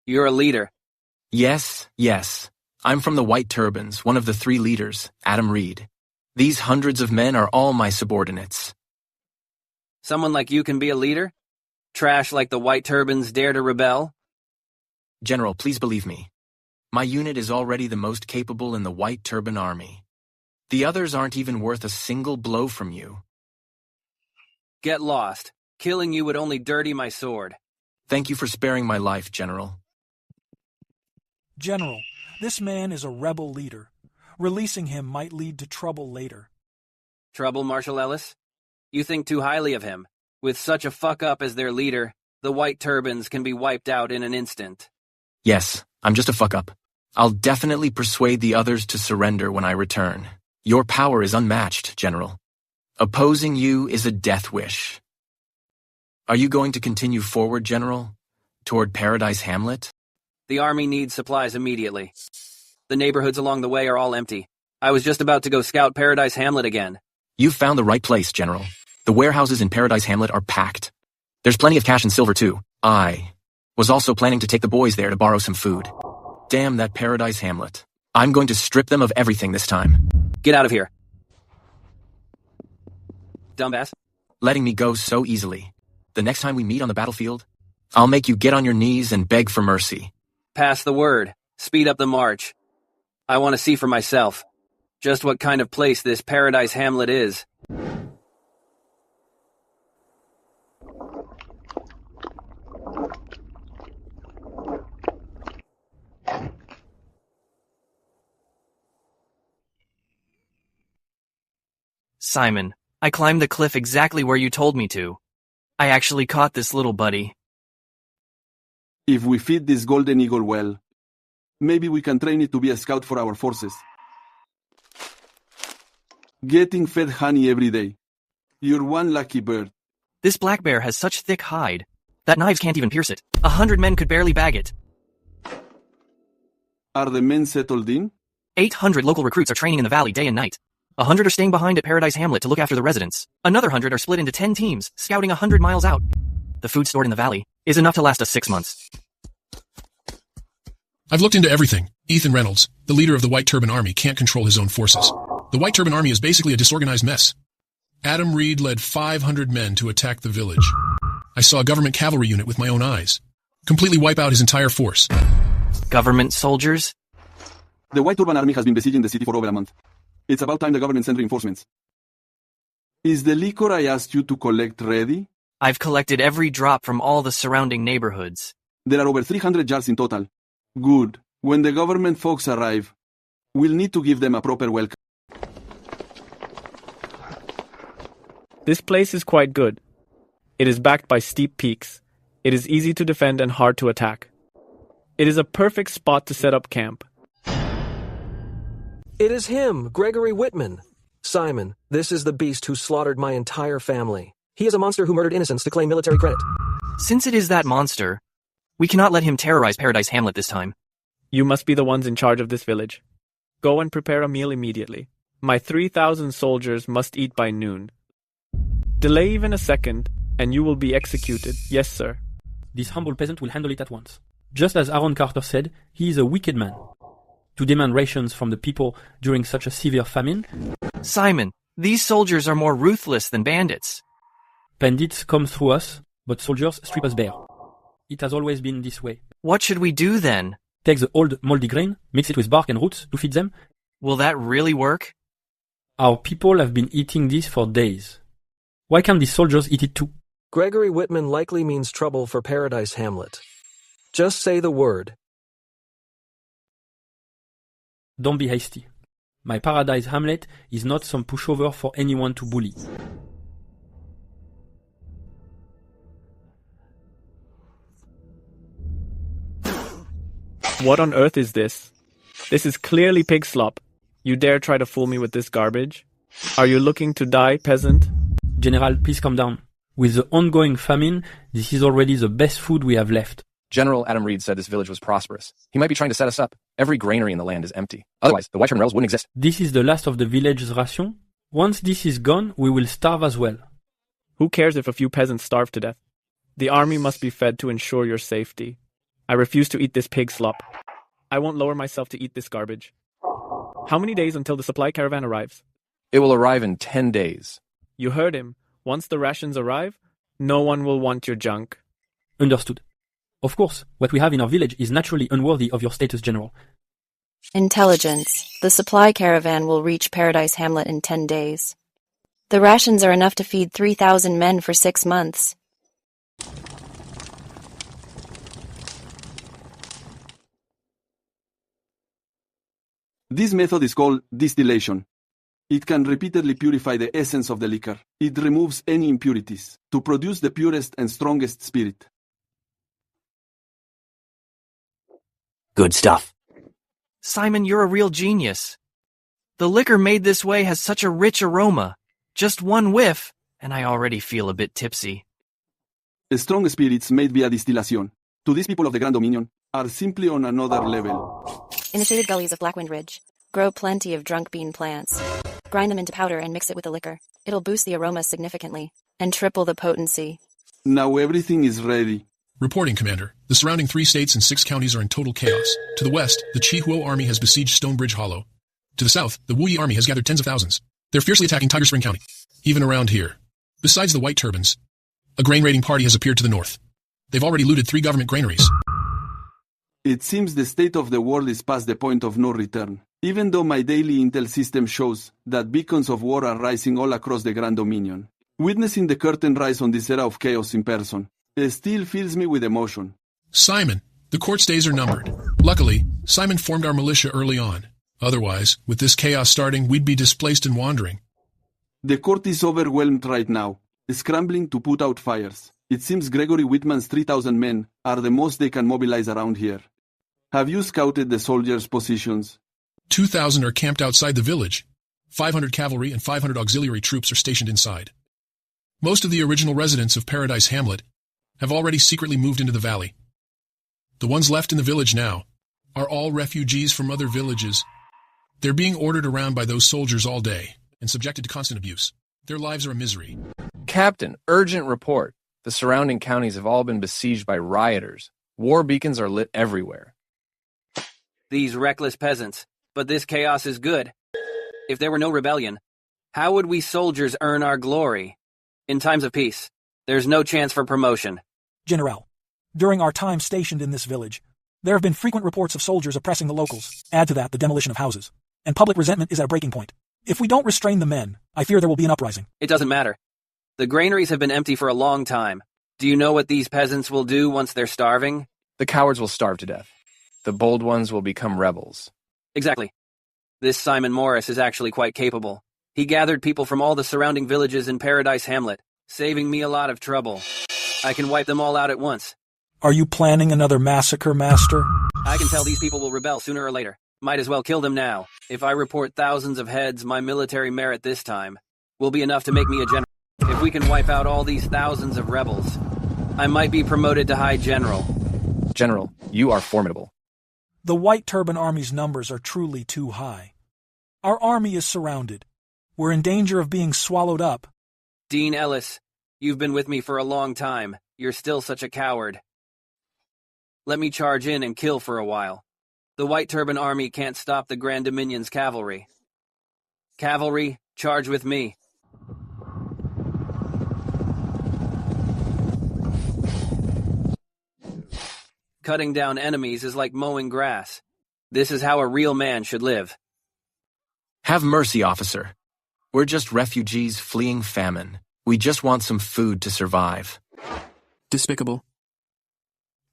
you're a leader. Yes. I'm from the White Turbans, one of the 3 leaders, Adam Reed. These hundreds of men are all my subordinates. Someone like you can be a leader? Trash like the White Turbans dare to rebel? General, please believe me. My unit is already the most capable in the White Turban Army. The others aren't even worth a single blow from you. Get lost. Killing you would only dirty my sword. Thank you for sparing my life, General. General, this man is a rebel leader. Releasing him might lead to trouble later. Trouble, Marshal Ellis? You think too highly of him. With such a fuck-up as their leader, the White Turbans can be wiped out in an instant. Yes, I'm just a fuck-up. I'll definitely persuade the others to surrender when I return. Your power is unmatched, General. Opposing you is a death wish. Are you going to continue forward, General? Toward Paradise Hamlet? The army needs supplies immediately. The neighborhoods along the way are all empty. I was just about to go scout Paradise Hamlet again. You've found the right place, General. The warehouses in Paradise Hamlet are packed. There's plenty of cash and silver, too. I was also planning to take the boys there to borrow some food. Damn that Paradise Hamlet. I'm going to strip them of everything this time. Get out of here. Dumbass. Letting me go so easily. The next time we meet on the battlefield, I'll make you get on your knees and beg for mercy. Pass the word. Speed up the march. I want to see for myself just what kind of place this Paradise Hamlet is. Simon, I climbed the cliff exactly where you told me to. I actually caught this little buddy. If we feed this golden eagle well, maybe we can train it to be a scout for our forces. Getting fed honey every day. You're one lucky bird. This black bear has such thick hide that knives can't even pierce it. 100 men could barely bag it. Are the men settled in? 800 local recruits are training in the valley day and night. 100 are staying behind at Paradise Hamlet to look after the residents. Another 100 are split into 10 teams, scouting 100 miles out. The food stored in the valley is enough to last us 6 months. I've looked into everything. Ethan Reynolds, the leader of the White Turban Army, can't control his own forces. The White Turban Army is basically a disorganized mess. Adam Reed led 500 men to attack the village. I saw a government cavalry unit with my own eyes. Completely wipe out his entire force. Government soldiers? The White Turban Army has been besieging the city for over a month. It's about time the government sent reinforcements. Is the liquor I asked you to collect ready? I've collected every drop from all the surrounding neighborhoods. There are over 300 jars in total. Good. When the government folks arrive, we'll need to give them a proper welcome. This place is quite good. It is backed by steep peaks. It is easy to defend and hard to attack. It is a perfect spot to set up camp. It is him, Gregory Whitman. Simon, this is the beast who slaughtered my entire family. He is a monster who murdered innocents to claim military credit. Since it is that monster, we cannot let him terrorize Paradise Hamlet this time. You must be the ones in charge of this village. Go and prepare a meal immediately. My 3,000 soldiers must eat by noon. Delay even a second, and you will be executed. Yes, sir. This humble peasant will handle it at once. Just as Aaron Carter said, he is a wicked man. To demand rations from the people during such a severe famine. Simon, these soldiers are more ruthless than bandits. Bandits come through us, but soldiers strip us bare. It has always been this way. What should we do then? Take the old moldy grain, mix it with bark and roots to feed them. Will that really work? Our people have been eating this for days. Why can't these soldiers eat it too? Gregory Whitman likely means trouble for Paradise Hamlet. Just say the word. Don't be hasty. My Paradise Hamlet is not some pushover for anyone to bully. What on earth is this? This is clearly pig slop. You dare try to fool me with this garbage? Are you looking to die, peasant? General, please calm down. With the ongoing famine, this is already the best food we have left. General Adam Reed said this village was prosperous. He might be trying to set us up. Every granary in the land is empty. Otherwise, the White Turban Rebels wouldn't exist. This is the last of the village's ration. Once this is gone, we will starve as well. Who cares if a few peasants starve to death? The army must be fed to ensure your safety. I refuse to eat this pig slop. I won't lower myself to eat this garbage. How many days until the supply caravan arrives? It will arrive in 10 days. You heard him. Once the rations arrive, no one will want your junk. Understood. Of course, what we have in our village is naturally unworthy of your status, General. Intelligence. The supply caravan will reach Paradise Hamlet in 10 days. The rations are enough to feed 3,000 men for 6 months. This method is called distillation. It can repeatedly purify the essence of the liquor. It removes any impurities to produce the purest and strongest spirit. Good stuff. Simon, you're a real genius. The liquor made this way has such a rich aroma. Just one whiff, and I already feel a bit tipsy. The strong spirits made via distillation, to these people of the Grand Dominion, are simply on another level. In the shaded gullies of Blackwind Ridge, grow plenty of drunk bean plants. Grind them into powder and mix it with the liquor. It'll boost the aroma significantly and triple the potency. Now everything is ready. Reporting, Commander. The surrounding 3 states and 6 counties are in total chaos. To the west, the Chihuo army has besieged Stonebridge Hollow. To the south, the Wuyi army has gathered tens of thousands. They're fiercely attacking Tiger Spring County. Even around here. Besides the White Turbans, a grain-raiding party has appeared to the north. They've already looted 3 government granaries. It seems the state of the world is past the point of no return. Even though my daily intel system shows that beacons of war are rising all across the Grand Dominion, witnessing the curtain rise on this era of chaos in person, it still fills me with emotion. Simon, the court's days are numbered. Luckily, Simon formed our militia early on. Otherwise, with this chaos starting, we'd be displaced and wandering. The court is overwhelmed right now, scrambling to put out fires. It seems Gregory Whitman's 3,000 men are the most they can mobilize around here. Have you scouted the soldiers' positions? 2,000 are camped outside the village. 500 cavalry and 500 auxiliary troops are stationed inside. Most of the original residents of Paradise Hamlet have already secretly moved into the valley. The ones left in the village now are all refugees from other villages. They're being ordered around by those soldiers all day and subjected to constant abuse. Their lives are a misery. Captain, urgent report. The surrounding counties have all been besieged by rioters. War beacons are lit everywhere. These reckless peasants. But this chaos is good. If there were no rebellion, how would we soldiers earn our glory? In times of peace, there's no chance for promotion. General, during our time stationed in this village, there have been frequent reports of soldiers oppressing the locals. Add to that the demolition of houses. And public resentment is at a breaking point. If we don't restrain the men, I fear there will be an uprising. It doesn't matter. The granaries have been empty for a long time. Do you know what these peasants will do once they're starving? The cowards will starve to death. The bold ones will become rebels. Exactly. This Simon Morris is actually quite capable. He gathered people from all the surrounding villages in Paradise Hamlet, saving me a lot of trouble. I can wipe them all out at once. Are you planning another massacre, Master? I can tell these people will rebel sooner or later. Might as well kill them now. If I report thousands of heads, my military merit this time will be enough to make me a general. If we can wipe out all these thousands of rebels, I might be promoted to High General. General, you are formidable. The White Turban Army's numbers are truly too high. Our army is surrounded. We're in danger of being swallowed up. Dean Ellis, you've been with me for a long time. You're still such a coward. Let me charge in and kill for a while. The White Turban Army can't stop the Grand Dominion's cavalry. Cavalry, charge with me. Cutting down enemies is like mowing grass. This is how a real man should live. Have mercy, officer. We're just refugees fleeing famine. We just want some food to survive. Despicable.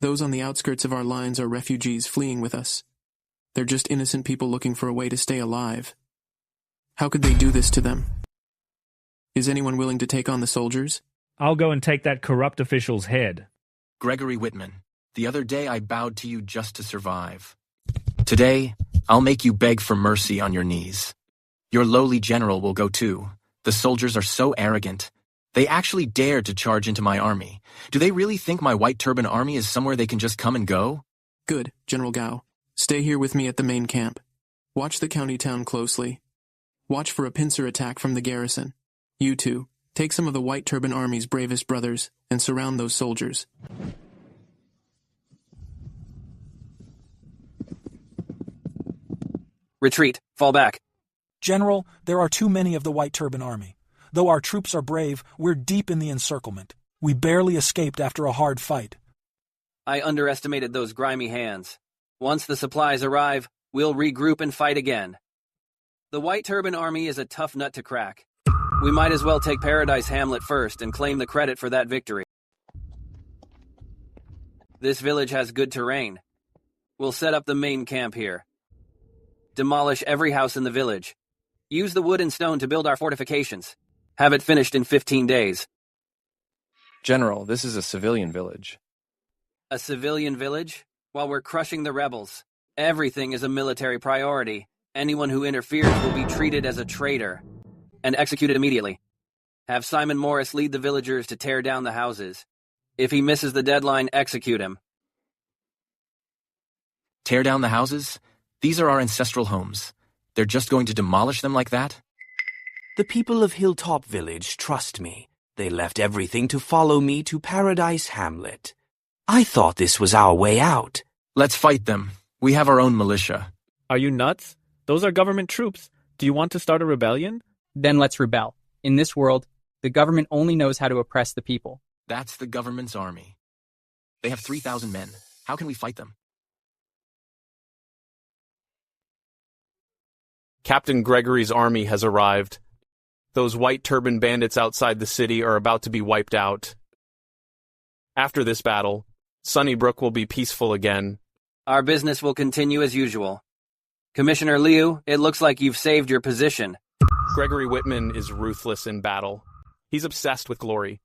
Those on the outskirts of our lines are refugees fleeing with us. They're just innocent people looking for a way to stay alive. How could they do this to them? Is anyone willing to take on the soldiers? I'll go and take that corrupt official's head. Gregory Whitman, the other day I bowed to you just to survive. Today, I'll make you beg for mercy on your knees. Your lowly general will go too. The soldiers are so arrogant. They actually dare to charge into my army. Do they really think my White Turban Army is somewhere they can just come and go? Good, General Gao. Stay here with me at the main camp. Watch the county town closely. Watch for a pincer attack from the garrison. You two, take some of the White Turban Army's bravest brothers and surround those soldiers. Retreat. Fall back. General, there are too many of the White Turban Army. Though our troops are brave, we're deep in the encirclement. We barely escaped after a hard fight. I underestimated those grimy hands. Once the supplies arrive, we'll regroup and fight again. The White Turban Army is a tough nut to crack. We might as well take Paradise Hamlet first and claim the credit for that victory. This village has good terrain. We'll set up the main camp here. Demolish every house in the village. Use the wood and stone to build our fortifications. Have it finished in 15 days. General, this is a civilian village. A civilian village? While we're crushing the rebels. Everything is a military priority. Anyone who interferes will be treated as a traitor and executed immediately. Have Simon Morris lead the villagers to tear down the houses. If he misses the deadline, execute him. Tear down the houses? These are our ancestral homes. They're just going to demolish them like that? The people of Hilltop Village trust me. They left everything to follow me to Paradise Hamlet. I thought this was our way out. Let's fight them. We have our own militia. Are you nuts? Those are government troops. Do you want to start a rebellion? Then let's rebel. In this world, the government only knows how to oppress the people. That's the government's army. They have 3,000 men. How can we fight them? Captain Gregory's army has arrived. Those white turban bandits outside the city are about to be wiped out. After this battle, Sunnybrook will be peaceful again. Our business will continue as usual. Commissioner Liu, it looks like you've saved your position. Gregory Whitman is ruthless in battle. He's obsessed with glory.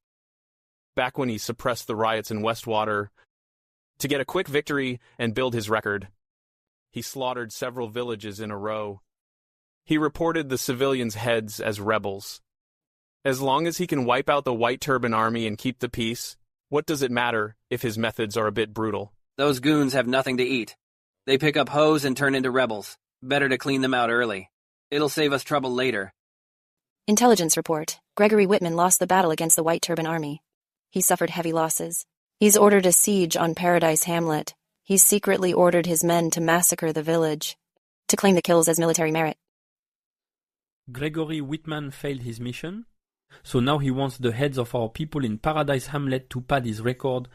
Back when he suppressed the riots in Westwater, to get a quick victory and build his record, he slaughtered several villages in a row. He reported the civilians' heads as rebels. As long as he can wipe out the white turban army and keep the peace, what does it matter if his methods are a bit brutal? Those goons have nothing to eat. They pick up hoes and turn into rebels. Better to clean them out early. It'll save us trouble later. Intelligence report. Gregory Whitman lost the battle against the White Turban Army. He suffered heavy losses. He's ordered a siege on Paradise Hamlet. He's secretly ordered his men to massacre the village, to claim the kills as military merit. Gregory Whitman failed his mission, so now he wants the heads of our people in Paradise Hamlet to pad his record.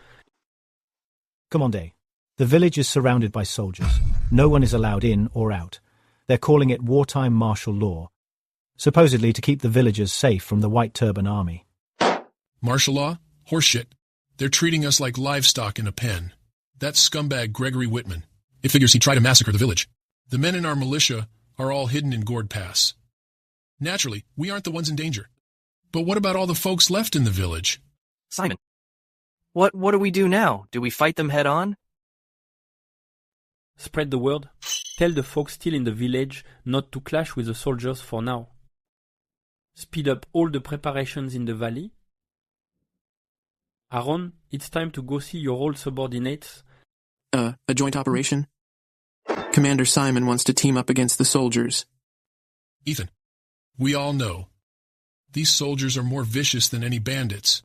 Commande, the village is surrounded by soldiers. No one is allowed in or out. They're calling it wartime martial law, supposedly to keep the villagers safe from the White Turban Army. Martial law? Horseshit. They're treating us like livestock in a pen. That scumbag Gregory Whitman. It figures he tried to massacre the village. The men in our militia are all hidden in Gourd Pass. Naturally, we aren't the ones in danger. But what about all the folks left in the village? Simon, what do we do now? Do we fight them head on? Spread the word. Tell the folks still in the village not to clash with the soldiers for now. Speed up all the preparations in the valley. Aaron, it's time to go see your old subordinates. A joint operation? Commander Simon wants to team up against the soldiers. Ethan, we all know. These soldiers are more vicious than any bandits.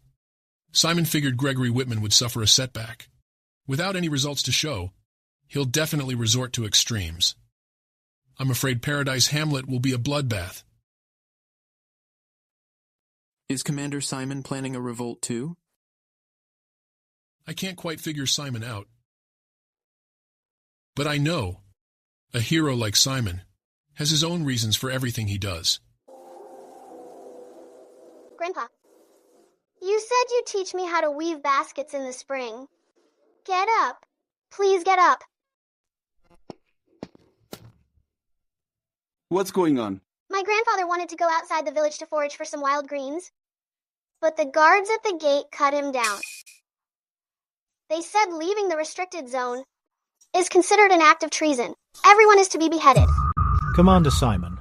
Simon figured Gregory Whitman would suffer a setback. Without any results to show, he'll definitely resort to extremes. I'm afraid Paradise Hamlet will be a bloodbath. Is Commander Simon planning a revolt too? I can't quite figure Simon out. But I know a hero like Simon has his own reasons for everything he does. Grandpa, you said you'd teach me how to weave baskets in the spring. Get up. Please get up. What's going on? My grandfather wanted to go outside the village to forage for some wild greens, but the guards at the gate cut him down. They said leaving the restricted zone is considered an act of treason. Everyone is to be beheaded. Commander Simon,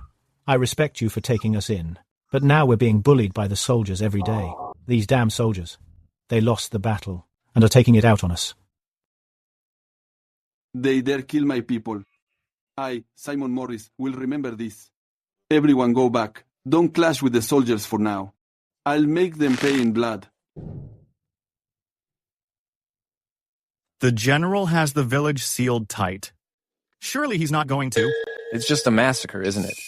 I respect you for taking us in, but now we're being bullied by the soldiers every day. These damn soldiers. They lost the battle and are taking it out on us. They dare kill my people. I, Simon Morris, will remember this. Everyone go back. Don't clash with the soldiers for now. I'll make them pay in blood. The general has the village sealed tight. Surely he's not going to. It's just a massacre, isn't it?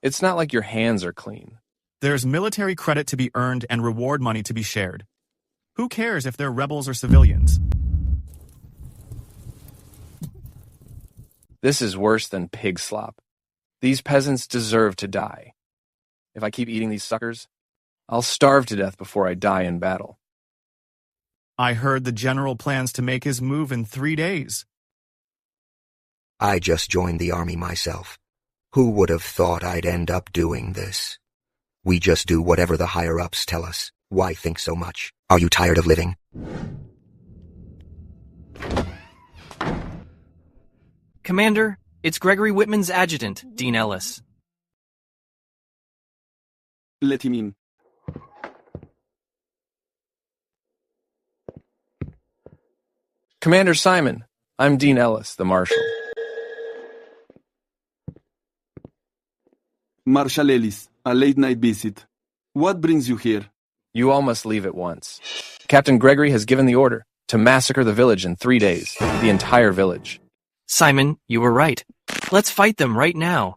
It's not like your hands are clean. There's military credit to be earned and reward money to be shared. Who cares if they're rebels or civilians? This is worse than pig slop. These peasants deserve to die. If I keep eating these suckers, I'll starve to death before I die in battle. I heard the general plans to make his move in 3 days. I just joined the army myself. Who would have thought I'd end up doing this? We just do whatever the higher-ups tell us. Why think so much? Are you tired of living? Commander, it's Gregory Whitman's adjutant, Dean Ellis. Let him in. Commander Simon, I'm Dean Ellis, the Marshal. Marshal Ellis, a late-night visit. What brings you here? You all must leave at once. Captain Gregory has given the order to massacre the village in 3 days, the entire village. Simon, you were right. Let's fight them right now.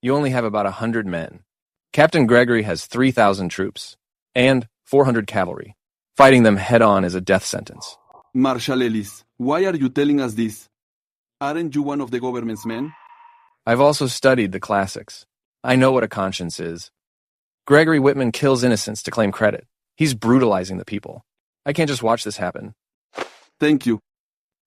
You only have about 100 men. Captain Gregory has 3,000 troops, and 400 cavalry. Fighting them head-on is a death sentence. Marshal Ellis, why are you telling us this? Aren't you one of the government's men? I've also studied the classics. I know what a conscience is. Gregory Whitman kills innocents to claim credit. He's brutalizing the people. I can't just watch this happen. Thank you.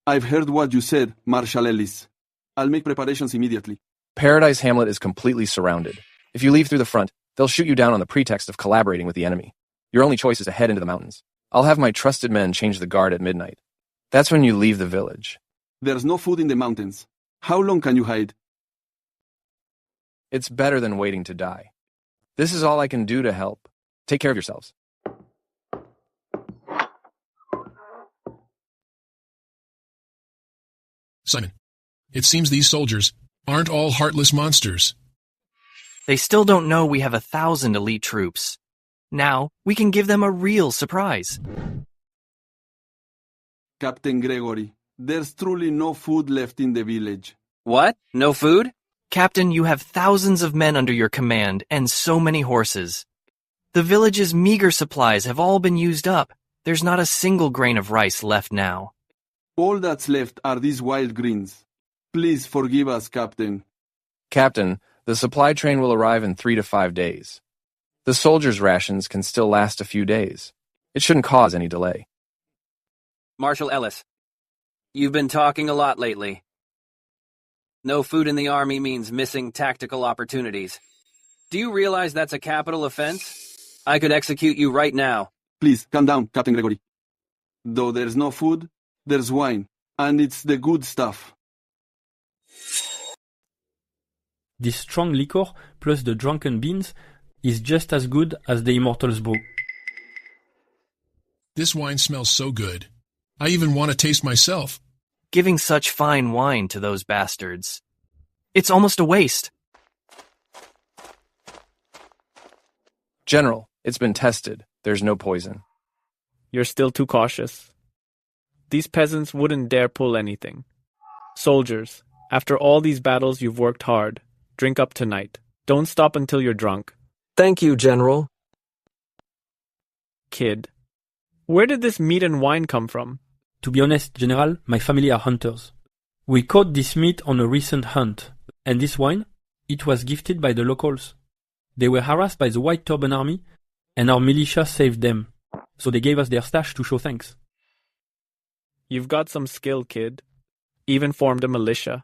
I've heard what you said, Marshal Ellis. I'll make preparations immediately. Paradise Hamlet is completely surrounded. If you leave through the front, they'll shoot you down on the pretext of collaborating with the enemy. Your only choice is to head into the mountains. I'll have my trusted men change the guard at midnight. That's when you leave the village. There's no food in the mountains. How long can you hide? It's better than waiting to die. This is all I can do to help. Take care of yourselves. Simon, it seems these soldiers aren't all heartless monsters. They still don't know we have 1,000 elite troops. Now, we can give them a real surprise. Captain Gregory, there's truly no food left in the village. What? No food? Captain, you have thousands of men under your command and so many horses. The village's meager supplies have all been used up. There's not a single grain of rice left now. All that's left are these wild greens. Please forgive us, Captain. Captain, the supply train will arrive in 3 to 5 days. The soldiers' rations can still last a few days. It shouldn't cause any delay. Marshal Ellis, you've been talking a lot lately. No food in the army means missing tactical opportunities. Do you realize that's a capital offense? I could execute you right now. Please, calm down, Captain Gregory. Though there's no food, there's wine, and it's the good stuff. This strong liquor plus the drunken beans is just as good as the Immortal's brew. This wine smells so good. I even want to taste myself. Giving such fine wine to those bastards. It's almost a waste. General, it's been tested. There's no poison. You're still too cautious. These peasants wouldn't dare pull anything. Soldiers, after all these battles you've worked hard. Drink up tonight. Don't stop until you're drunk. Thank you, General. Kid, where did this meat and wine come from? To be honest, General, my family are hunters. We caught this meat on a recent hunt, and this wine, it was gifted by the locals. They were harassed by the White Turban Army, and our militia saved them, so they gave us their stash to show thanks. You've got some skill, kid. Even formed a militia.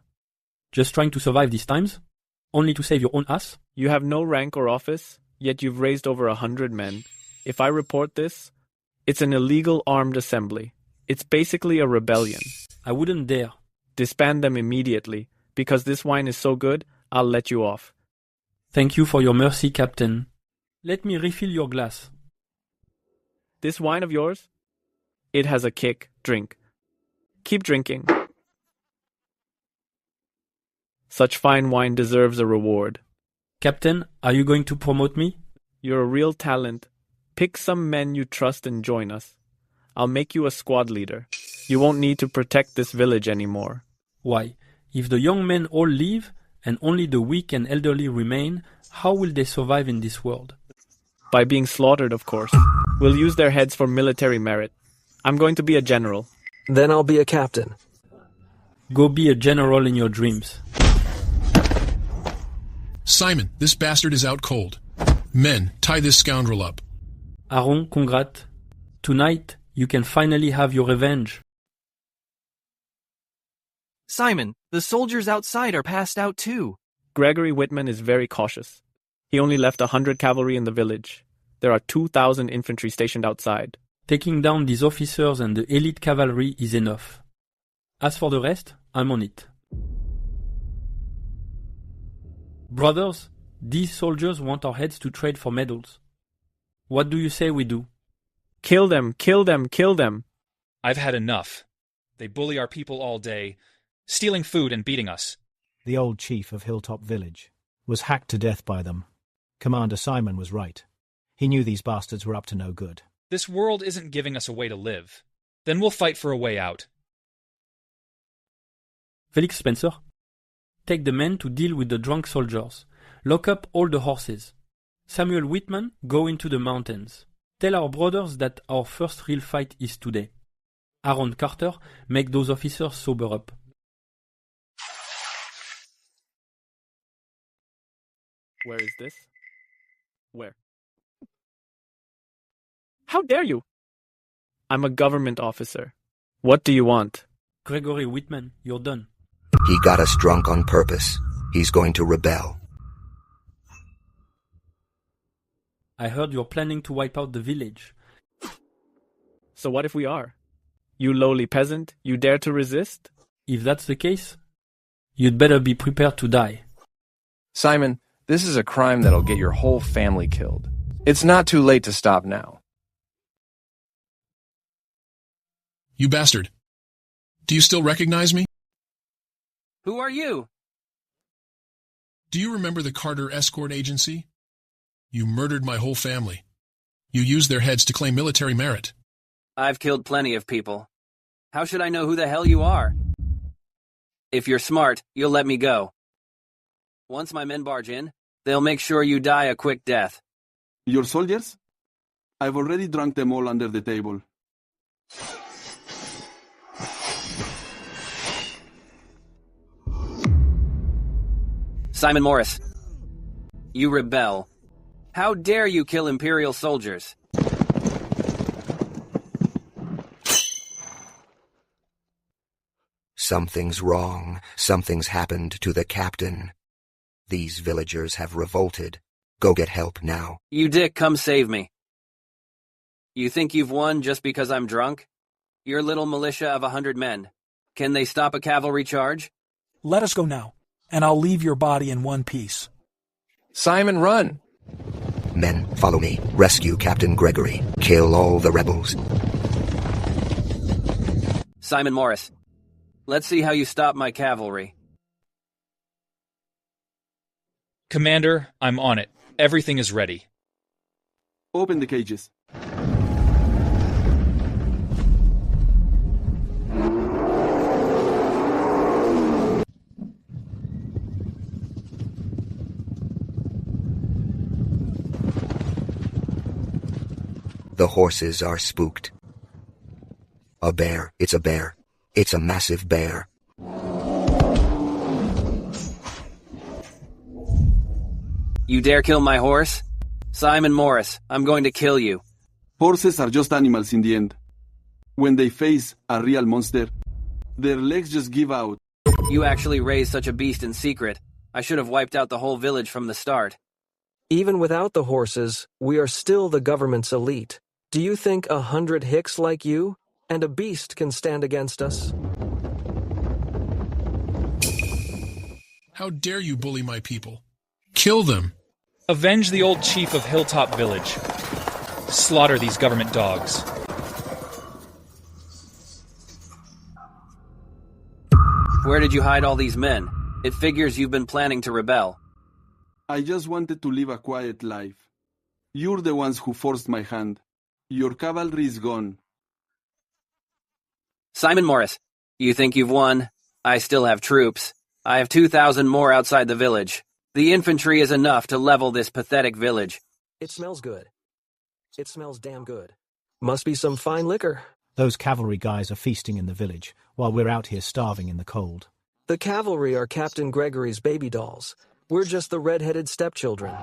Just trying to survive these times? Only to save your own ass? You have no rank or office, yet you've raised over 100 men. If I report this, it's an illegal armed assembly. It's basically a rebellion. I wouldn't dare. Disband them immediately. Because this wine is so good, I'll let you off. Thank you for your mercy, Captain. Let me refill your glass. This wine of yours? It has a kick. Drink. Keep drinking. Such fine wine deserves a reward. Captain, are you going to promote me? You're a real talent. Pick some men you trust and join us. I'll make you a squad leader. You won't need to protect this village anymore. Why? If the young men all leave, and only the weak and elderly remain, how will they survive in this world? By being slaughtered, of course. We'll use their heads for military merit. I'm going to be a general. Then I'll be a captain. Go be a general in your dreams. Simon, this bastard is out cold. Men, tie this scoundrel up. Aaron, congrats. Tonight, you can finally have your revenge. Simon, the soldiers outside are passed out too. Gregory Whitman is very cautious. He only left 100 cavalry in the village. There are 2,000 infantry stationed outside. Taking down these officers and the elite cavalry is enough. As for the rest, I'm on it. Brothers, these soldiers want our heads to trade for medals. What do you say we do? Kill them, kill them, kill them. I've had enough. They bully our people all day, stealing food and beating us. The old chief of Hilltop Village was hacked to death by them. Commander Simon was right. He knew these bastards were up to no good. This world isn't giving us a way to live. Then we'll fight for a way out. Felix Spencer. Take the men to deal with the drunk soldiers. Lock up all the horses. Samuel Whitman, go into the mountains. Tell our brothers that our first real fight is today. Aaron Carter, make those officers sober up. Where is this? Where? How dare you? I'm a government officer. What do you want? Gregory Whitman, you're done. He got us drunk on purpose. He's going to rebel. I heard you're planning to wipe out the village. So what if we are? You lowly peasant, you dare to resist? If that's the case, you'd better be prepared to die. Simon, this is a crime that'll get your whole family killed. It's not too late to stop now. You bastard. Do you still recognize me? Who are you? Do you remember the Carter Escort Agency? You murdered my whole family. You used their heads to claim military merit. I've killed plenty of people. How should I know who the hell you are? If you're smart, you'll let me go. Once my men barge in, they'll make sure you die a quick death. Your soldiers? I've already drunk them all under the table. Simon Morris, you rebel. How dare you kill Imperial soldiers? Something's wrong. Something's happened to the captain. These villagers have revolted. Go get help now. You dick, come save me. You think you've won just because I'm drunk? Your little militia of 100 men. Can they stop a cavalry charge? Let us go now, and I'll leave your body in one piece. Simon, run! Men, follow me. Rescue Captain Gregory. Kill all the rebels. Simon Morris, let's see how you stop my cavalry. Commander, I'm on it. Everything is ready. Open the cages. The horses are spooked. A bear. It's a bear. It's a massive bear. You dare kill my horse? Simon Morris, I'm going to kill you. Horses are just animals in the end. When they face a real monster, their legs just give out. You actually raised such a beast in secret. I should have wiped out the whole village from the start. Even without the horses, we are still the government's elite. Do you think 100 hicks like you and a beast can stand against us? How dare you bully my people? Kill them! Avenge the old chief of Hilltop Village. Slaughter these government dogs. Where did you hide all these men? It figures you've been planning to rebel. I just wanted to live a quiet life. You're the ones who forced my hand. Your cavalry is gone. Simon Morris, you think you've won? I still have troops. I have 2,000 more outside the village. The infantry is enough to level this pathetic village. It smells good. It smells damn good. Must be some fine liquor. Those cavalry guys are feasting in the village, while we're out here starving in the cold. The cavalry are Captain Gregory's baby dolls. We're just the red-headed stepchildren.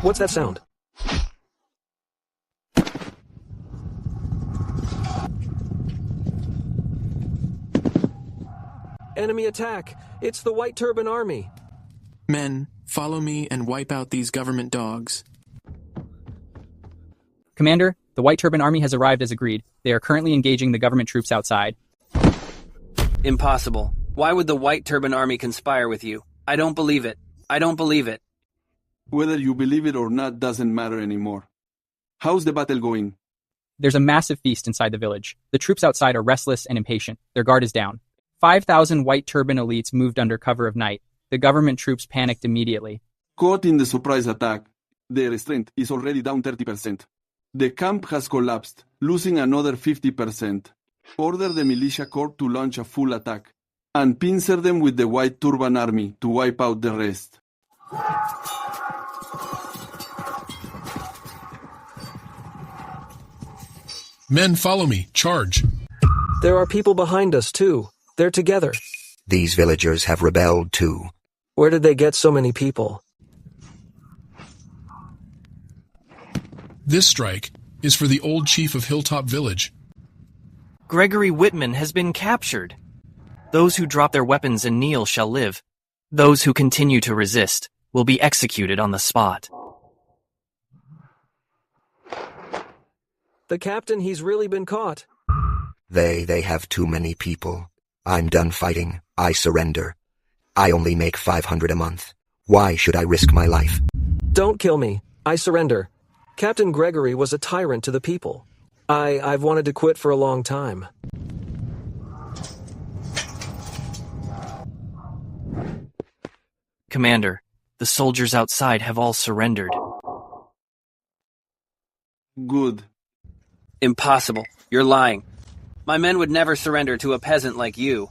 What's that sound? Enemy attack! It's the White Turban Army! Men, follow me and wipe out these government dogs. Commander, the White Turban Army has arrived as agreed. They are currently engaging the government troops outside. Impossible. Why would the White Turban Army conspire with you? I don't believe it. I don't believe it. Whether you believe it or not doesn't matter anymore. How's the battle going? There's a massive feast inside the village. The troops outside are restless and impatient. Their guard is down. 5,000 White Turban elites moved under cover of night. The government troops panicked immediately. Caught in the surprise attack, their strength is already down 30%. The camp has collapsed, losing another 50%. Order the militia corps to launch a full attack, and pincer them with the white turban army to wipe out the rest. Men, follow me. Charge. There are people behind us, too. They're together. These villagers have rebelled too. Where did they get so many people? This strike is for the old chief of Hilltop Village. Gregory Whitman has been captured. Those who drop their weapons and kneel shall live. Those who continue to resist will be executed on the spot. The captain, he's really been caught. They have too many people. I'm done fighting. I surrender. I only make 500 a month. Why should I risk my life? Don't kill me. I surrender. Captain Gregory was a tyrant to the people. I've wanted to quit for a long time. Commander, the soldiers outside have all surrendered. Good. Impossible. You're lying. My men would never surrender to a peasant like you.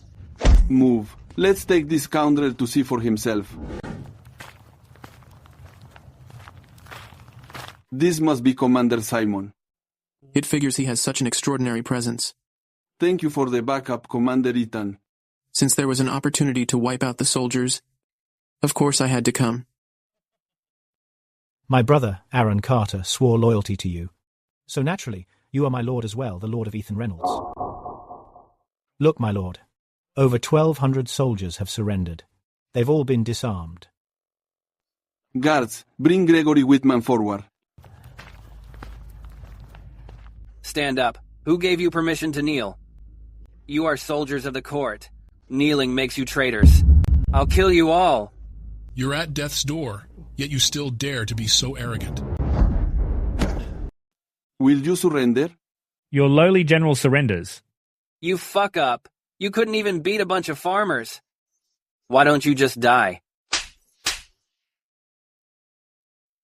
Move. Let's take this scoundrel to see for himself. This must be Commander Simon. It figures he has such an extraordinary presence. Thank you for the backup, Commander Ethan. Since there was an opportunity to wipe out the soldiers, of course I had to come. My brother, Aaron Carter, swore loyalty to you. So naturally, you are my lord as well, the lord of Ethan Reynolds. Look, my lord. Over 1,200 soldiers have surrendered. They've all been disarmed. Guards, bring Gregory Whitman forward. Stand up. Who gave you permission to kneel? You are soldiers of the court. Kneeling makes you traitors. I'll kill you all. You're at death's door, yet you still dare to be so arrogant. Will you surrender? Your lowly general surrenders. You fuck up. You couldn't even beat a bunch of farmers. Why don't you just die?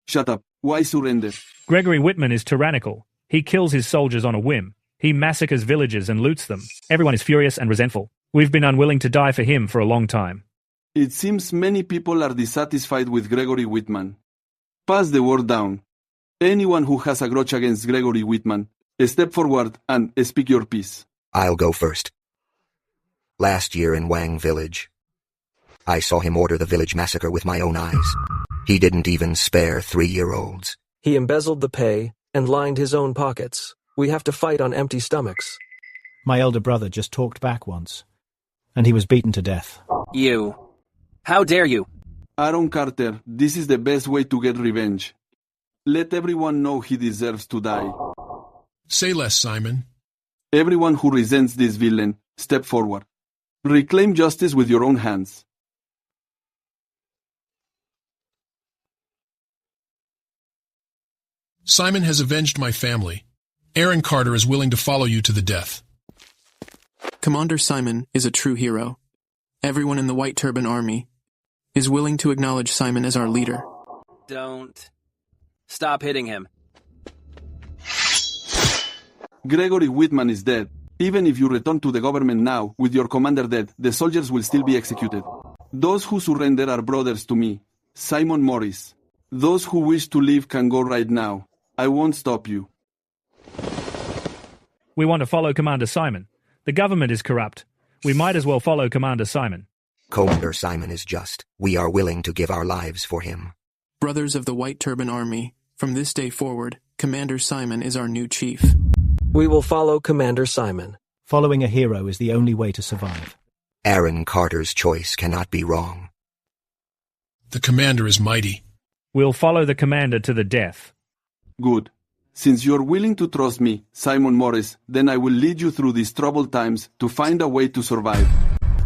Shut up. Why surrender? Gregory Whitman is tyrannical. He kills his soldiers on a whim. He massacres villages and loots them. Everyone is furious and resentful. We've been unwilling to die for him for a long time. It seems many people are dissatisfied with Gregory Whitman. Pass the word down. Anyone who has a grudge against Gregory Whitman, step forward and speak your piece. I'll go first. Last year in Wang Village, I saw him order the village massacre with my own eyes. He didn't even spare 3-year-olds. He embezzled the pay and lined his own pockets. We have to fight on empty stomachs. My elder brother just talked back once, and he was beaten to death. You. How dare you? Aaron Carter, this is the best way to get revenge. Let everyone know he deserves to die. Say less, Simon. Everyone who resents this villain, step forward. Reclaim justice with your own hands. Simon has avenged my family. Aaron Carter is willing to follow you to the death. Commander Simon is a true hero. Everyone in the White Turban Army is willing to acknowledge Simon as our leader. Don't. Stop hitting him. Gregory Whitman is dead. Even if you return to the government now, with your commander dead, the soldiers will still be executed. Those who surrender are brothers to me. Simon Morris. Those who wish to leave can go right now. I won't stop you. We want to follow Commander Simon. The government is corrupt. We might as well follow Commander Simon. Commander Simon is just. We are willing to give our lives for him. Brothers of the White Turban Army, from this day forward, Commander Simon is our new chief. We will follow Commander Simon. Following a hero is the only way to survive. Aaron Carter's choice cannot be wrong. The commander is mighty. We'll follow the commander to the death. Good. Since you're willing to trust me, Simon Morris, then I will lead you through these troubled times to find a way to survive.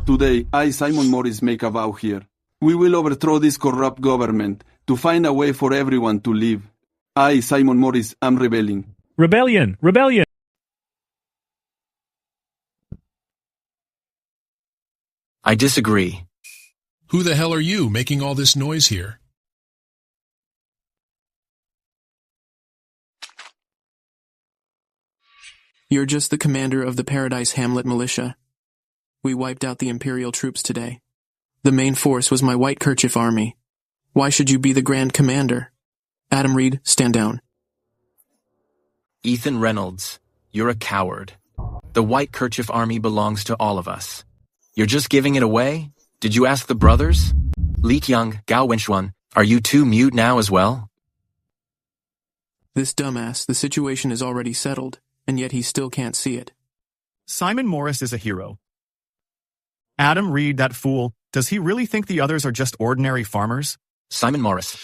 Today, I, Simon Morris, make a vow here. We will overthrow this corrupt government to find a way for everyone to live. I, Simon Morris, am rebelling. Rebellion! Rebellion! I disagree. Who the hell are you making all this noise here? You're just the commander of the Paradise Hamlet militia. We wiped out the Imperial troops today. The main force was my White Kerchief army. Why should you be the Grand Commander? Adam Reed, stand down. Ethan Reynolds, you're a coward. The White Kerchief army belongs to all of us. You're just giving it away? Did you ask the brothers? Li Qiang, Gao Wenxuan, are you two mute now as well? This dumbass, the situation is already settled, and yet he still can't see it. Simon Morris is a hero. Adam Reed, that fool, does he really think the others are just ordinary farmers? Simon Morris,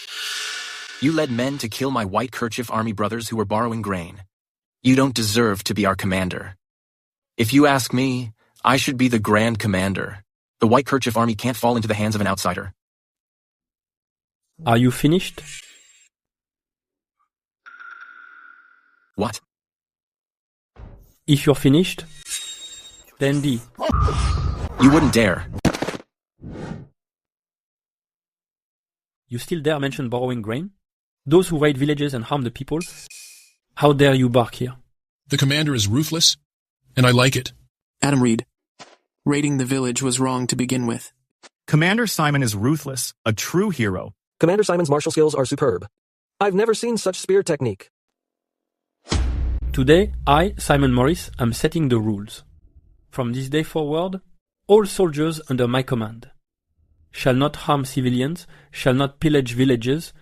you led men to kill my White Kerchief army brothers who were borrowing grain. You don't deserve to be our commander. If you ask me, I should be the Grand Commander. The White Kerchief army can't fall into the hands of an outsider. Are you finished? What? If you're finished, then D. You wouldn't dare. You still dare mention borrowing grain? Those who raid villages and harm the people? How dare you bark here? The commander is ruthless, and I like it. Adam Reed, raiding the village was wrong to begin with. Commander Simon is ruthless, a true hero. Commander Simon's martial skills are superb. I've never seen such spear technique. Today, I, Simon Morris, am setting the rules. From this day forward, all soldiers under my command shall not harm civilians, shall not pillage villages,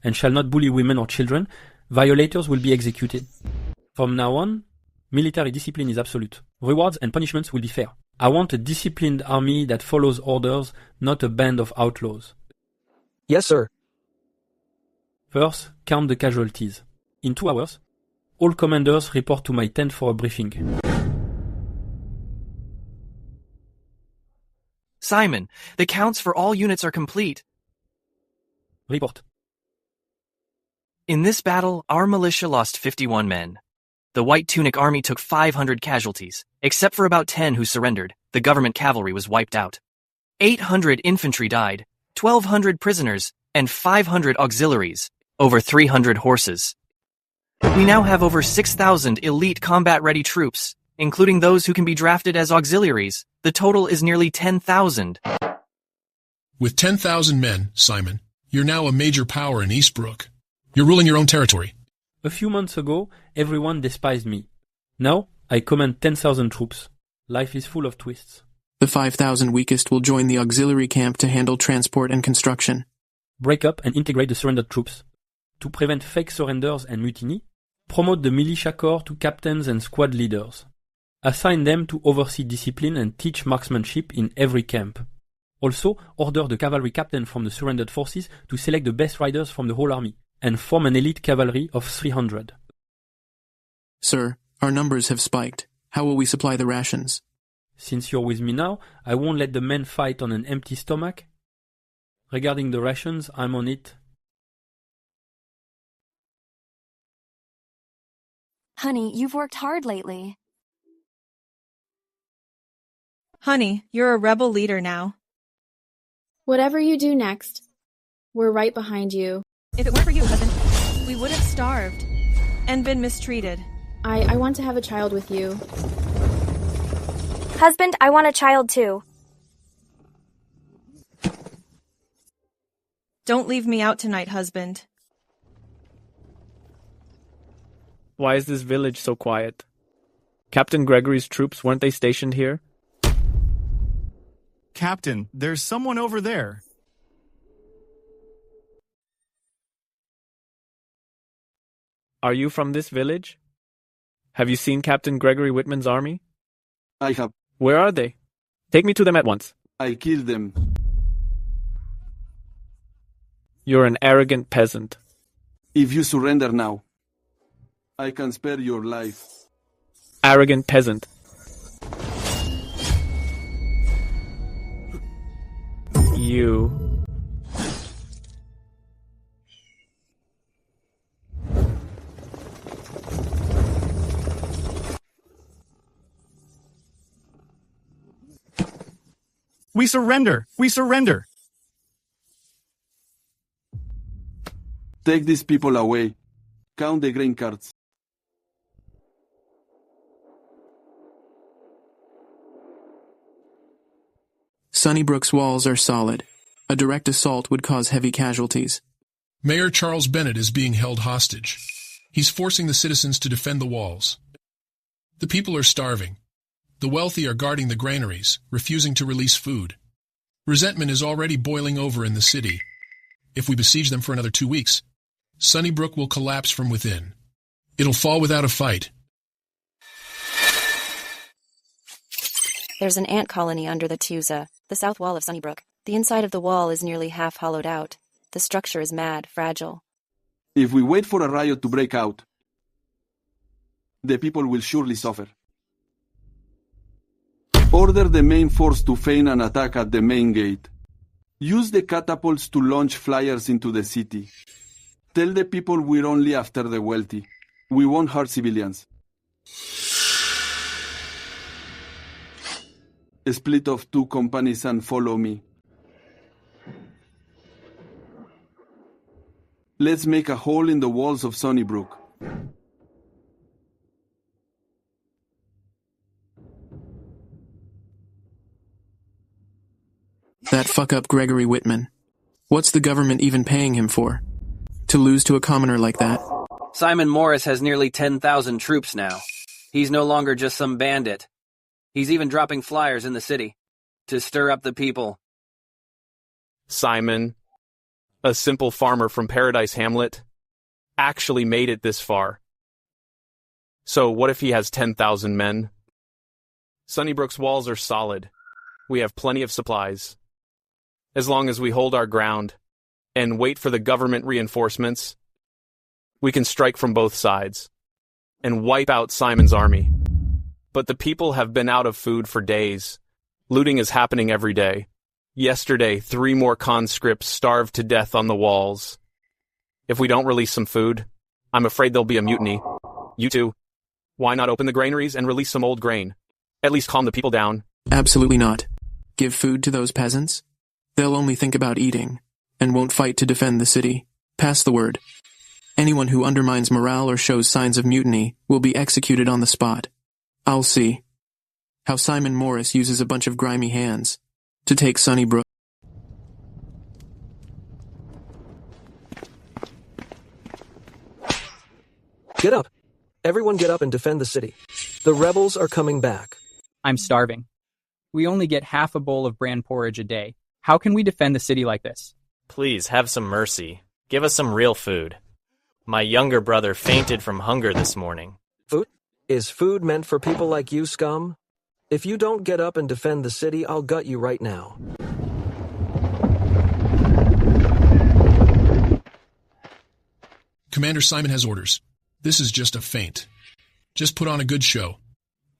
and shall not bully women or children. Violators will be executed. From now on, military discipline is absolute. Rewards and punishments will be fair. I want a disciplined army that follows orders, not a band of outlaws. Yes, sir. First, count the casualties. In 2 hours, all commanders report to my tent for a briefing. Simon, the counts for all units are complete. Report. In this battle, our militia lost 51 men. The White Tunic Army took 500 casualties. Except for about 10 who surrendered, the government cavalry was wiped out. 800 infantry died, 1,200 prisoners, and 500 auxiliaries, over 300 horses. We now have over 6,000 elite combat-ready troops, including those who can be drafted as auxiliaries. The total is nearly 10,000. With 10,000 men, Simon, you're now a major power in Eastbrook. You're ruling your own territory. A few months ago, everyone despised me. Now, I command 10,000 troops. Life is full of twists. The 5,000 weakest will join the auxiliary camp to handle transport and construction. Break up and integrate the surrendered troops. To prevent fake surrenders and mutiny, promote the militia corps to captains and squad leaders. Assign them to oversee discipline and teach marksmanship in every camp. Also, order the cavalry captain from the surrendered forces to select the best riders from the whole army, and form an elite cavalry of 300. Sir, our numbers have spiked. How will we supply the rations? Since you're with me now, I won't let the men fight on an empty stomach. Regarding the rations, I'm on it. Honey, you've worked hard lately. Honey, you're a rebel leader now. Whatever you do next, we're right behind you. If it weren't for you, husband, we would have starved and been mistreated. I want to have a child with you. Husband, I want a child too. Don't leave me out tonight, husband. Why is this village so quiet? Captain Gregory's troops, weren't they stationed here? Captain, there's someone over there. Are you from this village? Have you seen Captain Gregory Whitman's army? I have. Where are they? Take me to them at once. I killed them. You're an arrogant peasant. If you surrender now, I can spare your life. Arrogant peasant. You. We surrender! We surrender! Take these people away. Count the grain carts. Sunnybrook's walls are solid. A direct assault would cause heavy casualties. Mayor Charles Bennett is being held hostage. He's forcing the citizens to defend the walls. The people are starving. The wealthy are guarding the granaries, refusing to release food. Resentment is already boiling over in the city. If we besiege them for another 2 weeks, Sunnybrook will collapse from within. It'll fall without a fight. There's an ant colony under the Tusa, the south wall of Sunnybrook. The inside of the wall is nearly half hollowed out. The structure is mad, fragile. If we wait for a riot to break out, the people will surely suffer. Order the main force to feign an attack at the main gate. Use the catapults to launch flyers into the city. Tell the people we're only after the wealthy. We won't hurt civilians. Split off 2 companies and follow me. Let's make a hole in the walls of Sunnybrook. That fuck-up Gregory Whitman. What's the government even paying him for? To lose to a commoner like that? Simon Morris has nearly 10,000 troops now. He's no longer just some bandit. He's even dropping flyers in the city to stir up the people. Simon, a simple farmer from Paradise Hamlet, actually made it this far. So what if he has 10,000 men? Sunnybrook's walls are solid. We have plenty of supplies. As long as we hold our ground and wait for the government reinforcements, we can strike from both sides and wipe out Simon's army. But the people have been out of food for days. Looting is happening every day. Yesterday, 3 more conscripts starved to death on the walls. If we don't release some food, I'm afraid there'll be a mutiny. You two, why not open the granaries and release some old grain? At least calm the people down. Absolutely not. Give food to those peasants? They'll only think about eating, and won't fight to defend the city. Pass the word. Anyone who undermines morale or shows signs of mutiny will be executed on the spot. I'll see how Simon Morris uses a bunch of grimy hands to take Sunnybrook. Get up. Everyone get up and defend the city. The rebels are coming back. I'm starving. We only get half a bowl of bran porridge a day. How can we defend the city like this? Please, have some mercy. Give us some real food. My younger brother fainted from hunger this morning. Food? Is food meant for people like you, scum? If you don't get up and defend the city, I'll gut you right now. Commander Simon has orders. This is just a feint. Just put on a good show.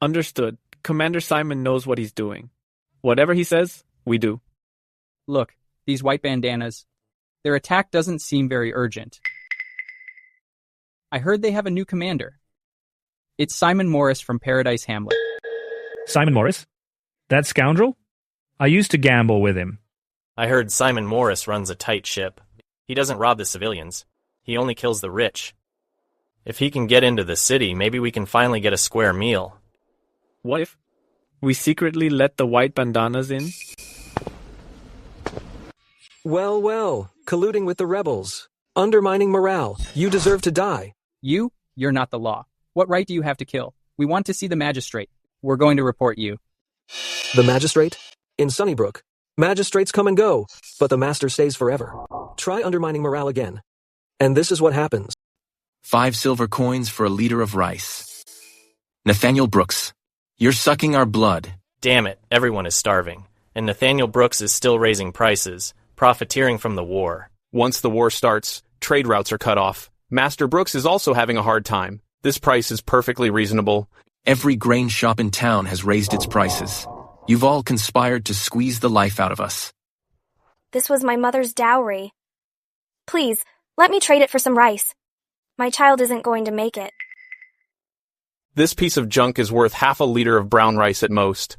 Understood. Commander Simon knows what he's doing. Whatever he says, we do. Look, these white bandanas. Their attack doesn't seem very urgent. I heard they have a new commander. It's Simon Morris from Paradise Hamlet. Simon Morris? That scoundrel? I used to gamble with him. I heard Simon Morris runs a tight ship. He doesn't rob the civilians. He only kills the rich. If he can get into the city, maybe we can finally get a square meal. What if we secretly let the white bandanas in? Well, well, colluding with the rebels. Undermining morale. You deserve to die. You're not the law. What right do you have to kill? We want to see the magistrate. We're going to report you. The magistrate? In Sunnybrook. Magistrates come and go, but the master stays forever. Try undermining morale again. And this is what happens. 5 silver coins for a liter of rice. Nathaniel Brooks, you're sucking our blood. Damn it, everyone is starving. And Nathaniel Brooks is still raising prices, profiteering from the war. Once the war starts, trade routes are cut off. Master Brooks is also having a hard time. This price is perfectly reasonable. Every grain shop in town has raised its prices. You've all conspired to squeeze the life out of us. This was my mother's dowry. Please, let me trade it for some rice. My child isn't going to make it. This piece of junk is worth half a liter of brown rice at most.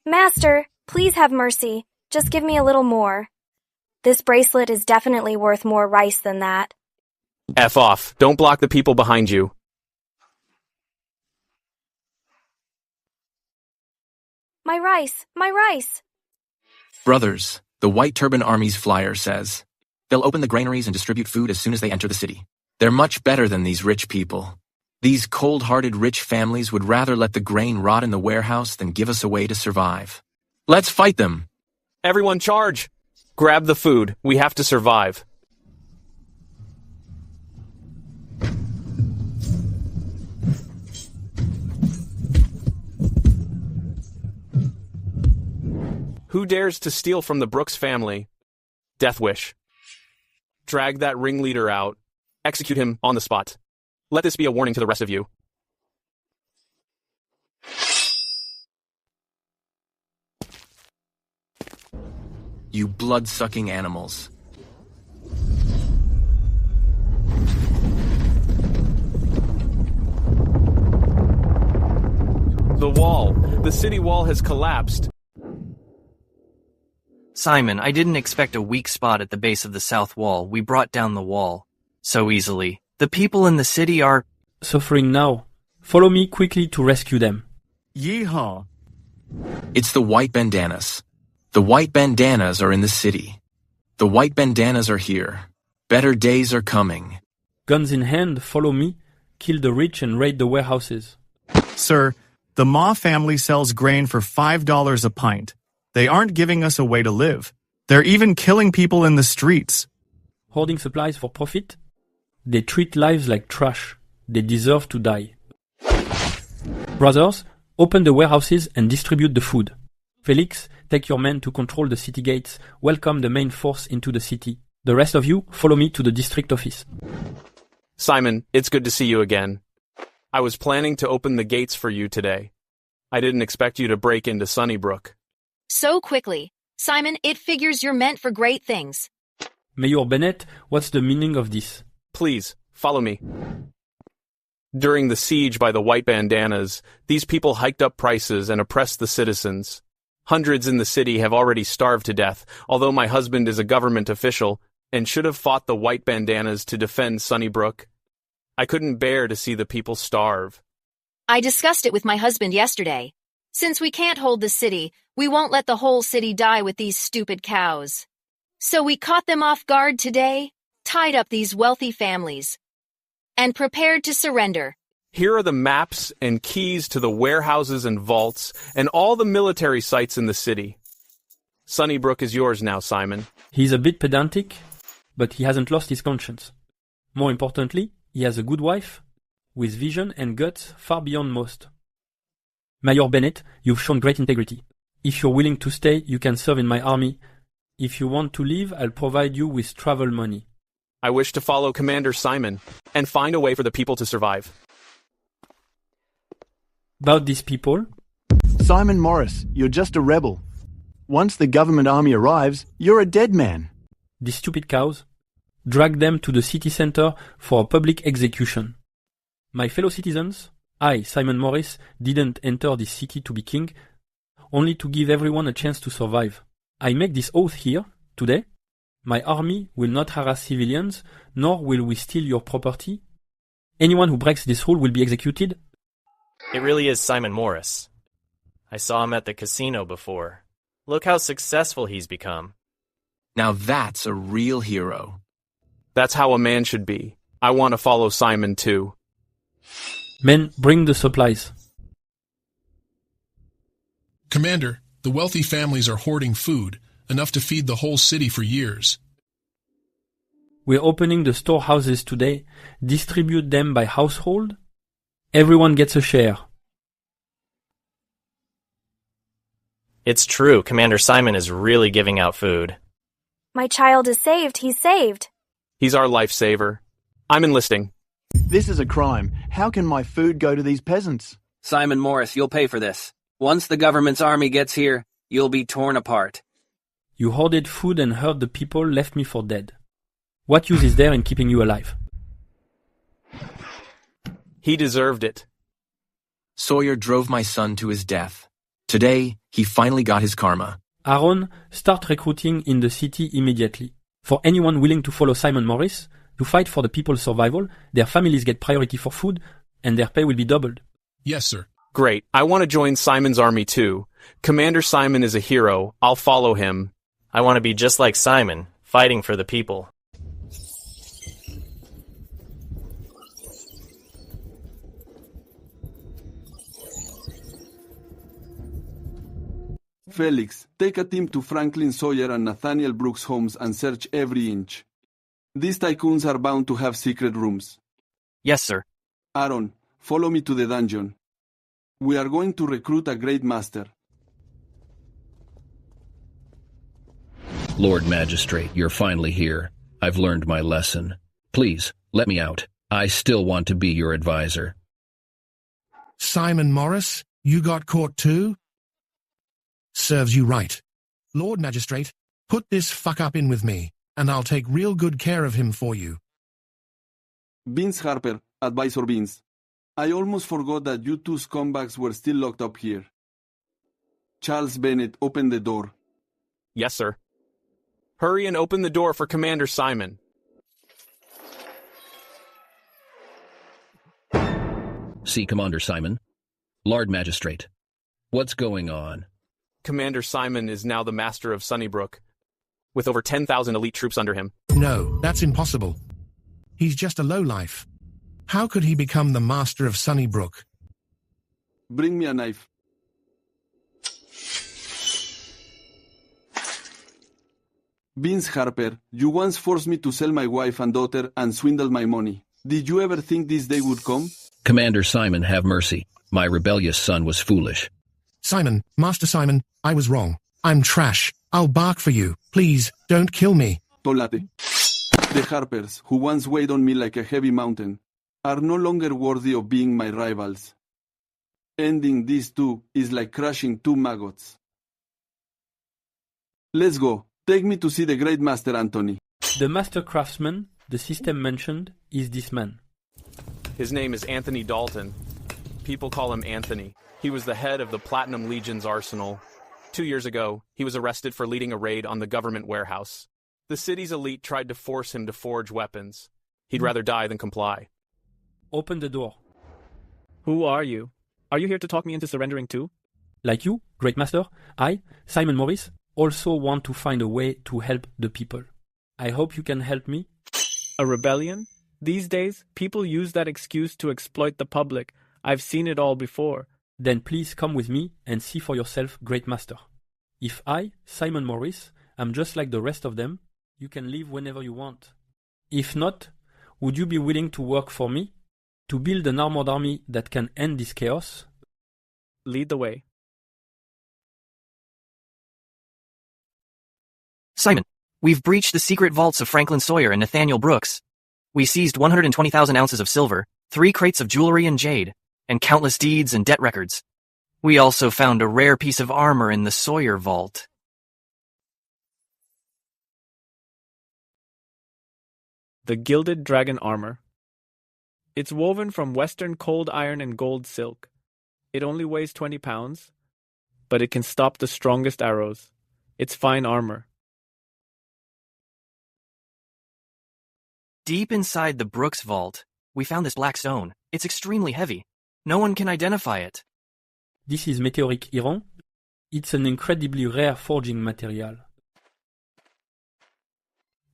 Master, please have mercy. Just give me a little more. This bracelet is definitely worth more rice than that. F off. Don't block the people behind you. My rice! My rice! Brothers, the White Turban Army's flyer says, they'll open the granaries and distribute food as soon as they enter the city. They're much better than these rich people. These cold-hearted rich families would rather let the grain rot in the warehouse than give us a way to survive. Let's fight them! Everyone charge! Grab the food. We have to survive. Who dares to steal from the Brooks family? Death wish. Drag that ringleader out. Execute him on the spot. Let this be a warning to the rest of you. You blood-sucking animals. The wall. The city wall has collapsed. Simon, I didn't expect a weak spot at the base of the south wall. We brought down the wall so easily. The people in the city are suffering now. Follow me quickly to rescue them. Yeehaw! It's the white bandanas. The white bandanas are in the city. The white bandanas are here. Better days are coming. Guns in hand, follow me, kill the rich and raid the warehouses. Sir, the Ma family sells grain for $5 a pint. They aren't giving us a way to live. They're even killing people in the streets. Hoarding supplies for profit? They treat lives like trash. They deserve to die. Brothers, open the warehouses and distribute the food. Felix, take your men to control the city gates. Welcome the main force into the city. The rest of you, follow me to the district office. Simon, it's good to see you again. I was planning to open the gates for you today. I didn't expect you to break into Sunnybrook. So quickly. Simon, it figures you're meant for great things. Mayor Bennett, what's the meaning of this? Please, follow me. During the siege by the white bandanas, these people hiked up prices and oppressed the citizens. Hundreds in the city have already starved to death, although my husband is a government official and should have fought the white bandanas to defend Sunnybrook. I couldn't bear to see the people starve. I discussed it with my husband yesterday. Since we can't hold the city, we won't let the whole city die with these stupid cows. So we caught them off guard today, tied up these wealthy families, and prepared to surrender. Here are the maps and keys to the warehouses and vaults and all the military sites in the city. Sunnybrook is yours now, Simon. He's a bit pedantic, but he hasn't lost his conscience. More importantly, he has a good wife, with vision and guts far beyond most. Mayor Bennett, you've shown great integrity. If you're willing to stay, you can serve in my army. If you want to leave, I'll provide you with travel money. I wish to follow Commander Simon and find a way for the people to survive. About these people? Simon Morris, you're just a rebel. Once the government army arrives, you're a dead man. These stupid cows? Drag them to the city center for a public execution. My fellow citizens, I, Simon Morris, didn't enter this city to be king, only to give everyone a chance to survive. I make this oath here, today. My army will not harass civilians, nor will we steal your property. Anyone who breaks this rule will be executed. It really is Simon Morris. I saw him at the casino before. Look how successful he's become. Now that's a real hero. That's how a man should be. I want to follow Simon too. Men, bring the supplies. Commander, the wealthy families are hoarding food, enough to feed the whole city for years. We're opening the storehouses today. Distribute them by household. Everyone gets a share. It's true, Commander Simon is really giving out food. My child is saved. He's saved. He's our lifesaver. I'm enlisting. This is a crime. How can my food go to these peasants? Simon Morris, you'll pay for this. Once the government's army gets here, you'll be torn apart. You hoarded food and hurt the people, left me for dead. What use is there in keeping you alive? He deserved it. Sawyer drove my son to his death. Today, he finally got his karma. Aaron, start recruiting in the city immediately. For anyone willing to follow Simon Morris, to fight for the people's survival, their families get priority for food, and their pay will be doubled. Yes, sir. Great. I want to join Simon's army too. Commander Simon is a hero. I'll follow him. I want to be just like Simon, fighting for the people. Felix, take a team to Franklin Sawyer and Nathaniel Brooks' homes and search every inch. These tycoons are bound to have secret rooms. Yes, sir. Aaron, follow me to the dungeon. We are going to recruit a great master. Lord Magistrate, you're finally here. I've learned my lesson. Please, let me out. I still want to be your advisor. Simon Morris, you got caught too? Serves you right. Lord Magistrate, put this fuck-up in with me, and I'll take real good care of him for you. Vince Harper, Advisor Vince. I almost forgot that you two scumbags were still locked up here. Charles Bennett, open the door. Yes, sir. Hurry and open the door for Commander Simon. See, Commander Simon. Lord Magistrate. What's going on? Commander Simon is now the master of Sunnybrook, with over 10,000 elite troops under him. No, that's impossible. He's just a lowlife. How could he become the master of Sunnybrook? Bring me a knife. Vince Harper, you once forced me to sell my wife and daughter and swindle my money. Did you ever think this day would come? Commander Simon, have mercy. My rebellious son was foolish. Simon, Master Simon, I was wrong. I'm trash. I'll bark for you. Please, don't kill me. Tolate. The Harpers, who once weighed on me like a heavy mountain, are no longer worthy of being my rivals. Ending these two is like crushing two maggots. Let's go. Take me to see the great master Anthony. The master craftsman the system mentioned is this man. His name is Anthony Dalton. People call him Anthony. He was the head of the Platinum Legion's arsenal. 2 years ago, he was arrested for leading a raid on the government warehouse. The city's elite tried to force him to forge weapons. He'd rather die than comply. Open the door. Who are you? Are you here to talk me into surrendering too? Like you, Great Master, I, Simon Morris, also want to find a way to help the people. I hope you can help me. A rebellion? These days, people use that excuse to exploit the public. I've seen it all before. Then please come with me and see for yourself, Great Master. If I, Simon Morris, am just like the rest of them, you can leave whenever you want. If not, would you be willing to work for me? To build an armored army that can end this chaos? Lead the way. Simon, we've breached the secret vaults of Franklin Sawyer and Nathaniel Brooks. We seized 120,000 ounces of silver, 3 crates of jewelry and jade, and countless deeds and debt records. We also found a rare piece of armor in the Sawyer vault. The Gilded Dragon Armor. It's woven from Western cold iron and gold silk. It only weighs 20 pounds, but it can stop the strongest arrows. It's fine armor. Deep inside the Brooks vault, we found this black stone. It's extremely heavy. No one can identify it. This is meteoric iron. It's an incredibly rare forging material.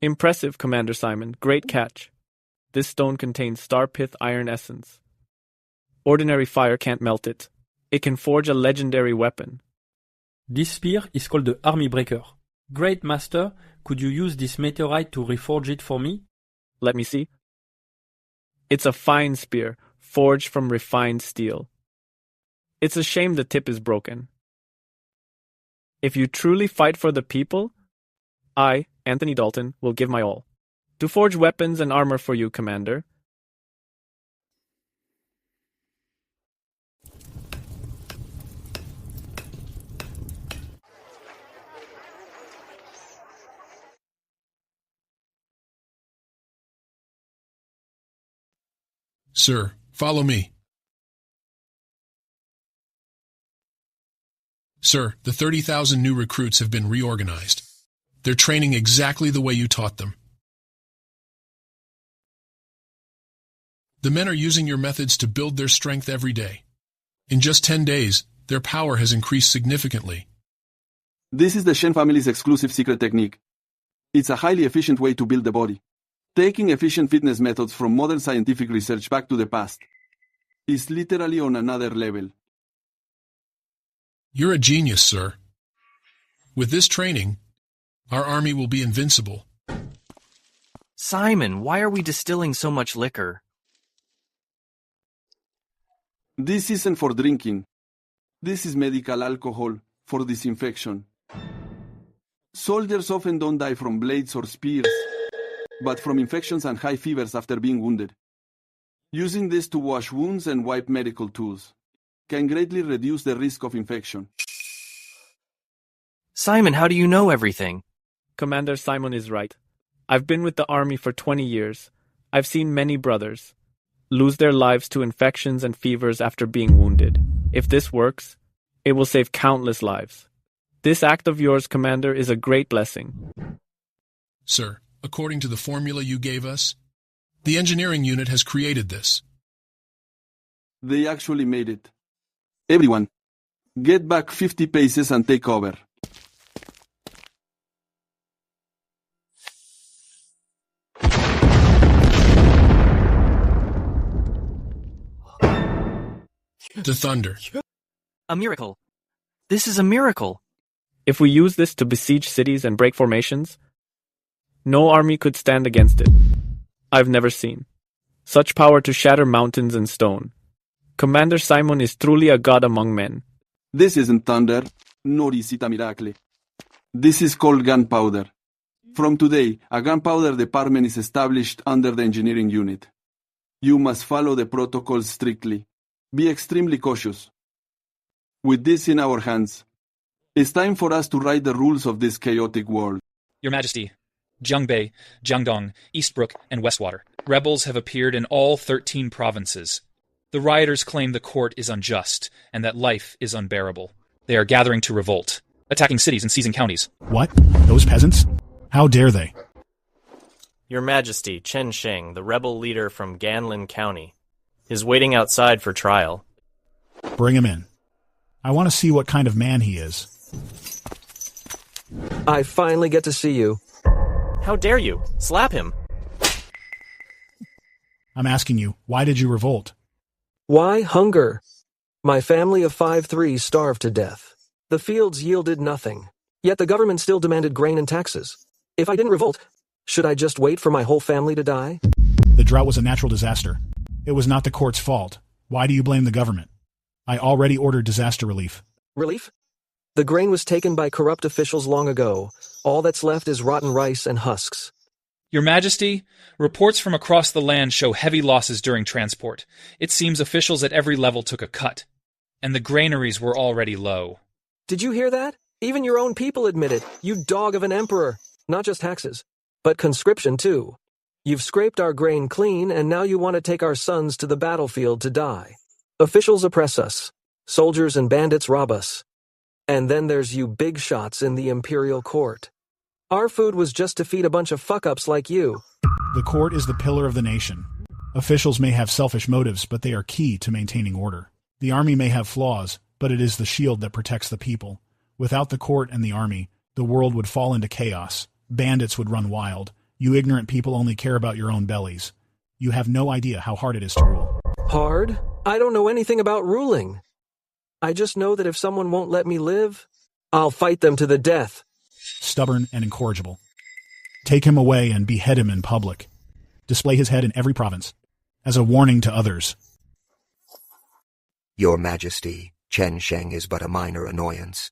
Impressive, Commander Simon. Great catch. This stone contains star pith iron essence. Ordinary fire can't melt it. It can forge a legendary weapon. This spear is called the Army Breaker. Great Master, could you use this meteorite to reforge it for me? Let me see. It's a fine spear, forged from refined steel. It's a shame the tip is broken. If you truly fight for the people, I, Anthony Dalton, will give my all. To forge weapons and armor for you, Commander. Sir, follow me. Sir, the 30,000 new recruits have been reorganized. They're training exactly the way you taught them. The men are using your methods to build their strength every day. In just 10 days, Their power has increased significantly. This is the Shen family's exclusive secret technique. It's a highly efficient way to build the body. Taking efficient fitness methods from modern scientific research back to the past is literally on another level. You're a genius, sir. With this training, our army will be invincible. Simon, why are we distilling so much liquor? This isn't for drinking. This is medical alcohol for disinfection. Soldiers often don't die from blades or spears, but from infections and high fevers after being wounded. Using this to wash wounds and wipe medical tools can greatly reduce the risk of infection. Simon, how do you know everything? Commander Simon is right. I've been with the army for 20 years. I've seen many brothers lose their lives to infections and fevers after being wounded. If this works, it will save countless lives. This act of yours, Commander, is a great blessing. Sir, according to the formula you gave us, the engineering unit has created this. They actually made it. Everyone, get back 50 paces and take cover. The thunder. A miracle. This is a miracle. If we use this to besiege cities and break formations, no army could stand against it. I've never seen such power to shatter mountains and stone. Commander Simon is truly a god among men. This isn't thunder, nor is it a miracle. This is called gunpowder. From today, a gunpowder department is established under the engineering unit. You must follow the protocols strictly. Be extremely cautious. With this in our hands, it's time for us to write the rules of this chaotic world. Your Majesty, Jiangbei, Jiangdong, Eastbrook, and Westwater. Rebels have appeared in all 13 provinces. The rioters claim the court is unjust, and that life is unbearable. They are gathering to revolt, attacking cities and seizing counties. What? Those peasants? How dare they? Your Majesty, Chen Sheng, the rebel leader from Ganlin County, is waiting outside for trial. Bring him in. I want to see what kind of man he is. I finally get to see you. How dare you? Slap him. I'm asking you, why did you revolt? Why hunger? My family of 5-3 starved to death. The fields yielded nothing. Yet the government still demanded grain and taxes. If I didn't revolt, should I just wait for my whole family to die? The drought was a natural disaster. It was not the court's fault. Why do you blame the government? I already ordered disaster relief. Relief? The grain was taken by corrupt officials long ago. All that's left is rotten rice and husks. Your Majesty, reports from across the land show heavy losses during transport. It seems officials at every level took a cut, and the granaries were already low. Did you hear that? Even your own people admit it, you dog of an emperor. Not just taxes, but conscription too. You've scraped our grain clean, and now you want to take our sons to the battlefield to die. Officials oppress us. Soldiers and bandits rob us. And then there's you big shots in the imperial court. Our food was just to feed a bunch of fuck-ups like you. The court is the pillar of the nation. Officials may have selfish motives, but they are key to maintaining order. The army may have flaws, but it is the shield that protects the people. Without the court and the army, the world would fall into chaos. Bandits would run wild. You ignorant people only care about your own bellies. You have no idea how hard it is to rule. Hard? I don't know anything about ruling. I just know that if someone won't let me live, I'll fight them to the death. Stubborn and incorrigible. Take him away and behead him in public. Display his head in every province, as a warning to others. Your Majesty, Chen Sheng is but a minor annoyance.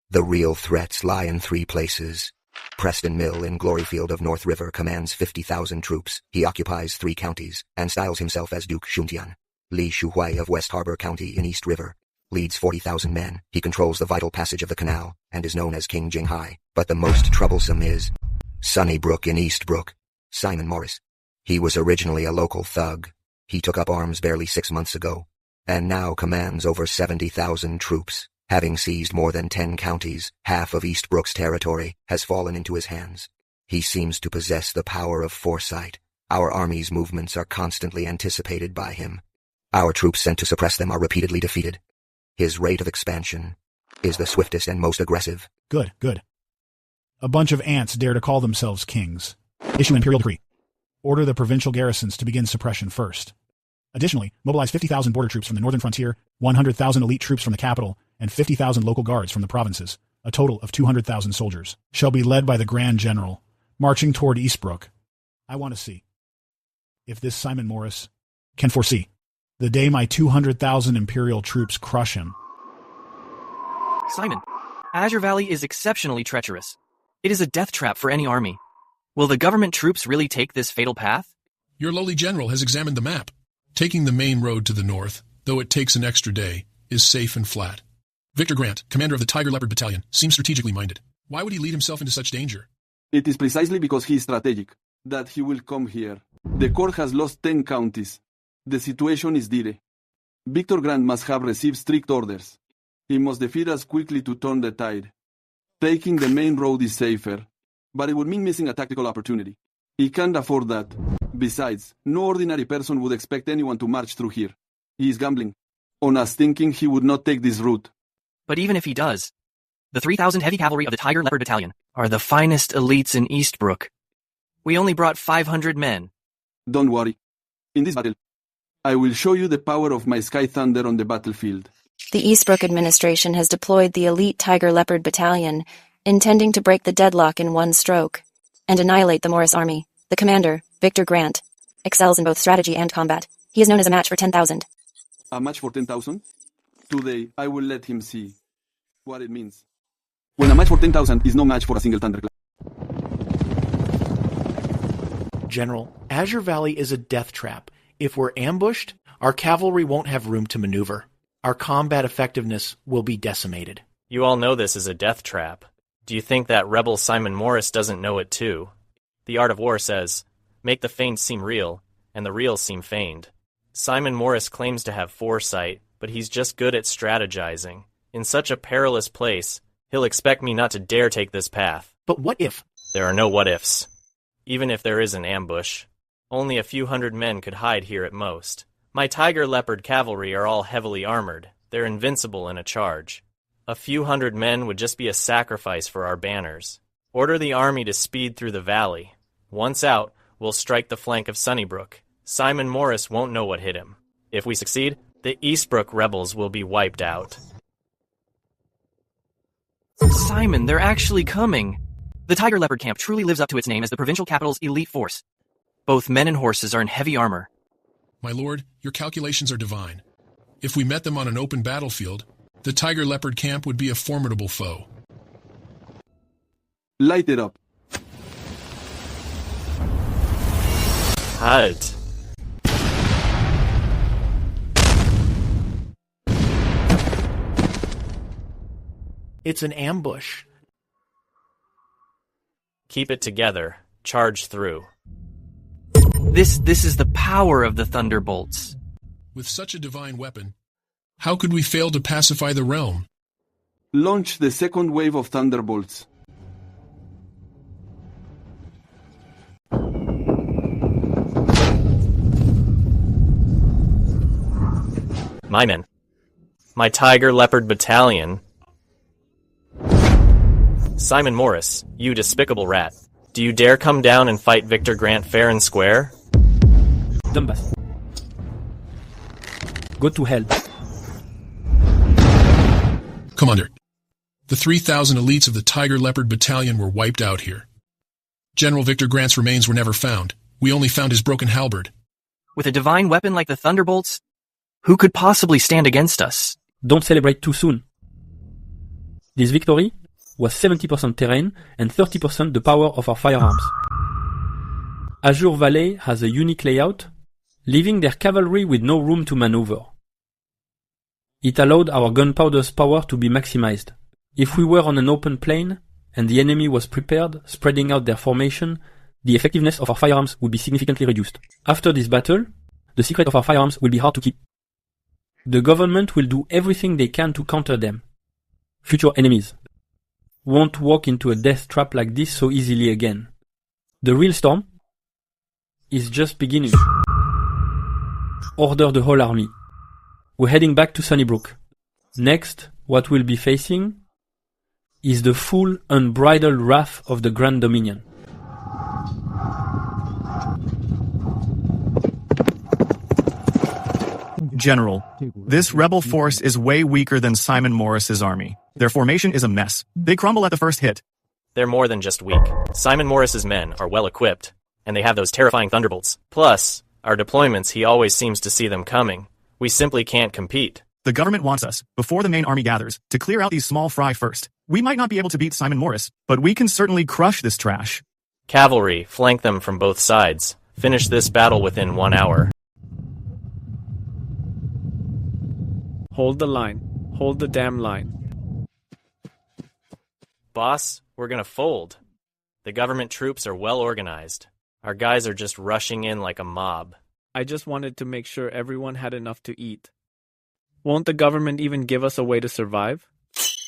The real threats lie in 3 places. Preston Mill in Gloryfield of North River commands 50,000 troops. He occupies 3 counties, and styles himself as Duke Xuntian. Li Shuhui of West Harbor County in East River leads 40,000 men. He controls the vital passage of the canal, and is known as King Jinghai. But the most troublesome is Sunnybrook in Eastbrook, Simon Morris. He was originally a local thug. He took up arms barely 6 months ago, and now commands over 70,000 troops. Having seized more than 10 counties, half of Eastbrook's territory has fallen into his hands. He seems to possess the power of foresight. Our army's movements are constantly anticipated by him. Our troops sent to suppress them are repeatedly defeated. His rate of expansion is the swiftest and most aggressive. Good, good. A bunch of ants dare to call themselves kings. Issue imperial decree. Order the provincial garrisons to begin suppression first. Additionally, mobilize 50,000 border troops from the northern frontier, 100,000 elite troops from the capital, and 50,000 local guards from the provinces. A total of 200,000 soldiers shall be led by the Grand General, marching toward Eastbrook. I want to see if this Simon Morris can foresee the day my 200,000 imperial troops crush him. Simon, Azure Valley is exceptionally treacherous. It is a death trap for any army. Will the government troops really take this fatal path? Your lowly general has examined the map. Taking the main road to the north, though it takes an extra day, is safe and flat. Victor Grant, commander of the Tiger Leopard Battalion, seems strategically minded. Why would he lead himself into such danger? It is precisely because he is strategic that he will come here. The court has lost 10 counties. The situation is dire. Victor Grant must have received strict orders. He must defeat us quickly to turn the tide. Taking the main road is safer, but it would mean missing a tactical opportunity. He can't afford that. Besides, no ordinary person would expect anyone to march through here. He is gambling on us thinking he would not take this route. But even if he does, the 3,000 heavy cavalry of the Tiger Leopard Battalion are the finest elites in Eastbrook. We only brought 500 men. Don't worry. In this battle, I will show you the power of my Sky Thunder on the battlefield. The Eastbrook administration has deployed the elite Tiger Leopard Battalion, intending to break the deadlock in one stroke and annihilate the Morris Army. The commander, Victor Grant, excels in both strategy and combat. He is known as a match for 10,000. A match for 10,000? Today, I will let him see what it means. When a match for 10,000 is no match for a single thunderclap. General, Azure Valley is a death trap. If we're ambushed, our cavalry won't have room to maneuver. Our combat effectiveness will be decimated. You all know this is a death trap. Do you think that rebel Simon Morris doesn't know it too? The art of war says, make the feigned seem real, and the real seem feigned. Simon Morris claims to have foresight, but he's just good at strategizing. In such a perilous place, he'll expect me not to dare take this path. But what if? There are no what-ifs. Even if there is an ambush, only a few hundred men could hide here at most. My Tiger Leopard cavalry are all heavily armored. They're invincible in a charge. A few hundred men would just be a sacrifice for our banners. Order the army to speed through the valley. Once out, we'll strike the flank of Sunnybrook. Simon Morris won't know what hit him. If we succeed, the Eastbrook rebels will be wiped out. Simon, they're actually coming. The Tiger Leopard camp truly lives up to its name as the provincial capital's elite force. Both men and horses are in heavy armor. My lord, your calculations are divine. If we met them on an open battlefield, the Tiger Leopard camp would be a formidable foe. Light it up. Halt. It's an ambush. Keep it together. Charge through. This is the power of the Thunderbolts. With such a divine weapon, how could we fail to pacify the realm? Launch the second wave of Thunderbolts. My men. My Tiger Leopard Battalion. Simon Morris, you despicable rat. Do you dare come down and fight Victor Grant fair and square? Dumbass. Go to hell. Commander, the 3,000 elites of the Tiger Leopard Battalion were wiped out here. General Victor Grant's remains were never found. We only found his broken halberd. With a divine weapon like the Thunderbolts, who could possibly stand against us? Don't celebrate too soon. This victory was 70% terrain and 30% the power of our firearms. Azure Valley has a unique layout, leaving their cavalry with no room to maneuver. It allowed our gunpowder's power to be maximized. If we were on an open plain, and the enemy was prepared, spreading out their formation, the effectiveness of our firearms would be significantly reduced. After this battle, the secret of our firearms will be hard to keep. The government will do everything they can to counter them. Future enemies won't walk into a death trap like this so easily again. The real storm is just beginning. Order the whole army. We're heading back to Sunnybrook. Next, what we'll be facing is the full unbridled wrath of the Grand Dominion. General, this rebel force is way weaker than Simon Morris's army. Their formation is a mess. They crumble at the first hit. They're more than just weak. Simon Morris's men are well equipped, and they have those terrifying thunderbolts. Plus, our deployments, he always seems to see them coming. We simply can't compete. The government wants us, before the main army gathers, to clear out these small fry first. We might not be able to beat Simon Morris, but we can certainly crush this trash. Cavalry, flank them from both sides. Finish this battle within 1 hour. Hold the line. Hold the damn line. Boss, we're gonna fold. The government troops are well organized. Our guys are just rushing in like a mob. I just wanted to make sure everyone had enough to eat. Won't the government even give us a way to survive?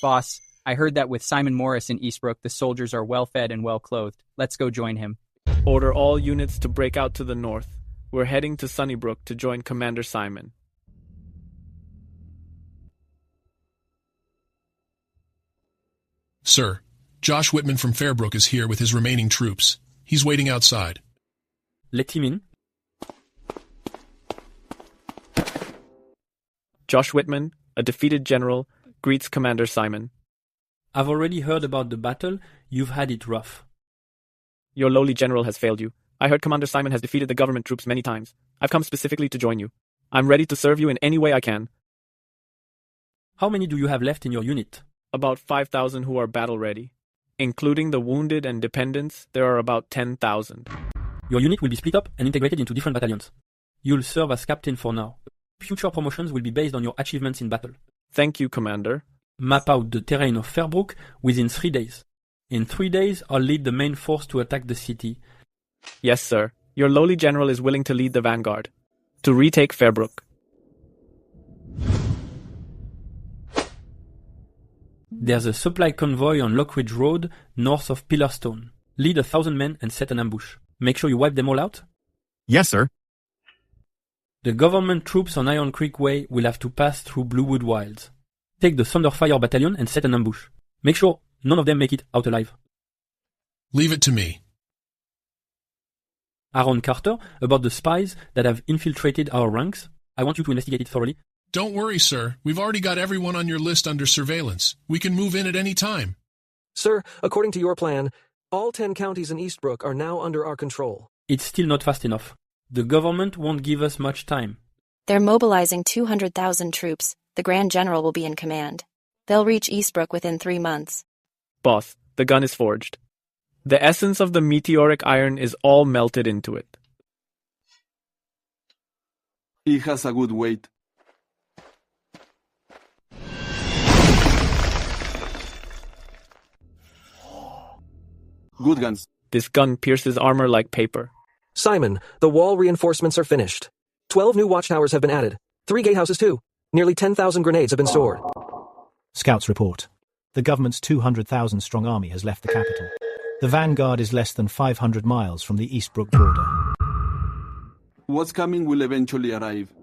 Boss, I heard that with Simon Morris in Eastbrook, the soldiers are well fed and well clothed. Let's go join him. Order all units to break out to the north. We're heading to Sunnybrook to join Commander Simon. Sir, Josh Whitman from Fairbrook is here with his remaining troops. He's waiting outside. Let him in. Josh Whitman, a defeated general, greets Commander Simon. I've already heard about the battle. You've had it rough. Your lowly general has failed you. I heard Commander Simon has defeated the government troops many times. I've come specifically to join you. I'm ready to serve you in any way I can. How many do you have left in your unit? About 5,000 who are battle-ready. Including the wounded and dependents, there are about 10,000. Your unit will be split up and integrated into different battalions. You'll serve as captain for now. Future promotions will be based on your achievements in battle. Thank you, Commander. Map out the terrain of Fairbrook within 3 days. In 3 days, I'll lead the main force to attack the city. Yes, sir. Your lowly general is willing to lead the vanguard. To retake Fairbrook. There's a supply convoy on Lockridge Road, north of Pillarstone. Lead 1,000 men and set an ambush. Make sure you wipe them all out. Yes, sir. The government troops on Iron Creek Way will have to pass through Bluewood Wilds. Take the Thunderfire Battalion and set an ambush. Make sure none of them make it out alive. Leave it to me. Aaron Carter, about the spies that have infiltrated our ranks. I want you to investigate it thoroughly. Don't worry, sir. We've already got everyone on your list under surveillance. We can move in at any time. Sir, according to your plan, all 10 counties in Eastbrook are now under our control. It's still not fast enough. The government won't give us much time. They're mobilizing 200,000 troops. The Grand General will be in command. They'll reach Eastbrook within 3 months. Boss, the gun is forged. The essence of the meteoric iron is all melted into it. He has a good weight. Good guns. This gun pierces armor like paper. Simon, the wall reinforcements are finished. 12 new watchtowers have been added. 3 gatehouses too. Nearly 10,000 grenades have been stored. Scouts report. The government's 200,000 strong army has left the capital. The vanguard is less than 500 miles from the Eastbrook border. What's coming will eventually arrive.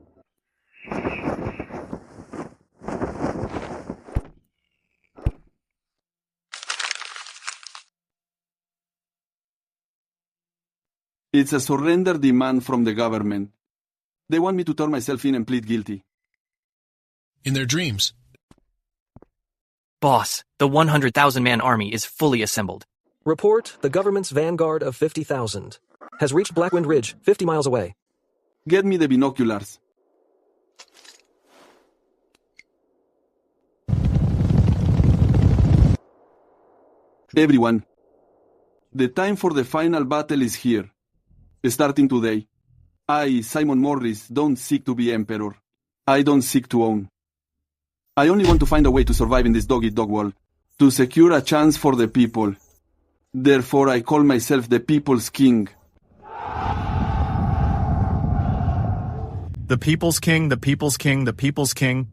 It's a surrender demand from the government. They want me to turn myself in and plead guilty. In their dreams. Boss, the 100,000-man army is fully assembled. Report, the government's vanguard of 50,000 has reached Blackwind Ridge, 50 miles away. Get me the binoculars. Everyone, the time for the final battle is here. Starting today. I, Simon Morris, don't seek to be emperor. I don't seek to own. I only want to find a way to survive in this dog-eat-dog world, to secure a chance for the people. Therefore, I call myself the People's King. The People's King, the People's King, the People's King.